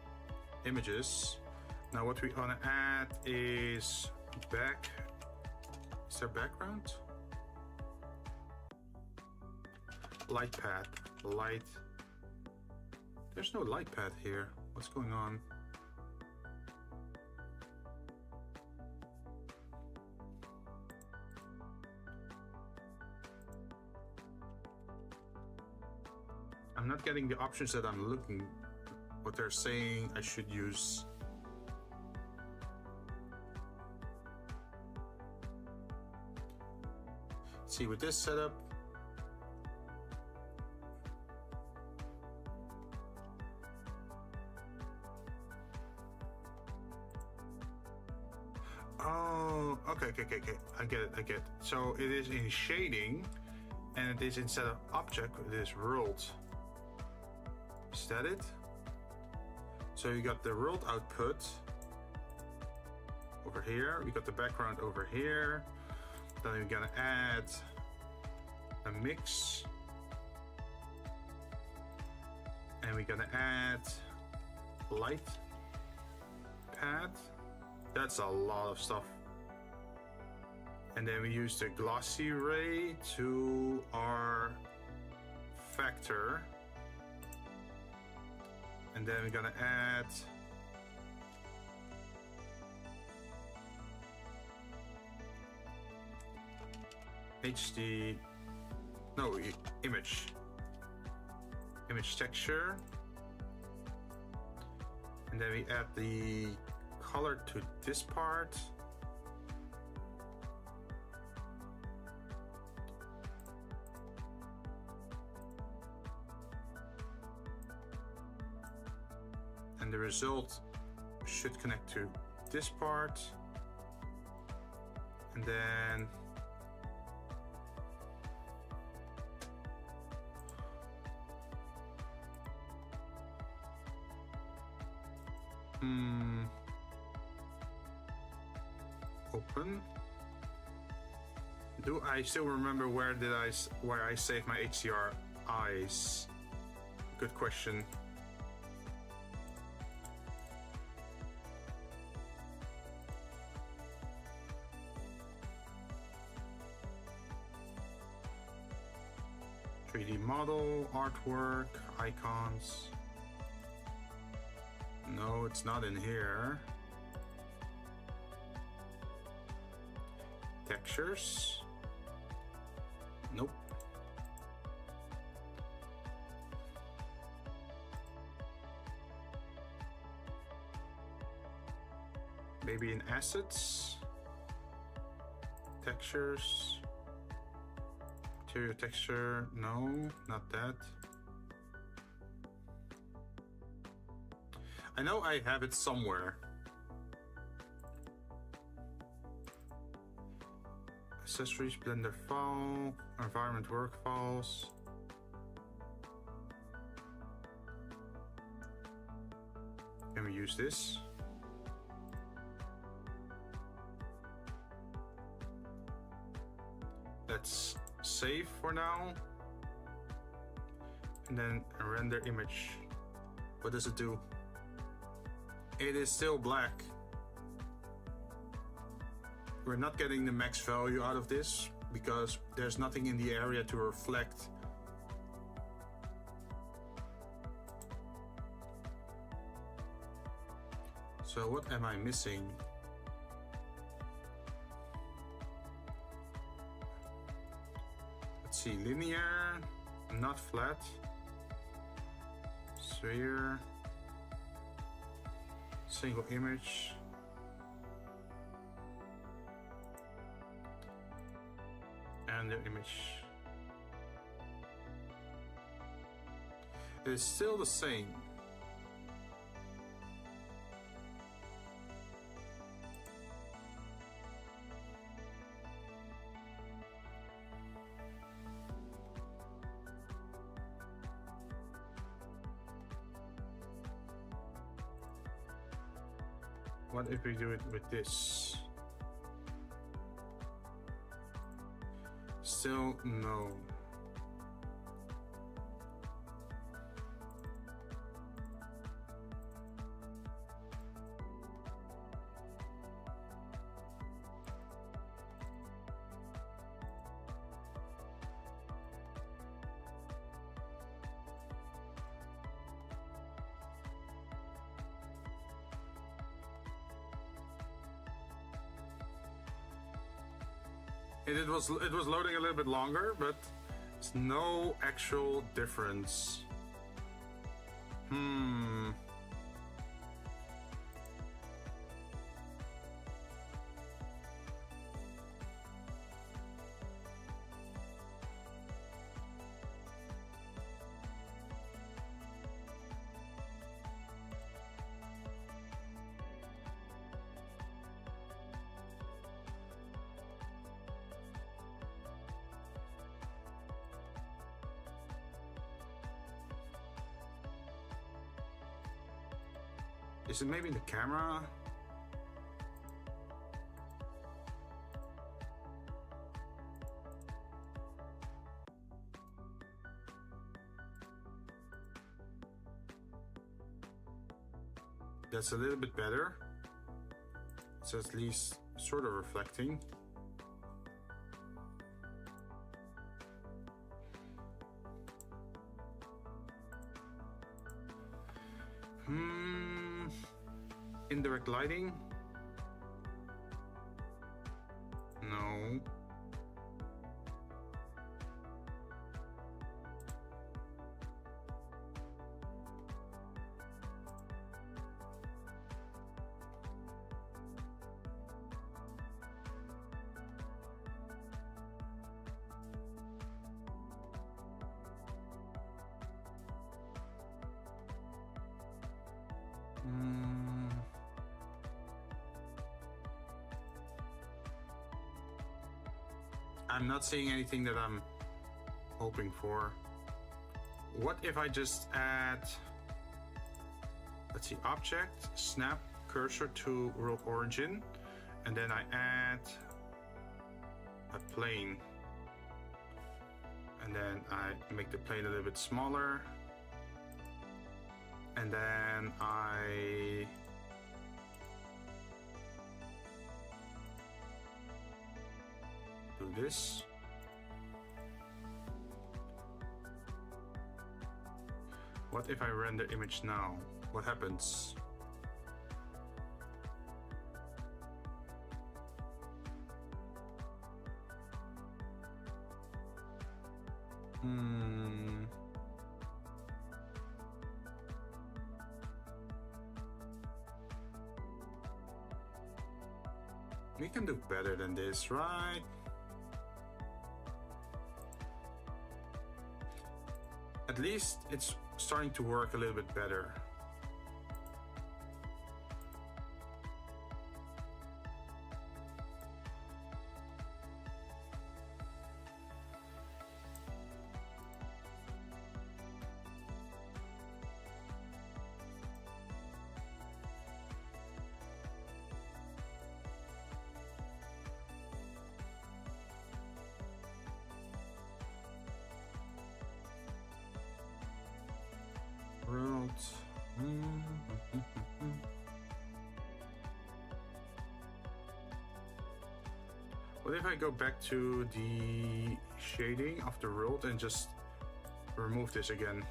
images. Now what we wanna add is is there background? Light pad, light. There's no light pad here. What's going on? I'm not getting the options that I'm looking, what they're saying I should use. Let's see, with this setup, okay. I get it. So it is in shading, and it is instead of object, it is world. Is that it? So you got the world output over here. We got the background over here. Then we're gonna add a mix, and we're gonna add light pad. That's a lot of stuff. And then we use the glossy ray to our factor. And then we're gonna add image texture. And then we add the color to this part. And the result should connect to this part. And then open. Do I still remember where I saved my HDR eyes? Good question. 3D model, artwork, icons. No, it's not in here. Textures. Nope. Maybe in assets. Textures. Material texture. No, not that. I know I have it somewhere. Accessories, Blender file, environment work files. Can we use this? Let's save for now. And then render image. What does it do? It is still black. We're not getting the max value out of this because there's nothing in the area to reflect. So what am I missing? Let's see, linear, not flat, sphere, single image. And the image. It is still the same. What if we do it with this? Still no. It was loading a little bit longer, but it's no actual difference. Is it maybe in the camera? That's a little bit better. It's at least sort of reflecting. Indirect lighting? No. I'm not seeing anything that I'm hoping for. What if I just add, let's see, object, snap cursor to world origin, and then I add a plane. And then I make the plane a little bit smaller. And then I do this. What if I render image now? What happens? We can do better than this, right? At least it's starting to work a little bit better. What if I go back to the shading of the world and just remove this again?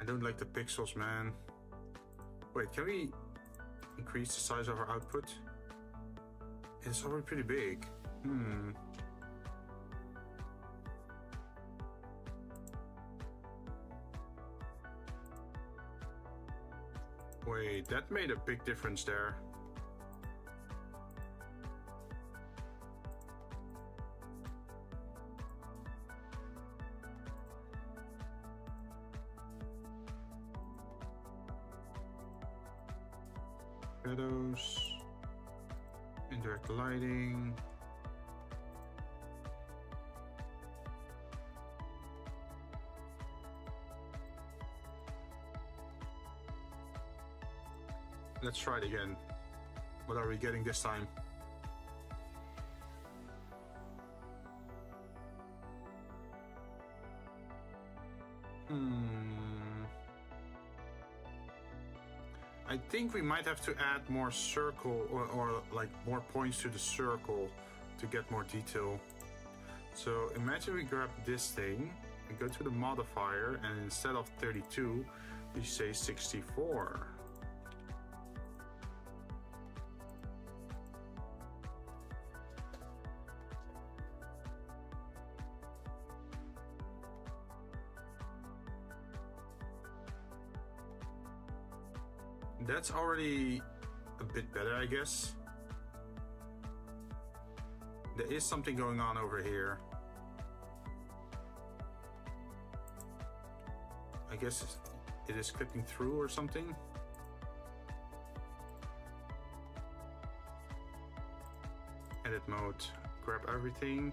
I don't like the pixels, man. Wait, can we increase the size of our output? It's already pretty big. Wait, that made a big difference there. Shadows, indirect lighting. Let's try it again. What are we getting this time? I think we might have to add more circle or like more points to the circle to get more detail. So imagine we grab this thing, we go to the modifier, and instead of 32, we say 64. That's already a bit better, I guess. There is something going on over here. I guess it is clipping through or something. Edit mode, grab everything.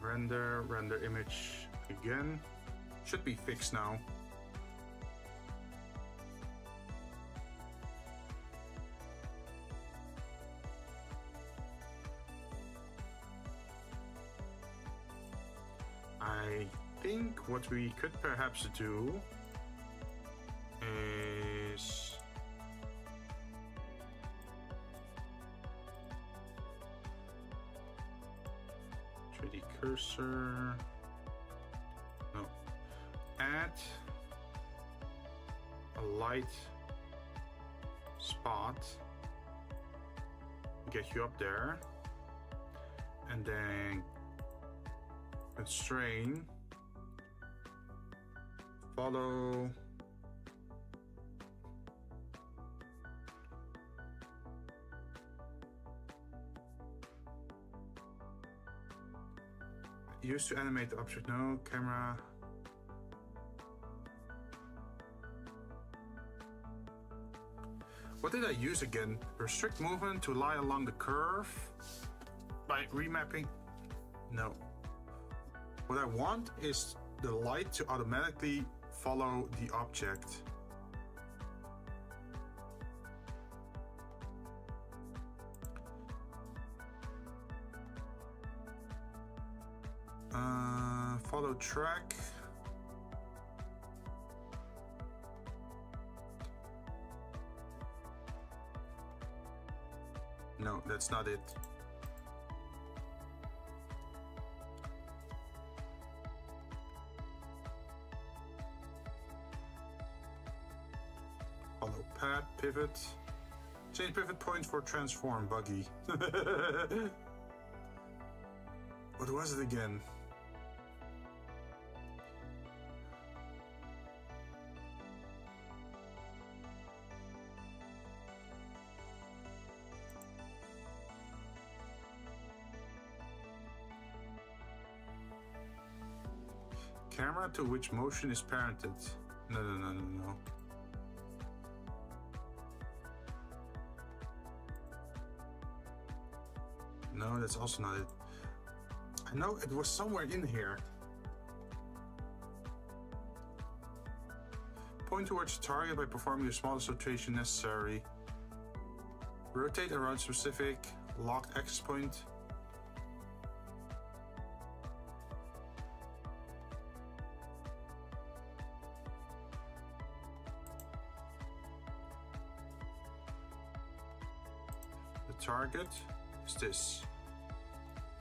Render image again. Should be fixed now. I think what we could perhaps do is cursor. No. Add a light spot. Get you up there. And then constrain. Follow. Used to animate the object. No. Camera. What did I use again? Restrict movement to lie along the curve by remapping. No. What I want is the light to automatically follow the object. Follow track. No, that's not it. Follow path, pivot. Change pivot point for transform, buggy. What was it again? Camera to which motion is parented. No. No, that's also not it. I know it was somewhere in here. Point towards the target by performing the smallest rotation necessary. Rotate around specific locked access point. The target is this.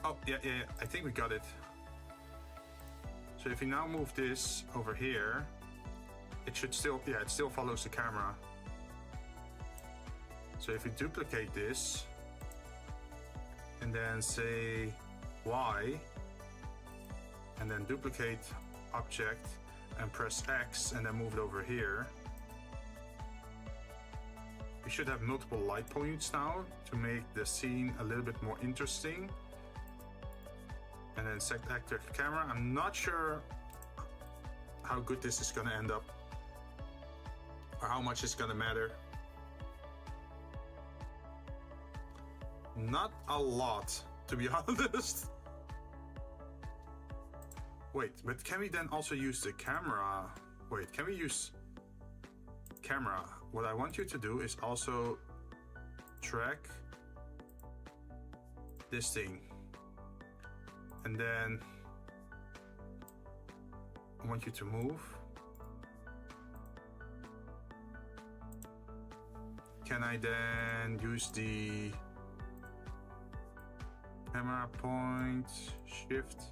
Oh, yeah, I think we got it. So if you now move this over here, it should still, it still follows the camera. So if you duplicate this, and then say Y, and then duplicate object, and press X, and then move it over here, we should have multiple light points now to make the scene a little bit more interesting. And then select active camera. I'm not sure how good this is gonna end up, or how much it's gonna matter. Not a lot, to be honest. Wait, but can we then also use the camera? Wait, can we use camera? What I want you to do is also track this thing. And then I want you to move. Can I then use the camera point, shift?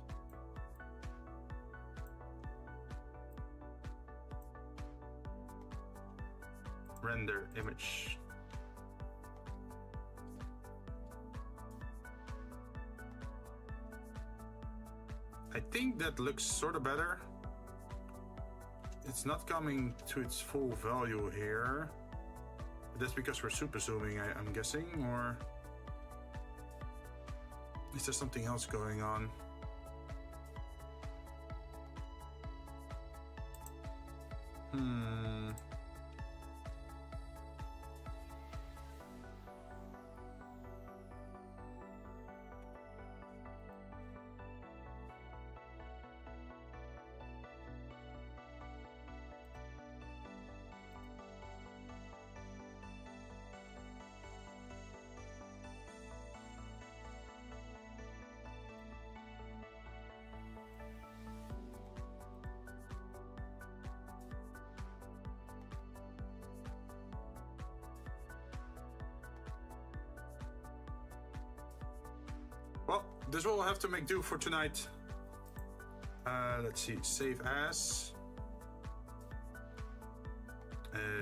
Render image. I think that looks sort of better. It's not coming to its full value here. But that's because we're super zooming, I'm guessing, or is there something else going on? Well, this will have to make do for tonight. Let's see, save as.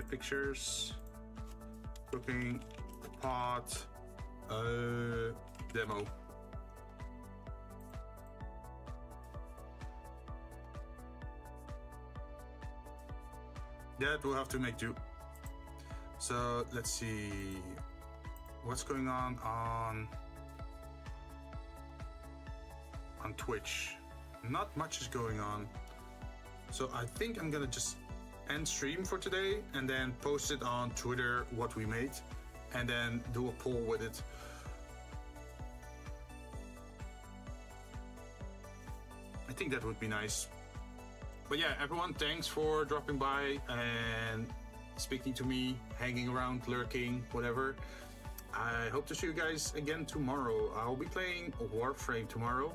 Pictures. Cooking. Pot. Demo. That will have to make do. So let's see. What's going on Twitch? Not much is going on. So I think I'm gonna just end stream for today and then post it on Twitter what we made and then do a poll with it. I think that would be nice. But yeah, everyone, thanks for dropping by and speaking to me, hanging around, lurking, whatever. I hope to see you guys again tomorrow. I'll be playing Warframe tomorrow.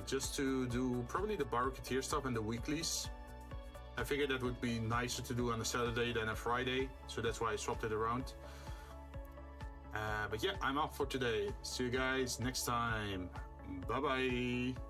Just to do probably the barbecue tier stuff and the weeklies. I figured that would be nicer to do on a Saturday than a Friday, so that's why I swapped it around. But yeah, I'm off for today. See you guys next time. Bye bye.